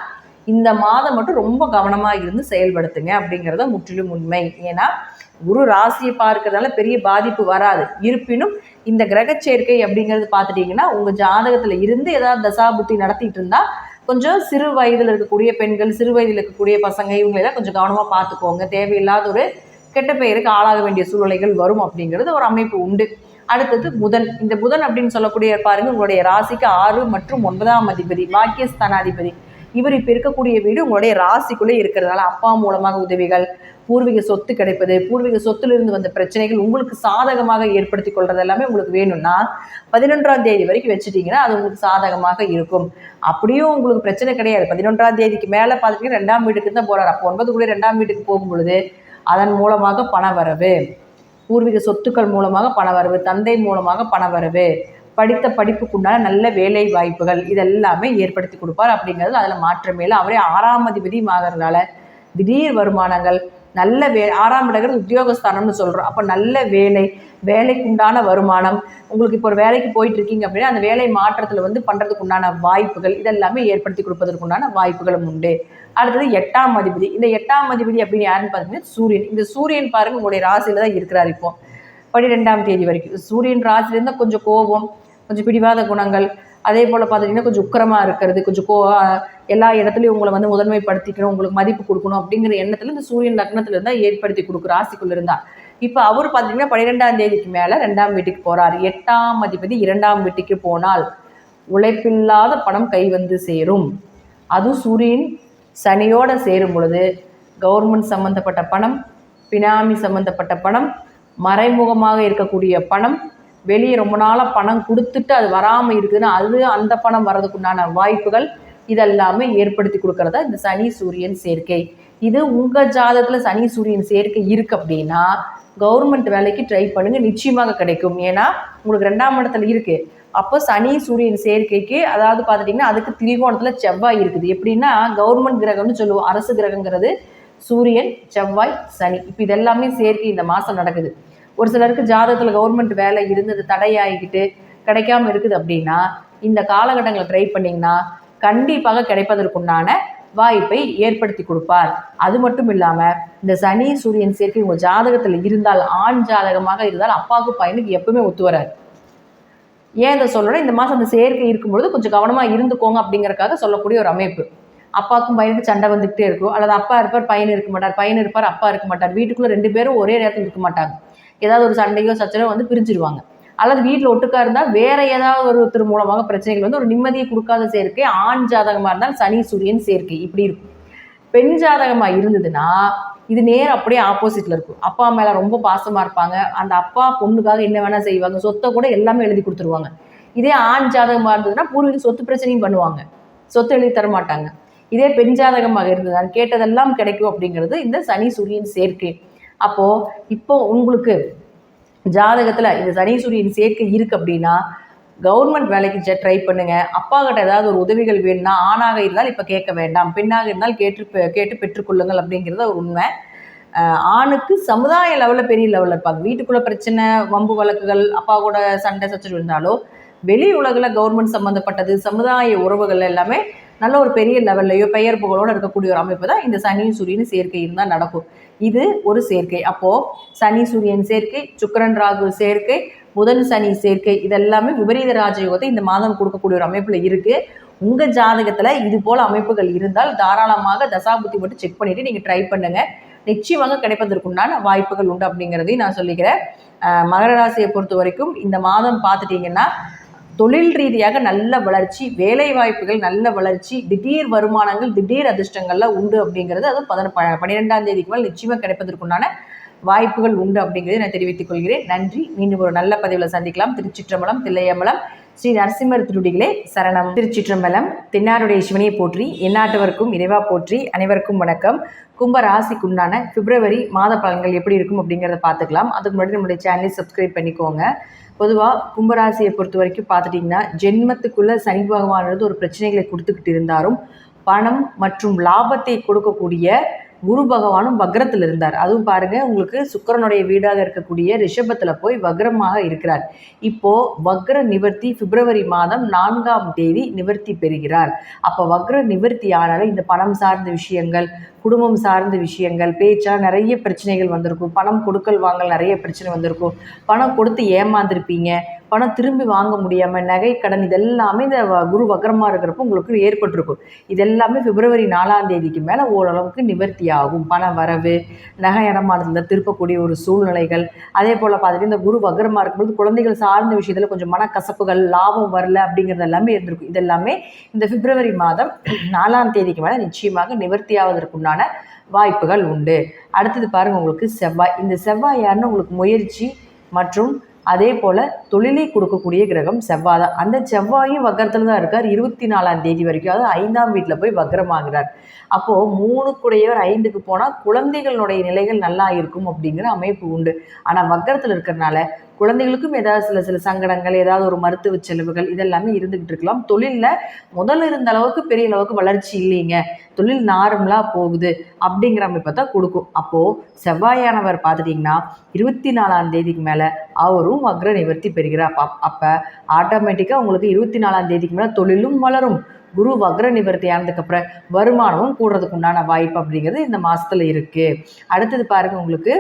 இந்த மாதம் மட்டும் ரொம்ப கவனமாக இருந்து செயல்படுத்துங்க அப்படிங்கிறத முற்றிலும் உண்மை. ஏன்னா குரு ராசியை பார்க்கறதுனால பெரிய பாதிப்பு வராது. இருப்பினும் இந்த கிரக சேர்க்கை அப்படிங்கிறது பார்த்துட்டிங்கன்னா உங்கள் ஜாதகத்தில் இருந்து ஏதாவது தசாபுத்தி நடத்திட்டு இருந்தால் கொஞ்சம் சிறு வயதில் இருக்கக்கூடிய பெண்கள், சிறு வயதில் இருக்கக்கூடிய பசங்க, இவங்களெல்லாம் கொஞ்சம் கவனமாக பார்த்துக்கோங்க. தேவையில்லாத ஒரு கெட்ட பெயருக்கு ஆளாக வேண்டிய சூழ்நிலைகள் வரும் அப்படிங்கிறது ஒரு அமைப்பு உண்டு. அடுத்தது புதன். இந்த புதன் அப்படின்னு சொல்லக்கூடிய பாருங்க, உங்களுடைய ராசிக்கு 6 மற்றும் 9ஆம் அதிபதி, பாக்கியஸ்தானாதிபதி. இவர் இப்போ இருக்கக்கூடிய வீடு உங்களுடைய ராசிக்குள்ளே இருக்கிறதுனால அப்பா மூலமாக உதவிகள், பூர்வீக சொத்து கிடைப்பது, பூர்வீக சொத்திலிருந்து வந்த பிரச்சனைகள் உங்களுக்கு சாதகமாக ஏற்படுத்தி கொள்வது எல்லாமே உங்களுக்கு வேணும்னா 11ஆம் தேதி வரைக்கும் வச்சுட்டிங்கன்னா அது உங்களுக்கு சாதகமாக இருக்கும். அப்படியும் உங்களுக்கு பிரச்சனை கிடையாது. 11ஆம் தேதிக்கு மேலே பார்த்துட்டிங்கன்னா 2ஆம் வீட்டுக்கு தான் போகிறார். அப்போ 9 கூட 2ஆம் வீட்டுக்கு போகும் பொழுது அதன் மூலமாக பண வரவு, பூர்வீக சொத்துக்கள் மூலமாக பண வரவு, தந்தை மூலமாக பண வரவு, படித்த படிப்புக்குண்டான நல்ல வேலை வாய்ப்புகள் இதெல்லாமே ஏற்படுத்தி கொடுப்பார் அப்படிங்கிறது அதில் மாற்றமே இல்லை. அவரே 6ஆம் அதிபதியும் ஆகிறதுனால திடீர் வருமானங்கள், நல்ல 6ஆம் இடங்கிறது உத்தியோகஸ்தானம்னு சொல்கிறோம். அப்போ நல்ல வேலைக்குண்டான வருமானம், உங்களுக்கு இப்போ ஒரு வேலைக்கு போயிட்டு இருக்கீங்க அப்படின்னா அந்த வேலை மாற்றத்தில் பண்ணுறதுக்கு உண்டான வாய்ப்புகள் இதெல்லாமே ஏற்படுத்தி கொடுப்பதற்குண்டான வாய்ப்புகளும் உண்டு. அடுத்தது 8ஆம் அதிபதி. இந்த 8ஆம் அதிபதி அப்படின்னு யாருன்னு பார்த்தீங்கன்னா சூரியன். இந்த சூரியன் பாருங்கள் உங்களுடைய ராசியில் தான் இருக்கிறார். இப்போ 12ஆம் தேதி வரைக்கும் சூரியன் ராசிலேருந்து கொஞ்சம் கோபம், கொஞ்சம் பிடிவாத குணங்கள், அதே போல் பார்த்துட்டிங்கன்னா கொஞ்சம் உக்கிரமாக இருக்கிறது, கொஞ்சம் எல்லா இடத்துலையும் உங்களை முதன்மைப்படுத்திக்கணும், உங்களுக்கு மதிப்பு கொடுக்கணும் அப்படிங்கிற எண்ணத்தில் இந்த சூரியன் லக்னத்தில் இருந்தால் ஏற்படுத்தி கொடுக்கும் ராசிக்குள்ளே இருந்தால். இப்போ அவர் பார்த்திங்கன்னா 12ஆம் தேதிக்கு மேலே 2ஆம் வீட்டுக்கு போகிறார். 8ஆம் அதிபதி 2ஆம் வீட்டுக்கு போனால் உழைப்பில்லாத பணம் கை வந்து சேரும். அதுவும் சூரியன் சனியோடு சேரும் பொழுது கவர்மெண்ட் சம்மந்தப்பட்ட பணம், பினாமி சம்மந்தப்பட்ட பணம், மறைமுகமாக இருக்கக்கூடிய பணம், வெளியே ரொம்ப நாளாக பணம் கொடுத்துட்டு அது வராமல் இருக்குதுன்னா அது அந்த பணம் வர்றதுக்குண்டான வாய்ப்புகள் இதெல்லாமே ஏற்படுத்தி கொடுக்கறதா இந்த சனி சூரியன் சேர்க்கை. இது உங்கள் ஜாதகத்தில் சனி சூரியன் சேர்க்கை இருக்குது அப்படின்னா கவர்மெண்ட் வேலைக்கு ட்ரை பண்ணுங்கள், நிச்சயமாக கிடைக்கும். ஏன்னா உங்களுக்கு 2ஆம் இடத்துல இருக்குது. அப்போ சனி சூரியன் சேர்க்கைக்கு அதாவது பார்த்துட்டிங்கன்னா அதுக்கு திரிகோணத்தில் செவ்வாய் இருக்குது. எப்படின்னா கவர்மெண்ட் கிரகம்னு சொல்லுவோம். அரசு கிரகங்கிறது சூரியன், செவ்வாய், சனி. இப்போ இதெல்லாமே சேர்க்கை இந்த மாதம் நடக்குது. ஒரு சிலருக்கு ஜாதகத்தில் கவர்மெண்ட் வேலை இருந்தது தடையாகிக்கிட்டு கிடைக்காம இருக்குது அப்படின்னா இந்த காலகட்டங்களை ட்ரை பண்ணிங்கன்னா கண்டிப்பாக கிடைப்பதற்குண்டான வாய்ப்பை ஏற்படுத்தி கொடுப்பார். அது மட்டும் இல்லாமல் இந்த சனி சூரியன் சேர்க்கை உங்கள் ஜாதகத்தில் இருந்தால், ஆண் ஜாதகமாக இருந்தால் அப்பாவுக்கு பையனுக்கு எப்பவுமே ஒத்து வராது. ஏன் இதை சொல்லணும், இந்த மாதம் அந்த சேர்க்கை இருக்கும்பொழுது கொஞ்சம் கவனமாக இருந்துக்கோங்க அப்படிங்கிறக்காக சொல்லக்கூடிய ஒரு அமைப்பு. அப்பாவுக்கும் பையனுக்கு சண்டை வந்துக்கிட்டே இருக்கும், அல்லது அப்பா இருப்பார் பையன் இருக்க மாட்டார், பையன் இருப்பார் அப்பா இருக்க மாட்டார், வீட்டுக்குள்ளே 2 பேரும் ஒரே நேரத்தில் இருக்க மாட்டாங்க, ஏதாவது ஒரு சண்டையோ சச்சரவோ பிரிஞ்சிருவாங்க. அல்லது வீட்டில் ஒட்டுக்கா இருந்தால் வேற ஏதாவது ஒருத்தர் மூலமாக பிரச்சனைகள் ஒரு நிம்மதியை கொடுக்காத சேர்க்கை. ஆண் ஜாதகமாக இருந்தால் சனி சூரியன் சேர்க்கை இப்படி இருக்கும். பெண் ஜாதகமாக இருந்ததுன்னா இது நேர் அப்படியே ஆப்போசிட்டில் இருக்கும். அப்பா மேலே ரொம்ப பாசமாக இருப்பாங்க, அந்த அப்பா பொண்ணுக்காக என்ன வேணால் செய்வாங்க, சொத்தை கூட எல்லாமே எழுதி கொடுத்துருவாங்க. இதே ஆண் ஜாதகமாக இருந்ததுன்னா பூர்வீக சொத்து பிரச்சனையும் பண்ணுவாங்க, சொத்து எழுதி தரமாட்டாங்க. இதே பெண் ஜாதகமாக இருந்ததுன்னா கேட்டதெல்லாம் கிடைக்கும் அப்படிங்கிறது இந்த சனி சூரியன் சேர்க்கை. அப்போது இப்போ உங்களுக்கு ஜாதகத்தில் இந்த சனி சூரியன் சேர்க்கை இருக்குது அப்படின்னா கவர்மெண்ட் வேலைக்கு ட்ரை பண்ணுங்கள். அப்பா கிட்ட ஏதாவது ஒரு உதவிகள் வேணும்னா ஆணாக இருந்தால் இப்போ கேட்க வேண்டாம், பெண்ணாக இருந்தால் கேட்டு பெற்றுக்கொள்ளுங்கள் அப்படிங்கிறது ஒரு உண்மை. ஆணுக்கு சமுதாய லெவலில் பெரிய லெவலில் இருப்பாங்க. வீட்டுக்குள்ளே பிரச்சனை, வம்பு வழக்குகள், அப்பா கூட சண்டை சச்சரவு இருந்தாலும் வெளி உலகில் கவர்மெண்ட் சம்மந்தப்பட்டது, சமுதாய உறவுகள் எல்லாமே நல்ல ஒரு பெரிய லெவல்லையோ பெயர் புகழோடு இருக்கக்கூடிய ஒரு அமைப்பு தான் இந்த சனி சூரியன் சேர்க்கை இருந்தால் நடக்கும். இது ஒரு சேர்க்கை. அப்போது சனி சூரியன் சேர்க்கை, சுக்கிரன் ராகு சேர்க்கை, புதன் சனி சேர்க்கை இதெல்லாமே விபரீத ராஜயோகத்தை இந்த மாதம் கொடுக்கக்கூடிய ஒரு அமைப்பில் இருக்குது. உங்கள் ஜாதகத்தில் இது போல் அமைப்புகள் இருந்தால் தாராளமாக தசாபுத்தி மட்டும் செக் பண்ணிவிட்டு நீங்கள் ட்ரை பண்ணுங்கள், நிச்சயமாக கிடைப்பதற்குண்டான வாய்ப்புகள் உண்டு அப்படிங்கிறதையும் நான் சொல்லிக்கிறேன். மகர ராசியை பொறுத்த வரைக்கும் இந்த மாதம் பார்த்துட்டிங்கன்னா தொழில் ரீதியாக நல்ல வளர்ச்சி, வேலை வாய்ப்புகள் நல்ல வளர்ச்சி, திடீர் வருமானங்கள், திடீர் அதிர்ஷ்டங்கள்லாம் உண்டு அப்படிங்கிறது அது 12ஆம் தேதிக்கு மேல் நிச்சயமாக கிடைப்பதற்குண்டான வாய்ப்புகள் உண்டு அப்படிங்கிறதை நான் தெரிவித்துக் கொள்கிறேன். நன்றி. மீண்டும் ஒரு நல்ல பதிவில் சந்திக்கலாம். திருச்சிற்றம்பலம், தில்லையம்பலம், ஸ்ரீ நரசிம்மர் திருடிகளே சரணம். திருச்சிற்றம்பலம். தென்னாருடைய சிவனையை போற்றி, எந்நாட்டவருக்கும் இறைவா போற்றி. அனைவருக்கும் வணக்கம். கும்ப ராசிக்குண்டான பிப்ரவரி மாத பலன்கள் எப்படி இருக்கும் அப்படிங்கிறத பார்த்துக்கலாம். அதுக்கு முன்னாடி நம்மளுடைய சேனலை சப்ஸ்கிரைப் பண்ணிக்கோங்க. பொதுவாக கும்பராசியை பொறுத்த வரைக்கும் பார்த்துட்டிங்கன்னா, ஜென்மத்துக்குள்ளே சனி பகவானது ஒரு பிரச்சனைகளை கொடுத்துக்கிட்டு இருந்தாலும் பணம் மற்றும் லாபத்தை கொடுக்கக்கூடிய குரு பகவானும் வக்ரத்தில் இருந்தார். அதுவும் பாருங்க, உங்களுக்கு சுக்கிரனுடைய வீடாக இருக்கக்கூடிய ரிஷபத்தில் போய் வக்ரமாக இருக்கிறார். இப்போ வக்ர நிவர்த்தி பிப்ரவரி மாதம் 4ஆம் தேதி நிவர்த்தி பெறுகிறார். அப்போ வக்ர நிவர்த்தி ஆனாலும் இந்த பணம் சார்ந்த விஷயங்கள், குடும்பம் சார்ந்த விஷயங்கள், பேச்சா நிறைய பிரச்சனைகள் வந்திருக்கும். பணம் கொடுக்கல் வாங்கல் நிறைய பிரச்சனை வந்திருக்கும். பணம் கொடுத்து ஏமாந்துருப்பீங்க. பணம் திரும்பி வாங்க முடியாமல் நகை கடன் இதெல்லாமே இந்த குரு வக்ரமாக இருக்கிறப்போ உங்களுக்கு ஏற்பட்டிருக்கும். இதெல்லாமே பிப்ரவரி 4ஆம் தேதிக்கு மேலே ஓரளவுக்கு நிவர்த்தி ஆகும். பண வரவு, நகை இடமானத்தில் திருப்பக்கூடிய ஒரு சூழ்நிலைகள். அதே போல் பார்த்துட்டு இந்த குரு வக்ரமாக இருக்கும்போது குழந்தைகள் சார்ந்த விஷயத்தில் கொஞ்சம் மனக்கசப்புகள், லாபம் வரல அப்படிங்கிறது எல்லாமே இருந்திருக்கும். இதெல்லாமே இந்த பிப்ரவரி மாதம் 4ஆம் தேதிக்கு மேலே நிச்சயமாக நிவர்த்தி ஆவதற்குண்டான வாய்ப்புகள் உண்டு. அடுத்தது பாருங்கள், உங்களுக்கு செவ்வாய். இந்த செவ்வாய் யாருன்னு உங்களுக்கு முயற்சி மற்றும் அதே போல் தொழிலை கொடுக்கக்கூடிய கிரகம் செவ்வாய் தான். அந்த செவ்வாயும் வக்ரத்தில் தான் இருக்கார் 24ஆம் தேதி வரைக்கும். அதாவது 5ஆம் வீட்டில் போய் வக்ரமாகிறார். அப்போது 3 5க்கு போனால் குழந்தைகளுடைய நிலைகள் நல்லா இருக்கும் அப்படிங்கிற அமைப்பு உண்டு. ஆனால் வக்ரத்தில் இருக்கிறனால குழந்தைகளுக்கும் ஏதாவது சில சங்கடங்கள், ஏதாவது ஒரு மருத்துவ செலவுகள் இதெல்லாமே இருந்துகிட்டு இருக்கலாம். தொழிலில் முதல்ல இருந்த அளவுக்கு பெரிய அளவுக்கு வளர்ச்சி இல்லைங்க, தொழில் நார்மலாக போகுது அப்படிங்கிற அமைப்பை தான் கொடுக்கும். அப்போது செவ்வாயானவர் பார்த்துட்டிங்கன்னா 24ஆம் தேதிக்கு மேலே அவரும் வக்ர நிவர்த்தி பெறுகிறார். அப்போ ஆட்டோமேட்டிக்காக உங்களுக்கு 24ஆம் தேதிக்கு மேலே தொழிலும் வளரும். குரு வக்ர நிவர்த்தி ஆனதுக்கப்புறம் வருமானமும் கூடுறதுக்கு உண்டான வாய்ப்பு அப்படிங்கிறது இந்த மாதத்தில் இருக்குது. அடுத்தது பாருங்கள், உங்களுக்கு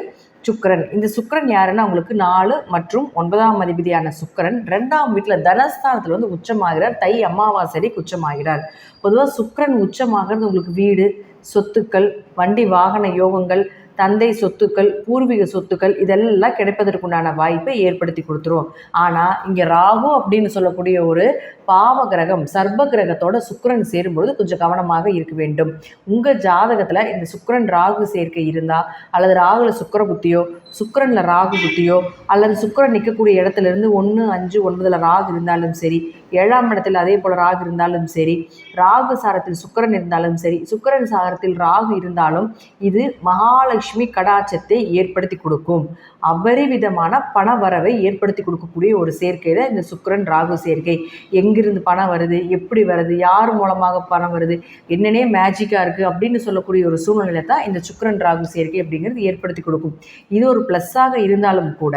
சுக்கிரன். இந்த சுக்கிரன் யாருன்னா உங்களுக்கு 4 மற்றும் 9ஆம் அதிபதியான சுக்கிரன் 2ஆம் வீட்டில் தனஸ்தானத்தில் வந்து உச்சமாகிறார். தை அமாவாசை உச்சமாகிறார். பொதுவாக சுக்கிரன் உச்சமாகிறது உங்களுக்கு வீடு, சொத்துக்கள், வண்டி வாகன யோகங்கள், தந்தை சொத்துக்கள், பூர்வீக சொத்துக்கள் இதெல்லாம் கிடைப்பதற்குண்டான வாய்ப்பை ஏற்படுத்தி கொடுத்துரும். ஆனால் இங்கே ராகு அப்படின்னு சொல்லக்கூடிய ஒரு பாவ கிரகம், சர்ப கிரகத்தோட சுக்கிரன் சேரும்பொழுது கொஞ்சம் கவனமாக இருக்க வேண்டும். உங்கள் ஜாதகத்தில் இந்த சுக்கிரன் ராகு சேர்க்கை இருந்தால், அல்லது ராகுல சுக்கிர புத்தியோ, சுக்கிரனில் ராகு புத்தியோ, அல்லது சுக்கிரன் நிற்கக்கூடிய இடத்துலேருந்து 1, 5, 9 ராகு இருந்தாலும் சரி, 7ஆம் இடத்தில் அதே போல் ராகு இருந்தாலும் சரி, ராகு சாரத்தில் சுக்கிரன் இருந்தாலும் சரி, சுக்கிரன் சாரத்தில் ராகு இருந்தாலும் இது மகாலட்சுமி கடாட்சத்தை ஏற்படுத்தி கொடுக்கும். அபரிவிதமான பண வரவை ஏற்படுத்தி கொடுக்கக்கூடிய ஒரு சேர்க்கை தான் இந்த சுக்கிரன் ராகு சேர்க்கை. எங்கிருந்து பணம் வருது, எப்படி வருது, யார் மூலமாக பணம் வருது, என்னன்னே மேஜிக்காக இருக்குது அப்படின்னு சொல்லக்கூடிய ஒரு சூழ்நிலை தான் இந்த சுக்கிரன் ராகு சேர்க்கை அப்படிங்கிறது ஏற்படுத்தி கொடுக்கும். இது ஒரு ப்ளஸ்ஸாக இருந்தாலும் கூட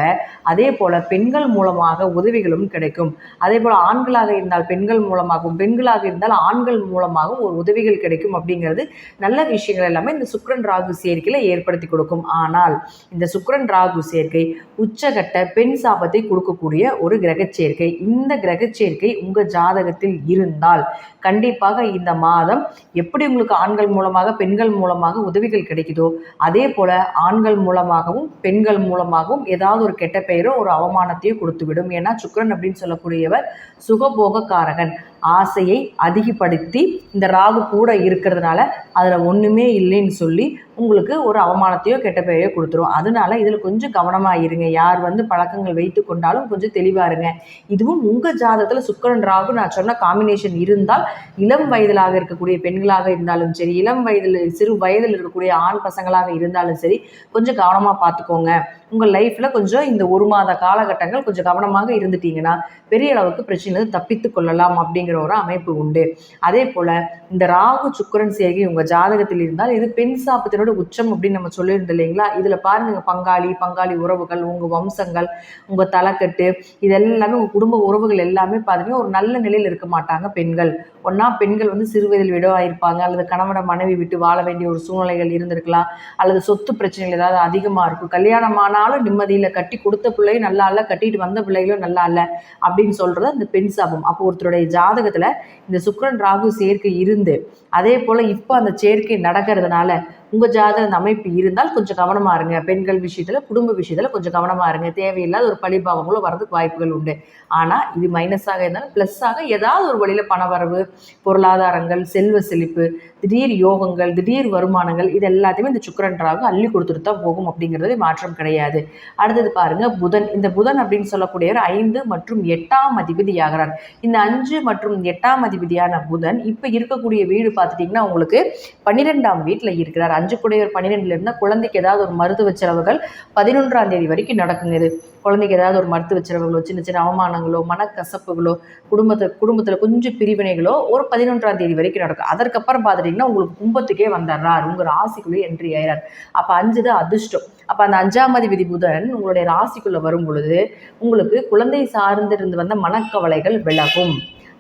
அதே போல் பெண்கள் மூலமாக உதவிகளும் கிடைக்கும். அதே போல் ஆண்களாக இருந்தால் பெண்கள் மூலமாகவும், பெண்களாக இருந்தால் ஆண்கள் மூலமாகவும் ஒரு உதவிகள் கிடைக்கும் அப்படிங்கிறது நல்ல விஷயங்கள் எல்லாமே இந்த சுக்கிரன் ராகு சேர்க்கையில் ஏற்படுத்தி கொடுக்கும். ஆனால் இந்த சுக்கிரன் ராகு சேர்க்கை உச்சகட்ட பெண் சாபத்தை கொடுக்கக்கூடிய ஒரு கிரக சேர்க்கை. இந்த கிரக சேர்க்கை உங்கள் ஜாதகத்தில் இருந்தால் கண்டிப்பாக இந்த மாதம் எப்படி உங்களுக்கு ஆண்கள் மூலமாக பெண்கள் மூலமாக உதவிகள் கிடைக்குதோ அதே போல ஆண்கள் மூலமாகவும் பெண்கள் மூலமாகவும் ஏதாவது ஒரு கெட்ட பெயரோ ஒரு அவமானத்தையோ கொடுத்துவிடும். ஏன்னா சுக்கிரன் அப்படின்னு சொல்லக்கூடியவர் சுகபோகக்காரகன். ஆசையை அதிகப்படுத்தி இந்த ராகு கூட இருக்கிறதுனால அதில் ஒன்றுமே இல்லைன்னு சொல்லி உங்களுக்கு ஒரு அவமானத்தையோ கெட்ட பெயரையோ கொடுத்துரும். அதனால இதில் கொஞ்சம் கவனமாக இருங்க. யார் வந்து பழக்கங்கள் வைத்து கொண்டாலும் கொஞ்சம் தெளிவாக இருங்க. இதுவும் உங்கள் ஜாதகத்தில் சுக்கிரன் ராகு நான் சொன்ன காம்பினேஷன் இருந்தால், இளம் வயதிலாக இருக்கக்கூடிய பெண்களாக இருந்தாலும் சரி, இளம் வயதில் சிறு வயதில் இருக்கக்கூடிய ஆண் பசங்களாக இருந்தாலும் சரி, கொஞ்சம் கவனமாக பார்த்துக்கோங்க. உங்கள் லைஃப்பில் கொஞ்சம் இந்த 1 மாத காலகட்டங்கள் கொஞ்சம் கவனமாக இருந்துட்டீங்கன்னா பெரிய அளவுக்கு பிரச்சனை தப்பித்து கொள்ளலாம் அப்படிங்கிற ஒரு அமைப்பு உண்டு. அதே போல் இந்த ராகு சுக்கிரன் சேர்க்கை உங்கள் ஜாதகத்தில் இருந்தால் இது பெண் சாபத்தினோட உச்சம் அப்படின்னு நம்ம சொல்லியிருந்தோம் இல்லைங்களா. இதில் பாருங்க, பங்காளி உறவுகள், உங்கள் வம்சங்கள், உங்கள் தலைக்கட்டு இதெல்லாமே உங்கள் குடும்ப உறவுகள் எல்லாமே பார்த்தீங்கன்னா ஒரு நல்ல நிலையில் இருக்க மாட்டாங்க பெண்கள். ஒன்றா பெண்கள் வந்து சிறு வயதில் விடவாயிருப்பாங்க, அல்லது கணவனை மனைவி விட்டு வாழ வேண்டிய ஒரு சூழ்நிலைகள் இருந்திருக்கலாம், அல்லது சொத்து பிரச்சனைகள் ஏதாவது அதிகமாக இருக்கும். கல்யாணமானாலும் நிம்மதியில், கட்டி கொடுத்த பிள்ளையும் நல்லா இல்லை, கட்டிட்டு வந்த பிள்ளைகளும் நல்லா இல்லை அப்படின்னு சொல்கிறது அந்த பெண் சாபம். அப்போ ஒருத்தருடைய ஜாதகத்தில் இந்த சுக்கிரன் ராகு சேர்க்கை இருந்து அதே போல் இப்போ அந்த சேர்க்கை நடக்கிறதுனால உங்கள் ஜாதக அந்த அமைப்பு இருந்தால் கொஞ்சம் கவனமாக இருங்க. பெண்கள் விஷயத்தில், குடும்ப விஷயத்தில் கொஞ்சம் கவனமாக இருங்க. தேவையில்லாத ஒரு பழிபாவங்களும் வரதுக்கு வாய்ப்புகள் உண்டு. ஆனால் இது மைனஸாக இருந்தாலும் ப்ளஸ்ஸாக ஏதாவது ஒரு வழியில் பணவரவு, பொருளாதாரங்கள், செல்வ செழிப்பு, திடீர் யோகங்கள், திடீர் வருமானங்கள், இது எல்லாத்தையுமே இந்த சுக்கிரன் ராகு அள்ளி கொடுத்துட்டு தான் போகும் அப்படிங்கிறது மாற்றம் கிடையாது. அடுத்தது பாருங்க புதன். இந்த புதன் அப்படின்னு சொல்லக்கூடியவர் 5 மற்றும் 8ஆம் அதிபதி ஆகிறார். இந்த 5 மற்றும் 8ஆம் அதிபதியான புதன் இப்போ இருக்கக்கூடிய வீடு பார்த்துட்டிங்கன்னா உங்களுக்கு 12ஆம் வீட்டில் இருக்கிறார். 5 கூடையவர் 12ல இருந்தால் குழந்தைக்கு ஏதாவது ஒரு மருத்துவ செலவுகள் 11ஆம் தேதி வரைக்கும் நடக்குங்க. இது குழந்தைக்கு ஏதாவது ஒரு மருத்துவ செலவுகளோ, சின்ன சின்ன அவமானங்களோ, மனக்கசப்புகளோ, குடும்பத்தில் கொஞ்சம் பிரிவினைகளோ ஒரு 11ஆம் தேதி வரைக்கும் நடக்கும். அதற்கப்புறம் பார்த்துட்டிங்கன்னா உங்களுக்கு கும்பத்துக்கே வந்துடுறார், உங்கள் ராசிக்குள்ளே என்ட்ரி ஆகிறார். அப்போ 5 தான் அதிர்ஷ்டம். அப்போ அந்த 5ஆம் அதிபதி புதன் உங்களுடைய ராசிக்குள்ளே வரும் பொழுது உங்களுக்கு குழந்தை சார்ந்திருந்து வந்த மனக்கவலைகள் விலகும்.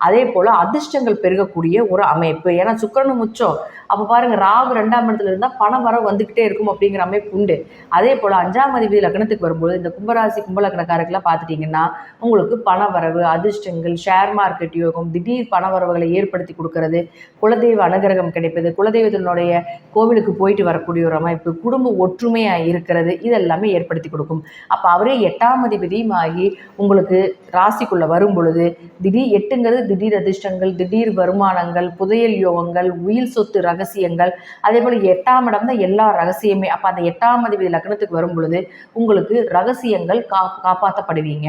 அதே போல் அதிர்ஷ்டங்கள் பெருகக்கூடிய ஒரு அமைப்பு. ஏன்னா சுக்கிரனும் உச்சம். அப்போ பாருங்கள், ராகு 2ஆம் இடத்துல இருந்தால் பணம் வர வந்துக்கிட்டே இருக்கும் அப்படிங்கிற அமைப்பு உண்டு. அதே போல் 5ஆம் அதிபதி லக்னத்துக்கு வரும்போது இந்த கும்பராசி கும்பலக்கணக்காரர்கள்லாம் பார்த்துட்டிங்கன்னா உங்களுக்கு பண வரவு, அதிர்ஷ்டங்கள், ஷேர் மார்க்கெட் யோகம், திடீர் பண வரவுகளை ஏற்படுத்தி கொடுக்கறது, குலதெய்வ அனுகிரகம் கிடைப்பது, குலதெய்வத்தினுடைய கோவிலுக்கு போயிட்டு வரக்கூடிய ஒரு அமைப்பு, குடும்ப ஒற்றுமையாக இருக்கிறது, இதெல்லாமே ஏற்படுத்தி கொடுக்கும். அப்போ அவரே 8ஆம் அதிபதியும் ஆகி உங்களுக்கு ராசிக்குள்ளே வரும் பொழுது திடீர் 8ங்கிறது திடீர் அதிர்ஷ்டங்கள், திடீர் வருமானங்கள், புதையல் யோகங்கள், உயிர் சொத்து ரகசியங்கள், அதே போல் 8ஆம் இடம் தான் எல்லா ரகசியமே. அப்போ அந்த 8ஆம் அதிபதி லக்னத்துக்கு வரும் பொழுது உங்களுக்கு ரகசியங்கள் காப்பாற்றப்படுவீங்க.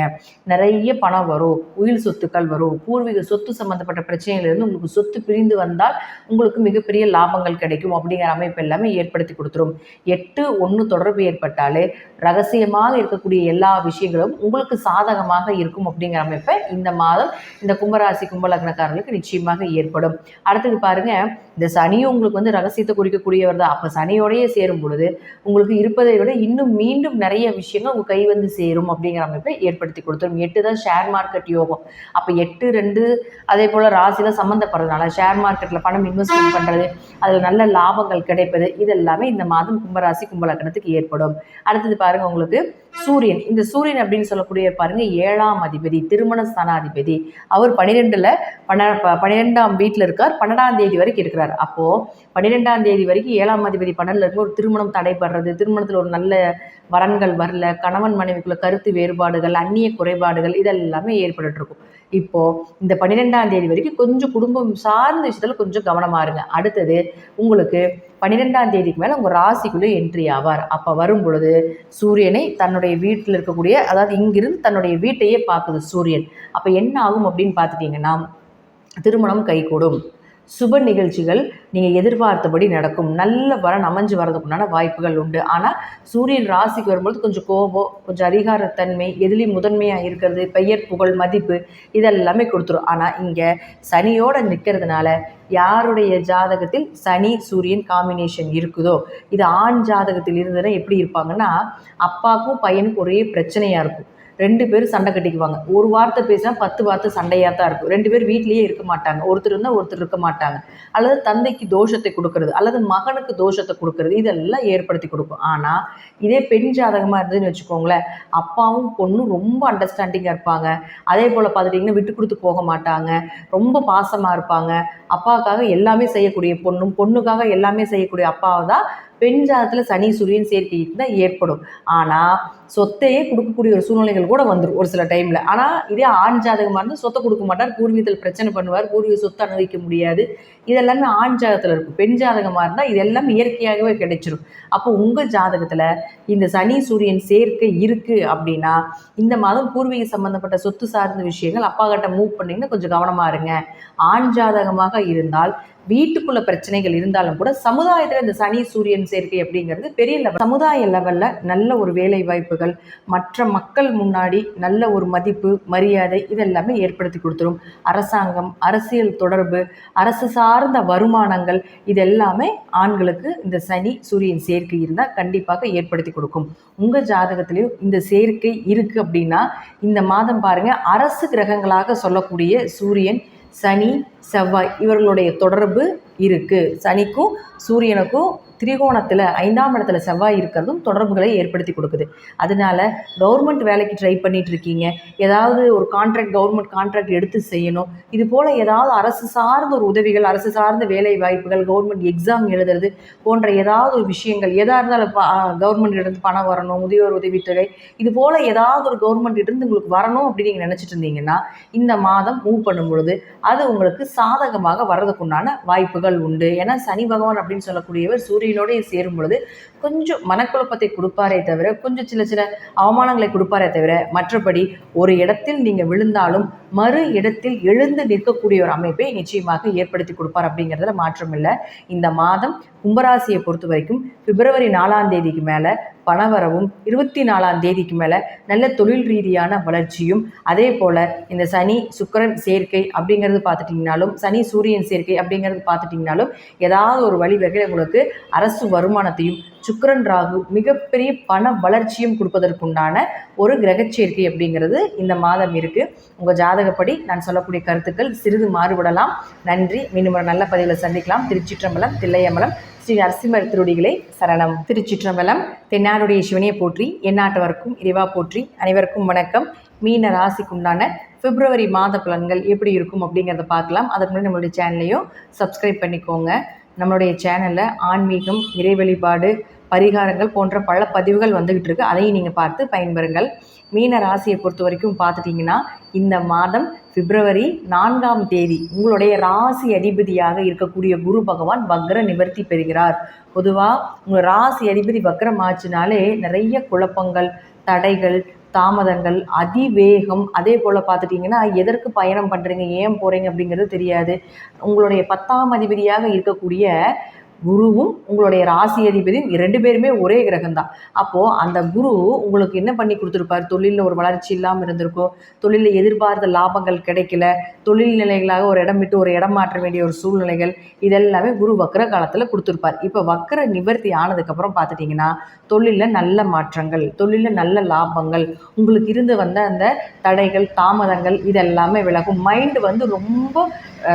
நிறைய பணம் வரும், உயிர் சொத்துக்கள் வரும், பூர்வீக சொத்து சம்பந்தப்பட்ட பிரச்சனைகளிலிருந்து உங்களுக்கு சொத்து பிரிந்து வந்தால் உங்களுக்கு மிகப்பெரிய லாபங்கள் கிடைக்கும் அப்படிங்கிற அமைப்பு எல்லாமே ஏற்படுத்தி கொடுத்துரும். 8-1 தொடர்பு ஏற்பட்டாலே ரகசியமாக இருக்கக்கூடிய எல்லா விஷயங்களும் உங்களுக்கு சாதகமாக இருக்கும் அப்படிங்கிற அமைப்பை இந்த மாதம் இந்த கும்பராசி கும்பலக்னக்காரர்களுக்கு நிச்சயமாக ஏற்படும். அடுத்தது பாருங்க, இந்த சனியும் உங்களுக்கு வந்து ரகசியத்தை குறிக்கக்கூடியவர் தான். அப்போ சனியோடையே சேரும் பொழுது உங்களுக்கு இருப்பதை விட இன்னும் மீண்டும் நிறைய விஷயங்கள் உங்கள் கை வந்து சேரும் அப்படிங்கிற அமைப்பை ஏற்படுத்தி கொடுத்துரும். 8 தான் ஷேர் மார்க்கெட் யோகம். அப்போ 8, 2 அதே போல் ராசியில் சம்மந்தப்படுறதுனால ஷேர் மார்க்கெட்டில் பணம் இன்வெஸ்ட்மெண்ட் பண்ணுறது, அதில் நல்ல லாபங்கள் கிடைப்பது, இதெல்லாமே இந்த மாதம் கும்பராசி கும்பலக்னத்துக்கு ஏற்படும். அடுத்தது பாருங்க, உங்களுக்கு சூரியன். இந்த சூரியன் அப்படின்னு சொல்லக்கூடிய பாருங்க 7ஆம் அதிபதி, திருமண ஸ்தானாதிபதி. அவர் 12ஆம் வீட்டில் இருக்கார், 12ஆம் தேதி வரைக்கும் இருக்கிறார். அப்போது 12ஆம் தேதி வரைக்கும் 7ஆம் அதிபதி 12ல் இருக்க ஒரு திருமணம் தடைபடுறது, திருமணத்தில் ஒரு நல்ல வரன்கள் வரல, கணவன் மனைவிக்குள்ள கருத்து வேறுபாடுகள், அந்நிய குறைபாடுகள், இதெல்லாமே ஏற்பட்டுருக்கும். இப்போது இந்த 12ஆம் தேதி வரைக்கும் கொஞ்சம் குடும்பம் சார்ந்த விஷயத்தில் கொஞ்சம் கவனமாக இருங்க. அடுத்தது உங்களுக்கு 12ஆம் தேதிக்கு மேலே உங்கள் ராசிக்குள்ளே என்ட்ரி ஆவார். அப்போ வரும் பொழுது சூரியனை தன்னுடைய வீட்டில் இருக்கக்கூடிய, அதாவது இங்கிருந்து தன்னுடைய வீட்டையே பார்க்குது சூரியன். அப்போ என்ன ஆகும் அப்படின்னு பார்த்துட்டிங்கன்னா திருமணம் கைகூடும், சுப நிகழ்ச்சிகள் நீங்கள் எதிர்பார்த்தபடி நடக்கும், நல்ல வரன் அமைஞ்சு வரதுக்குண்டான வாய்ப்புகள் உண்டு. ஆனால் சூரியன் ராசிக்கு வரும்போது கொஞ்சம் கோபம், கொஞ்சம் அதிகாரத்தன்மை, எதிலையும் முதன்மையாக இருக்கிறது, பெயர் புகழ் மதிப்பு, இதெல்லாமே கொடுத்துரும். ஆனால் இங்கே சனியோடு நிற்கிறதுனால யாருடைய ஜாதகத்தில் சனி சூரியன் காம்பினேஷன் இருக்குதோ, இது ஆண் ஜாதகத்தில் இருந்ததுன்னா எப்படி இருப்பாங்கன்னா அப்பாவுக்கும் பையனுக்கும் ஒரே பிரச்சனையாக இருக்கும். 2 பேரும் சண்டை கட்டிக்குவாங்க. ஒரு வார்த்தை பேசினா 10 வார்த்தை சண்டையாக தான் இருக்கும். 2 பேர் வீட்லேயே இருக்க மாட்டாங்க. ஒருத்தர் இருந்தால் ஒருத்தர் இருக்க மாட்டாங்க. அல்லது தந்தைக்கு தோஷத்தை கொடுக்கறது, அல்லது மகனுக்கு தோஷத்தை கொடுக்கறது, இதெல்லாம் ஏற்படுத்தி கொடுக்கும். ஆனால் இதே பெண் ஜாதகமாக இருந்ததுன்னு வச்சுக்கோங்களேன், அப்பாவும் பொண்ணும் ரொம்ப அண்டர்ஸ்டாண்டிங்காக இருப்பாங்க. அதே போல் பார்த்துட்டிங்கன்னா விட்டு கொடுத்து போக மாட்டாங்க, ரொம்ப பாசமாக இருப்பாங்க. அப்பாவுக்காக எல்லாமே செய்யக்கூடிய பொண்ணும், பொண்ணுக்காக எல்லாமே செய்யக்கூடிய அப்பாவை தான் பெண் ஜாதகத்தில் சனி சூரியன் சேர்க்கை தான் ஏற்படும். ஆனால் சொத்தையே கொடுக்கக்கூடிய ஒரு சூழ்நிலைகள் கூட வந்துடும் ஒரு சில டைமில். ஆனால் இதே ஆண் ஜாதகமாக இருந்தால் சொத்தை கொடுக்க மாட்டார், பூர்வீகத்தில் பிரச்சனை பண்ணுவார், பூர்வீக சொத்தை அனுபவிக்க முடியாது, இதெல்லாமே ஆண் ஜாதகத்தில் இருக்கும். பெண் ஜாதகமாக இருந்தால் இதெல்லாம் இயற்கையாகவே கிடைச்சிடும். அப்போ உங்கள் ஜாதகத்தில் இந்த சனி சூரியன் சேர்க்கை இருக்குது அப்படின்னா இந்த மாதம் பூர்வீக சம்மந்தப்பட்ட சொத்து சார்ந்த விஷயங்கள் அப்பா கிட்ட மூவ் பண்ணிங்கன்னா கொஞ்சம் கவனமாக இருங்க. ஆண் ஜாதகமாக இருந்தால் வீட்டுக்குள்ள பிரச்சனைகள் இருந்தாலும் கூட சமுதாயத்தில் இந்த சனி சூரியன் சேர்க்கை அப்படிங்கிறது பெரிய லெவல், சமுதாய லெவலில் நல்ல ஒரு வேலை வாய்ப்புகள், மற்ற மக்கள் முன்னாடி நல்ல ஒரு மதிப்பு மரியாதை, இதெல்லாமே ஏற்படுத்தி கொடுத்துரும். அரசாங்கம், அரசியல் தொடர்பு, அரசு சார்ந்த வருமானங்கள், இதெல்லாமே ஆண்களுக்கு இந்த சனி சூரியன் சேர்க்கை இருந்தால் கண்டிப்பாக ஏற்படுத்தி கொடுக்கும். உங்கள் ஜாதகத்திலையும் இந்த சேர்க்கை இருக்குது அப்படின்னா இந்த மாதம் பாருங்கள், அரசு கிரகங்களாக சொல்லக்கூடிய சூரியன், சனி, செவ்வாய் இவர்களுடைய தொடர்பு இருக்குது. சனிக்கும் சூரியனுக்கும் திரிகோணத்தில் 5ஆம் இடத்துல செவ்வாய் இருக்கிறதும் தொடர்புகளை ஏற்படுத்தி கொடுக்குது. அதனால கவர்மெண்ட் வேலைக்கு ட்ரை பண்ணிட்டு இருக்கீங்க, ஏதாவது ஒரு கவர்மெண்ட் கான்ட்ராக்ட் எடுத்து செய்யணும், இது போல் ஏதாவது அரசு சார்ந்த ஒரு உதவிகள், அரசு சார்ந்த வேலை வாய்ப்புகள், கவர்மெண்ட் எக்ஸாம் எழுதுறது போன்ற ஏதாவது ஒரு விஷயங்கள், எதாக இருந்தாலும் கவர்மெண்ட் இருந்து பணம் வரணும், முதியோர் உதவித்தொகை, இது போல் ஏதாவது ஒரு கவர்மெண்ட் இருந்து உங்களுக்கு வரணும் அப்படின்னு நீங்கள் நினச்சிட்டு இருந்தீங்கன்னா இந்த மாதம் மூவ் பண்ணும் பொழுது அது உங்களுக்கு சாதகமாக வர்றதுக்குண்டான வாய்ப்புகள் உண்டு. ஏன்னா சனி பகவான் அப்படின்னு சொல்லக்கூடியவர் சூரியனோடய சேரும் பொழுது கொஞ்சம் மனக்குழப்பத்தை கொடுப்பாரே தவிர, கொஞ்சம் சில அவமானங்களை கொடுப்பாரே தவிர, மற்றபடி ஒரு இடத்தில் நீங்கள் விழுந்தாலும் மறு இடத்தில் எழுந்து நிற்கக்கூடிய ஒரு அமைப்பை நிச்சயமாக ஏற்படுத்தி கொடுப்பார் அப்படிங்கிறதுல மாற்றம் இல்லை. இந்த மாதம் கும்பராசியை பொறுத்த வரைக்கும் பிப்ரவரி 4ஆம் தேதிக்கு மேலே பணவரவும், 24ஆம் தேதிக்கு மேலே நல்ல தொழில் ரீதியான வளர்ச்சியும், அதே போல் இந்த சனி சுக்கிரன் சேர்க்கை அப்படிங்கிறது பார்த்துட்டிங்கனாலும், சனி சூரியன் சேர்க்கை அப்படிங்கிறது பார்த்துட்டிங்கனாலும் ஏதாவது ஒரு வழிவகையில் உங்களுக்கு அரசு வருமானத்தையும், சுக்கிரன் ராகு மிகப்பெரிய பண வளர்ச்சியும் கொடுப்பதற்குண்டான ஒரு கிரகச்சேர்க்கை அப்படிங்கிறது இந்த மாதம் இருக்குது. உங்கள் ஜாதகப்படி நான் சொல்லக்கூடிய கருத்துக்கள் சிறிது மாறுபடலாம். நன்றி. மீண்டும் ஒரு நல்ல பதிவில் சந்திக்கலாம். திருச்சிற்றம்பலம், தில்லையம்பலம், ஸ்ரீ நரசிம்மர் திருடிகளை சரணம். திருச்சிற்றம்பலம். தென்னாடுடைய சிவனையை போற்றி, எந்நாட்டவர்க்கும் இறைவா போற்றி. அனைவருக்கும் வணக்கம். மீன ராசிக்குண்டான பிப்ரவரி மாத பலன்கள் எப்படி இருக்கும் அப்படிங்கிறத பார்க்கலாம். அதுக்கு முன்னாடி நம்மளுடைய சேனலையும் சப்ஸ்கிரைப் பண்ணிக்கோங்க. நம்மளுடைய சேனலில் ஆன்மீகம், இறை வழிபாடு, பரிகாரங்கள் போன்ற பல பதிவுகள் வந்துக்கிட்டு இருக்கு. அதையும் நீங்கள் பார்த்து பயன்பெறுங்கள். மீன ராசியை பொறுத்த வரைக்கும் பார்த்துட்டிங்கன்னா இந்த மாதம் பிப்ரவரி 4ஆம் தேதி உங்களுடைய ராசி அதிபதியாக இருக்கக்கூடிய குரு பகவான் வக்ர நிவர்த்தி பெறுகிறார். பொதுவாக உங்கள் ராசி அதிபதி வக்ரம் ஆச்சுனாலே நிறைய குழப்பங்கள், தடைகள், தாமதங்கள், அதிவேகம், அதே போல் பார்த்துட்டிங்கன்னா எதற்கு பயணம் பண்ணுறீங்க, ஏன் போகிறீங்க அப்படிங்கிறது தெரியாது. உங்களுடைய 10ஆம் அதிபதியாக இருக்கக்கூடிய குருவும் உங்களுடைய ராசி அதிபதியும் 2 பேருமே ஒரே கிரகம்தான். அப்போது அந்த குரு உங்களுக்கு என்ன பண்ணி கொடுத்துருப்பார்? தொழிலில் ஒரு வளர்ச்சி இல்லாமல் இருந்திருக்கும், தொழிலில் எதிர்பார்த்த லாபங்கள் கிடைக்கல, தொழில் நிலைகளாக ஒரு இடம் விட்டு ஒரு இடம் மாற்ற வேண்டிய ஒரு சூழ்நிலைகள், இதெல்லாமே குரு வக்ர காலத்தில் கொடுத்துருப்பார். இப்போ வக்ர நிவர்த்தி ஆனதுக்கப்புறம் பார்த்துட்டிங்கன்னா தொழிலில் நல்ல மாற்றங்கள், தொழிலில் நல்ல லாபங்கள், உங்களுக்கு இருந்து வந்த அந்த தடைகள், தாமதங்கள் இதெல்லாமே விலகும். மைண்டு ரொம்ப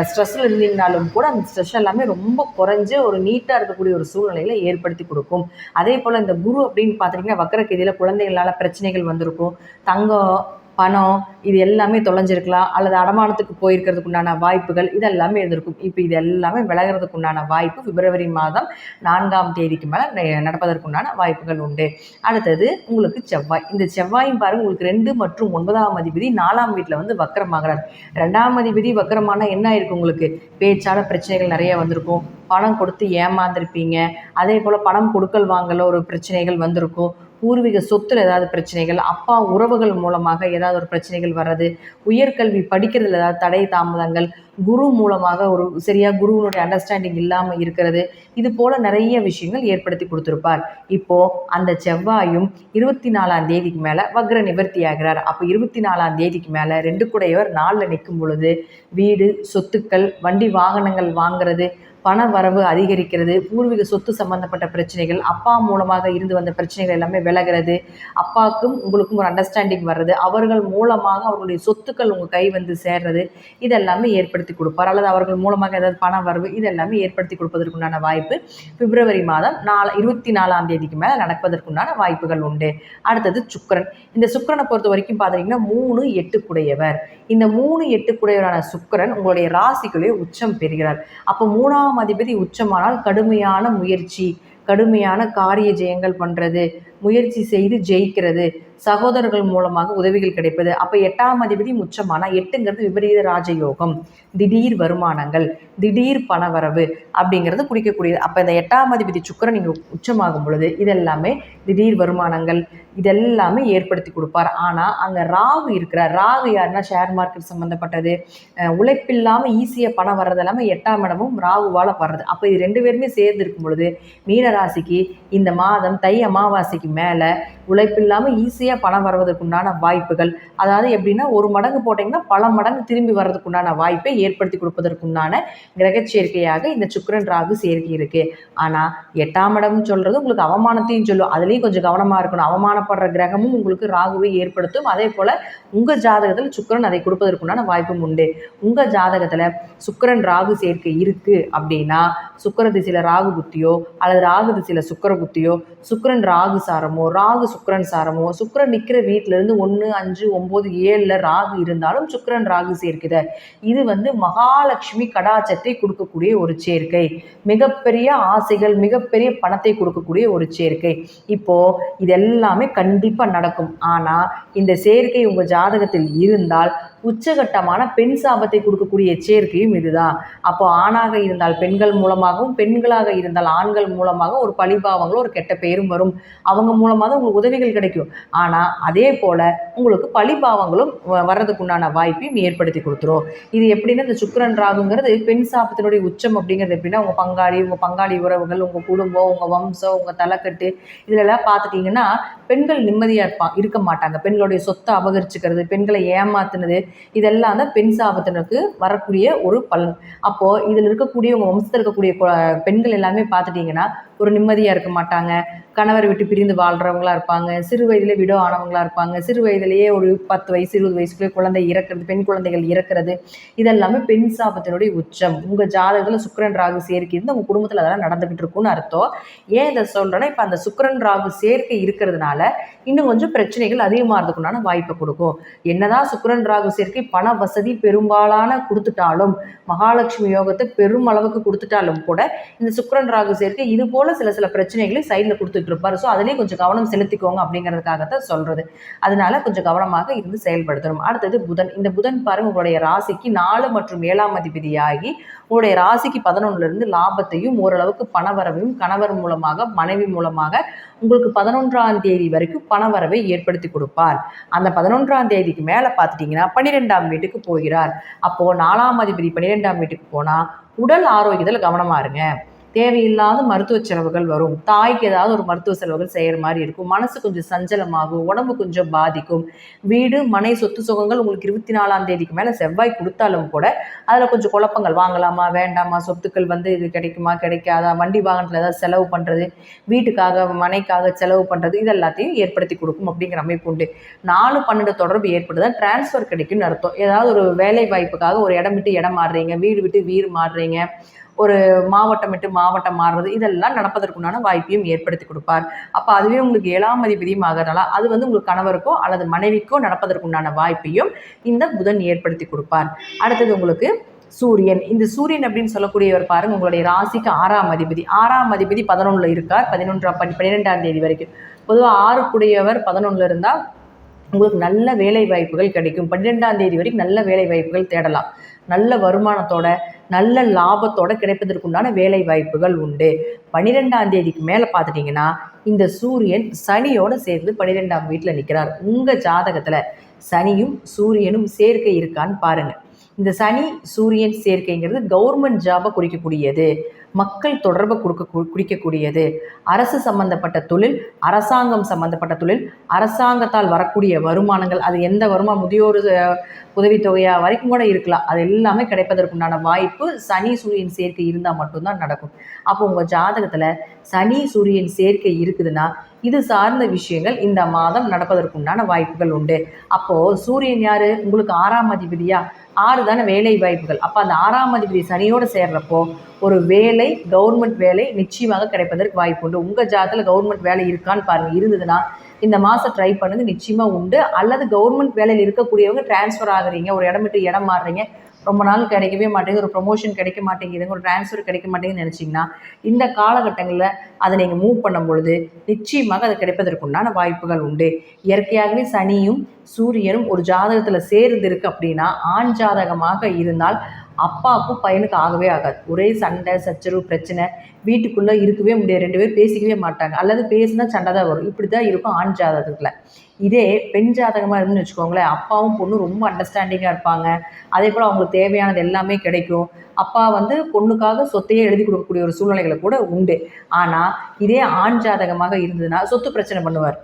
ஸ்ட்ரெஸ்ஸில் இருந்தீங்கனாலும் கூட அந்த ஸ்ட்ரெஸ் எல்லாமே ரொம்ப குறைஞ்சு ஒரு நீட்டாக இருக்கக்கூடிய ஒரு சூழ்நிலைகளை ஏற்படுத்தி கொடுக்கும். அதே போல் இந்த குரு அப்படின்னு பார்த்துட்டிங்கன்னா வக்ரகதியில் குழந்தைகளால் பிரச்சனைகள் வந்திருக்கும். தங்கம், பணம் இது எல்லாமே தொலைஞ்சிருக்கலாம், அல்லது அடமானத்துக்கு போயிருக்கிறதுக்கு உண்டான வாய்ப்புகள் இதெல்லாமே இருந்திருக்கும். இப்போ இது எல்லாமே விலகிறதுக்கு உண்டான வாய்ப்பு பிப்ரவரி மாதம் 4ஆம் தேதிக்கு மேலே நடப்பதற்குண்டான வாய்ப்புகள் உண்டு. அடுத்தது உங்களுக்கு செவ்வாய். இந்த செவ்வாயும் பாருங்கள், உங்களுக்கு 2 மற்றும் 9ஆம் அதிபதி 4ஆம் வீட்டில் வக்ரமாகிறார். 2ஆம் அதிபதி வக்ரமான என்ன ஆயிருக்கும்? உங்களுக்கு பேச்சான பிரச்சனைகள் நிறைய வந்திருக்கும், பணம் கொடுத்து ஏமாந்துருப்பீங்க, அதே போல் பணம் கொடுக்கல் வாங்கல ஒரு பிரச்சனைகள் வந்திருக்கும், பூர்வீக சொத்தில் ஏதாவது பிரச்சனைகள், அப்பா உறவுகள் மூலமாக ஏதாவது ஒரு பிரச்சனைகள் வர்றது, உயர்கல்வி படிக்கிறதுல ஏதாவது தடை தாமதங்கள், குரு மூலமாக ஒரு சரியாக குருவினுடைய அண்டர்ஸ்டாண்டிங் இல்லாமல் இருக்கிறது, இது போல் நிறைய விஷயங்கள் ஏற்படுத்தி கொடுத்துருப்பார். இப்போது அந்த செவ்வாயும் 24ஆம் தேதிக்கு மேலே வக்ர நிவர்த்தி ஆகிறார். அப்போ 24ஆம் தேதிக்கு மேலே 2 கூடையவர் 4ல் நிற்கும் பொழுது வீடு, சொத்துக்கள், வண்டி வாகனங்கள் வாங்கிறது, பண வரவு அதிகரிக்கிறது, பூர்வீக சொத்து சம்பந்தப்பட்ட பிரச்சனைகள், அப்பா மூலமாக இருந்து வந்த பிரச்சனைகள் எல்லாமே விலகிறது, அப்பாவுக்கும் உங்களுக்கும் ஒரு அண்டர்ஸ்டாண்டிங் வர்றது, அவர்கள் மூலமாக அவர்களுடைய சொத்துக்கள் உங்கள் கை சேர்றது, இதெல்லாமே ஏற்படுத்தி கொடுப்பார். அல்லது அவர்கள் மூலமாக ஏதாவது பண வரவு இதெல்லாமே ஏற்படுத்தி கொடுப்பதற்குண்டான வாய்ப்பு பிப்ரவரி மாதம் 24ஆம் தேதிக்கு மேலே நடப்பதற்குண்டான வாய்ப்புகள் உண்டு. அடுத்தது சுக்கிரன். இந்த சுக்கிரனை பொறுத்த வரைக்கும் பார்த்தீங்கன்னா 3, 8 கூடையவர். இந்த 3, 8 கூடையவரான சுக்கிரன் உங்களுடைய ராசிக்குள்ளே உச்சம் பெறுகிறார். அப்போ 3ஆம் அதிபதி உச்சமானால் கடுமையான முயற்சி, கடுமையான காரிய ஜெயங்கள் பண்ணுறது, முயற்சி செய்து ஜெயிக்கிறது, சகோதரர்கள் மூலமாக உதவிகள் கிடைப்பது. அப்போ 8ஆம் அதிபதி உச்சமானால் 8ங்கிறது விபரீத ராஜயோகம், திடீர் வருமானங்கள், திடீர் பணவரவு அப்படிங்கிறது குறிக்கக்கூடியது. அப்போ இந்த 8ஆம் அதிபதி சுக்கிரன் நீங்கள் உச்சமாகும் பொழுது இதெல்லாமே திடீர் வருமானங்கள் இதெல்லாமே ஏற்படுத்தி கொடுப்பார். ஆனால் அங்கே ராகு இருக்கிறார். ராகு யாருன்னா ஷேர் மார்க்கெட் சம்மந்தப்பட்டது, உழைப்பில்லாமல் ஈஸியாக பணம் வர்றது எல்லாமே 8ஆம் இடமும் ராகுவால் வர்றது. அப்போ இது 2 பேருமே சேர்ந்து இருக்கும் பொழுது மீனராசிக்கு இந்த மாதம் தை அமாவாசைக்கு மேலே உழைப்பில்லாமல் ஈஸியாக பணம் வருவதற்குண்டான வாய்ப்புகள், அதாவது எப்படின்னா ஒரு மடங்கு போட்டிங்கன்னா பல மடங்கு திரும்பி வர்றதுக்குண்டான வாய்ப்பை ஏற்படுத்தி கொடுப்பதற்குண்டான கிரக சேர்க்கையாக இந்த சுக்கிரன் ராகு சேர்க்கை இருக்குது. ஆனால் 8ஆம் இடம்னு சொல்கிறது உங்களுக்கு அவமானத்தையும் சொல்லும். அதுலேயும் கொஞ்சம் கவனமாக இருக்கணும். அவமானப்படுற கிரகமும் உங்களுக்கு ராகுவை ஏற்படுத்தும். அதே போல் உங்கள் ஜாதகத்தில் சுக்கிரன் அதை கொடுப்பதற்குண்டான வாய்ப்பும் உண்டு. உங்கள் ஜாதகத்தில் சுக்கிரன் ராகு சேர்க்கை இருக்குது அப்படின்னா சுக்கிர திசையில் ராகு புத்தியோ அல்லது ராகு திசையில் சுக்கிர புத்தியோ, சுக்கிரன் ராகு சாரமோ ராகு சுக்கிரன் சாரமோ, சுக்கிரன் நிற்கிற வீட்டிலேருந்து 1, 5, 9, 7 ராகு இருந்தாலும் சுக்கிரன் ராகு சேர்க்குது. இது மகாலட்சுமி கடாச்சத்தை கொடுக்கக்கூடிய ஒரு சேர்க்கை, மிகப்பெரிய ஆசைகள், மிகப்பெரிய பணத்தை கொடுக்கக்கூடிய ஒரு சேர்க்கை. இப்போ இதெல்லாமே கண்டிப்பாக நடக்கும். ஆனால் இந்த சேர்க்கை உங்கள் ஜாதகத்தில் இருந்தால் உச்சகட்டமான பெண் சாபத்தை கொடுக்கக்கூடிய சேர்க்கையும் இதுதான். அப்போ ஆணாக இருந்தால் பெண்கள் மூலமாகவும், பெண்களாக இருந்தால் ஆண்கள் மூலமாக ஒரு பழிபாவங்களோ ஒரு கெட்ட பெயரும் வரும். அவங்க மூலமாக தான் உங்களுக்கு உதவிகள் கிடைக்கும். ஆனால் அதே போல் உங்களுக்கு பழிபாவங்களும் வர்றதுக்குண்டான வாய்ப்பையும் ஏற்படுத்தி கொடுத்துரும். இது எப்படின்னா இந்த சுக்கிரன் ராகுங்கிறது பெண் சாபத்தினுடைய உச்சம் அப்படிங்கிறது எப்படின்னா உங்கள் பங்காளி உறவுகள், உங்கள் குடும்பம், உங்கள் வம்சம், உங்கள் தலைக்கட்டு இதிலெல்லாம் பார்த்துட்டிங்கன்னா பெண்கள் நிம்மதியாக இருக்க மாட்டாங்க. பெண்களுடைய சொத்தை அபகரிச்சுக்கிறது, பெண்களை ஏமாத்துனது, இதெல்லாம் தான் பெண் சாபத்தினருக்கு வரக்கூடிய ஒரு பலன். அப்போது இதில் இருக்கக்கூடிய உங்கள் வம்சத்தில் இருக்கக்கூடிய பெண்கள் எல்லாமே பார்த்துட்டிங்கன்னா ஒரு நிம்மதியாக இருக்க மாட்டாங்க. கணவர் விட்டு பிரிந்து வாழ்கிறவங்களா இருப்பாங்க. சிறு வயதிலே விடோ ஆனவங்களா இருப்பாங்க. சிறு வயதிலேயே ஒரு 10 வயசு 20 வயசுக்குள்ளே குழந்தை இறக்கிறது, பெண் குழந்தைகள் இறக்கிறது, இதெல்லாமே பெண் சாபத்தினுடைய உச்சம். உங்கள் ஜாதகத்தில் சுக்கிரன் ராகு சேர்க்கை இருந்து உங்கள் குடும்பத்தில் அதெல்லாம் நடந்துகிட்டு இருக்குன்னு அர்த்தம். ஏன் இதை சொல்கிறேன்னா இப்போ அந்த சுக்கிரன் ராகு சேர்க்கை இருக்கிறதுனால இன்னும் கொஞ்சம் பிரச்சனைகள் அதிகமாகிறதுக்குண்டான வாய்ப்பை கொடுக்கும். என்னதான் சுக்கிரன் ராகு சேர்க்கை பண வசதி பெரும்பாலான கொடுத்துட்டாலும், மகாலட்சுமி யோகத்தை பெரும் அளவுக்கு கொடுத்துட்டாலும் கூட இந்த சுக்கிரன் ராகு சேர்க்கை இது போல சில பிரச்சனைகளை சைடில் கொடுத்துட்டு இருப்பார். ஸோ அதிலே கொஞ்சம் கவனம் செலுத்திக்கோங்க அப்படிங்கிறதுக்காகத்தான் சொல்றது. அதனால கொஞ்சம் கவனமாக இருந்து செயல்படுத்தணும். அடுத்தது புதன். இந்த புதன் பாருங்க உங்களுடைய ராசிக்கு 4 மற்றும் 7ஆம் அதிபதியாகி உங்களுடைய ராசிக்கு 11லிருந்து லாபத்தையும் ஓரளவுக்கு பணவரவையும் கணவர் மூலமாக மனைவி மூலமாக உங்களுக்கு 11ஆம் தேதி வரைக்கும் பணவரவை ஏற்படுத்தி கொடுப்பார். அந்த 11ஆம் தேதிக்கு மேலே பார்த்துட்டிங்கன்னா 12ஆம் வீட்டுக்கு போகிறார். அப்போது 4ஆம் அதிபதி 12ஆம் வீட்டுக்கு போனால் உடல் ஆரோக்கியத்தில் கவனமாக இருங்க. தேவையில்லாத மருத்துவ செலவுகள் வரும். தாய்க்கு ஏதாவது ஒரு மருத்துவ செலவுகள் செய்கிற மாதிரி இருக்கும். மனசு கொஞ்சம் சஞ்சலமாகும், உடம்பு கொஞ்சம் பாதிக்கும். வீடு மனை சொத்து சுகங்கள் உங்களுக்கு 24ஆம் தேதிக்கு மேலே செவ்வாய் கொடுத்தாலும் கூட அதில் கொஞ்சம் குழப்பங்கள், வாங்கலாமா வேண்டாமா, சொத்துக்கள் இது கிடைக்குமா கிடைக்காதா, வண்டி வாகனத்தில் ஏதாவது செலவு பண்ணுறது, வீட்டுக்காக மனைக்காக செலவு பண்ணுறது, இது எல்லாத்தையும் ஏற்படுத்தி கொடுக்கும் அப்படிங்கிற அமைப்பு உண்டு. 4-12 தொடர்பு ஏற்படுதான் டிரான்ஸ்ஃபர் கிடைக்கும்னு அர்த்தம். ஏதாவது ஒரு வேலை வாய்ப்புக்காக ஒரு இடம் விட்டு இடம் மாறுறீங்க, வீடு விட்டு வீடு மாறுறீங்க, ஒரு மாவட்டம் விட்டு மாவட்டம் மாறுறது, இதெல்லாம் நடப்பதற்குண்டான வாய்ப்பையும் ஏற்படுத்தி கொடுப்பார். அப்போ அதுவே உங்களுக்கு 7ஆம் அதிபதியும் ஆகிறனால அது உங்களுக்கு கணவருக்கோ அல்லது மனைவிக்கோ நடப்பதற்குண்டான வாய்ப்பையும் இந்த புதன் ஏற்படுத்தி கொடுப்பார். அடுத்தது உங்களுக்கு சூரியன். இந்த சூரியன் அப்படின்னு சொல்லக்கூடியவர் பாருங்க உங்களுடைய ராசிக்கு 6ஆம் அதிபதி. 6ஆம் அதிபதி 11ல் இருக்கார். 12ஆம் தேதி வரைக்கும். பொதுவாக 6 11ல் இருந்தால் உங்களுக்கு நல்ல வேலை வாய்ப்புகள் கிடைக்கும். 12ஆம் தேதி வரைக்கும் நல்ல வேலை வாய்ப்புகள் தேடலாம். நல்ல வருமானத்தோட நல்ல லாபத்தோட கிடைப்பதற்குண்டான வேலை வாய்ப்புகள் உண்டு. 12ஆம் தேதிக்கு மேலே பார்த்துட்டிங்கன்னா இந்த சூரியன் சனியோடு சேர்ந்து 12ஆம் வீட்டில் நிற்கிறார். உங்கள் ஜாதகத்தில் சனியும் சூரியனும் சேர்க்கை இருக்கான்னு பாருங்கள். இந்த சனி சூரியன் சேர்க்கைங்கிறது கவர்மெண்ட் ஜாபை குறிக்கக்கூடியது, மக்கள் தொடர்பை குறிக்கக்கூடியது, அரசு சம்பந்தப்பட்ட தொழில், அரசாங்கம் சம்பந்தப்பட்ட தொழில், அரசாங்கத்தால் வரக்கூடிய வருமானங்கள், அது எந்த வருமானம், முதியோர் உதவித்தொகையாக வரைக்கும் கூட இருக்கலாம், அது எல்லாமே கிடைப்பதற்குண்டான வாய்ப்பு சனி சூரியன் சேர்க்கை இருந்தால் மட்டும்தான் நடக்கும். அப்போ உங்கள் ஜாதகத்தில் சனி சூரியன் சேர்க்கை இருக்குதுன்னா இது சார்ந்த விஷயங்கள் இந்த மாதம் நடப்பதற்குண்டான வாய்ப்புகள் உண்டு. அப்போது சூரியன் யார் உங்களுக்கு 6ஆம் அதிபதியா? 6 தானே வேலை வாய்ப்புகள். அப்போ அந்த 6ஆம் அதிபதி சனியோடு சேர்றப்போ ஒரு வேலை, கவர்மெண்ட் வேலை நிச்சயமாக கிடைப்பதற்கு வாய்ப்பு உண்டு. உங்கள் ஜாதகத்தில் கவர்மெண்ட் வேலை இருக்கான்னு பாருங்கள். இருந்ததுன்னா இந்த மாதம் ட்ரை பண்ணுங்க, நிச்சயமாக உண்டு. அல்லது கவர்மெண்ட் வேலையில் இருக்கக்கூடியவங்க டிரான்ஸ்ஃபர் ஆகுறீங்க, ஒரு இடம் விட்டு இடம் மாறுறீங்க, ரொம்ப நாள் கிடைக்கவே மாட்டேங்குது, ஒரு ப்ரொமோஷன் கிடைக்க மாட்டேங்குதுங்க, ஒரு டிரான்ஸ்ஃபர் கிடைக்க மாட்டேங்குதுன்னு நினச்சிங்கன்னா இந்த காலகட்டங்களில் அதை நீங்கள் மூவ் பண்ணும் பொழுது நிச்சயமாக அது கிடைப்பதற்குண்டான வாய்ப்புகள் உண்டு. இயற்கையாகவே சனியும் சூரியனும் ஒரு ஜாதகத்தில் சேர்ந்து இருக்குது அப்படின்னா ஆண் ஜாதகமாக இருந்தால் அப்பாவுக்கும் பையனுக்கு ஆகவே ஆகாது. ஒரே சண்டை சச்சரவு பிரச்சனை, வீட்டுக்குள்ளே இருக்கவே முடியாது, 2 பேர் பேசிக்கவே மாட்டாங்க, அல்லது பேசினா சண்டை தான் வரும். இப்படி தான் இருக்கும் ஆண் ஜாதகத்தில். இதே பெண் ஜாதகமாக இருந்துன்னு வச்சுக்கோங்களேன், அப்பாவும் பொண்ணும் ரொம்ப அண்டர்ஸ்டாண்டிங்காக இருப்பாங்க. அதே போல் அவங்களுக்கு தேவையானது எல்லாமே கிடைக்கும். அப்பா பொண்ணுக்காக சொத்தையே எழுதி கொடுக்கக்கூடிய ஒரு சூழ்நிலைகளை கூட உண்டு. ஆனால் இதே ஆண் ஜாதகமாக இருந்ததுன்னா சொத்து பிரச்சனை பண்ணுவார்.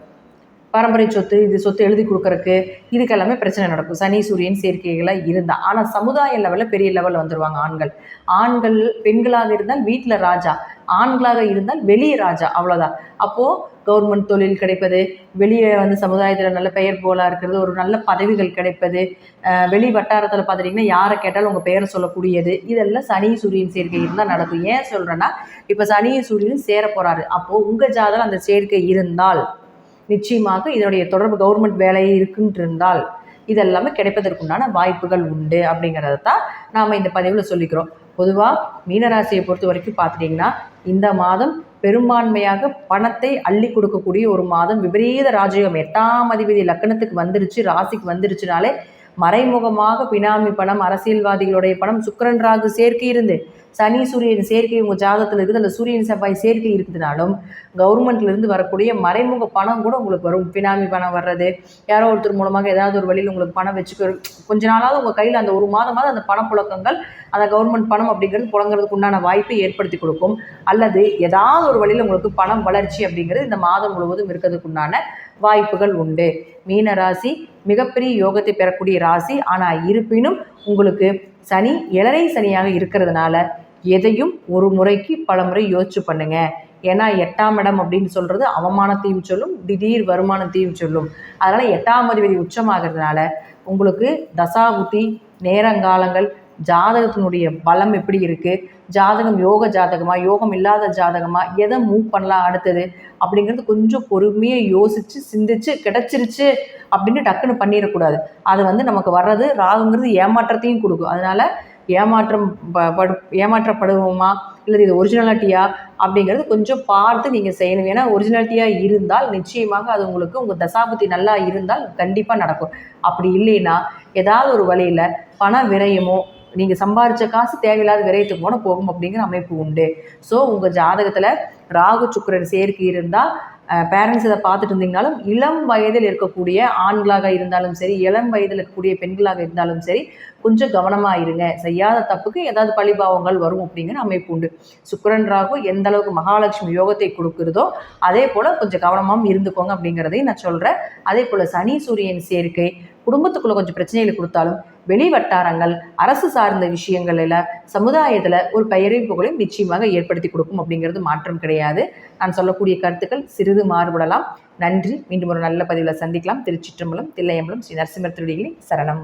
பரம்பரை சொத்து, இது சொத்து எழுதி கொடுக்கறக்கு இதுக்கெல்லாமே பிரச்சனை நடக்கும் சனி சூரியன் சேர்க்கைகளாக இருந்தால். ஆனால் சமுதாய லெவலில் பெரிய லெவலில் வந்துடுவாங்க ஆண்கள். ஆண்கள் பெண்களாக இருந்தால் வீட்டில் ராஜா, ஆண்களாக இருந்தால் வெளியே ராஜா, அவ்வளோதான். அப்போது கவர்மெண்ட் தொழில் கிடைப்பது, வெளியே வந்து சமுதாயத்தில் நல்ல பெயர் போலாக இருக்கிறது, ஒரு நல்ல பதவிகள் கிடைப்பது, வெளி வட்டாரத்தில் பார்த்துட்டிங்கன்னா யாரை கேட்டாலும் உங்கள் பெயரை சொல்லக்கூடியது, இதெல்லாம் சனி சூரியன் சேர்க்கை இருந்தால் நடக்கும். ஏன் சொல்கிறேன்னா, இப்போ சனி சூரியன் சேர போகிறாரு. அப்போது உங்கள் ஜாதகம் அந்த சேர்க்கை இருந்தால் நிச்சயமாக இதனுடைய தொடர்பு கவர்மெண்ட் வேலையை இருக்குன்ட்டு இருந்தால் இதெல்லாமே கிடைப்பதற்குண்டான வாய்ப்புகள் உண்டு அப்படிங்கிறத தான் நாம் இந்த பதிவில் சொல்லிக்கிறோம். பொதுவாக மீனராசியை பொறுத்த வரைக்கும் பார்த்துட்டிங்கன்னா இந்த மாதம் பெரும்பான்மையாக பணத்தை அள்ளி கொடுக்கக்கூடிய ஒரு மாதம். விபரீத ராஜயோகம் 8ஆம் அதிபதி லக்னத்துக்கு வந்துருச்சு, ராசிக்கு வந்துருச்சுனாலே மறைமுகமாக பினாமி பணம், அரசியல்வாதிகளுடைய பணம், சுக்கிரன் ராகு சேர்க்கை இருந்து சனி சூரியன் சேர்க்கை உங்கள் ஜாதகத்தில் இருக்குது, அந்த சூரியன் செவ்வாய் சேர்க்கை இருக்குதுனாலும் கவர்மெண்ட்லேருந்து வரக்கூடிய மறைமுக பணம் கூட உங்களுக்கு வரும். பினாமி பணம் வர்றது, யாரோ ஒருத்தர் மூலமாக ஏதாவது ஒரு வழியில் உங்களுக்கு பணம் வச்சுக்க கொஞ்ச நாளாவது உங்கள் கையில் அந்த ஒரு மாதமாவது அந்த பணப்புழக்கங்கள், அந்த கவர்மெண்ட் பணம் அப்படிங்கிறது புழங்குறதுக்கு உண்டான வாய்ப்பை ஏற்படுத்தி கொடுக்கும். அல்லது ஏதாவது ஒரு வழியில் உங்களுக்கு பணம் வளர்ச்சி அப்படிங்கிறது இந்த மாதம் முழுவதும் இருக்கிறதுக்கு உண்டான வாய்ப்புகள் உண்டு. மீன ராசி மிகப்பெரிய யோகத்தை பெறக்கூடிய ராசி. ஆனால் இருப்பினும் உங்களுக்கு சனி ஏழரை சனியாக இருக்கிறதுனால எதையும் ஒரு முறைக்கு பல முறை யோசிச்சு பண்ணுங்க. ஏன்னா 8ஆம் இடம் அப்படின்னு சொல்கிறது அவமானத்தையும் சொல்லும், திடீர் வருமானத்தையும் சொல்லும். அதனால் 8ஆம் அதிபதி உச்சமாகிறதுனால உங்களுக்கு தசாபுத்தி நேரங்காலங்கள், ஜாதகத்தினுடைய பலம் எப்படி இருக்குது, ஜாதகம் யோக ஜாதகமா யோகம் இல்லாத ஜாதகமா, எதை மூவ் பண்ணலாம் அடுத்தது அப்படிங்கிறது கொஞ்சம் பொறுமையாக யோசித்து சிந்திச்சு கிடச்சிருச்சு அப்படின்னு டக்குன்னு பண்ணிடக்கூடாது. அது வந்து நமக்கு வர்றது ராகுங்கிறது ஏமாற்றத்தையும் கொடுக்கும். அதனால் ஏமாற்றப்படுவோமா இல்லை இது ஒரிஜினாலிட்டியா அப்படிங்கிறது கொஞ்சம் பார்த்து நீங்கள் செய்யணும். ஏன்னா ஒரிஜினாலிட்டியாக இருந்தால் நிச்சயமாக அது உங்களுக்கு உங்கள் தசாபுத்தி நல்லா இருந்தால் கண்டிப்பாக நடக்கும். அப்படி இல்லைன்னா ஏதாவது ஒரு வழியில் பண விரயமோ, நீங்கள் சம்பாரித்த காசு தேவையில்லாத விரயத்துக்கு போகும் அப்படிங்கிற அமைப்பு உண்டு. ஸோ உங்கள் ஜாதகத்தில் ராகு சுக்கிரன் சேர்க்கை இருந்தால் பேரண்ட்ஸ் இதை பார்த்துட்டு இருந்தீங்கனாலும் இளம் வயதில் இருக்கக்கூடிய ஆண்களாக இருந்தாலும் சரி, இளம் வயதில் இருக்கக்கூடிய பெண்களாக இருந்தாலும் சரி, கொஞ்சம் கவனமாக இருங்க. செய்யாத தப்புக்கு ஏதாவது பழிபாவங்கள் வரும் அப்படிங்கிற அமைப்பு உண்டு. சுக்கிரன் ராகு எந்த அளவுக்கு மகாலட்சுமி யோகத்தை கொடுக்குறதோ அதே போல் கொஞ்சம் கவனமாகவும் இருந்துக்கோங்க அப்படிங்கிறதையும் நான் சொல்கிறேன். அதே போல் சனி சூரியன் சேர்க்கை குடும்பத்துக்குள்ளே கொஞ்சம் பிரச்சனைகளை கொடுத்தாலும் வெளி வட்டாரங்கள், அரசு சார்ந்த விஷயங்களில், சமுதாயத்தில் ஒரு பெயரை புகழையும் நிச்சயமாக ஏற்படுத்தி கொடுக்கும் அப்படிங்கிறது மாற்றம் கிடையாது. நான் சொல்லக்கூடிய கருத்துக்கள் சிறிது மாறுபடலாம். நன்றி. மீண்டும் ஒரு நல்ல பதிவில் சந்திக்கலாம். திருச்சிற்றம்பலம், தில்லையம்பலம், ஸ்ரீ நரசிம்மர் திருடிகளே சரணம்.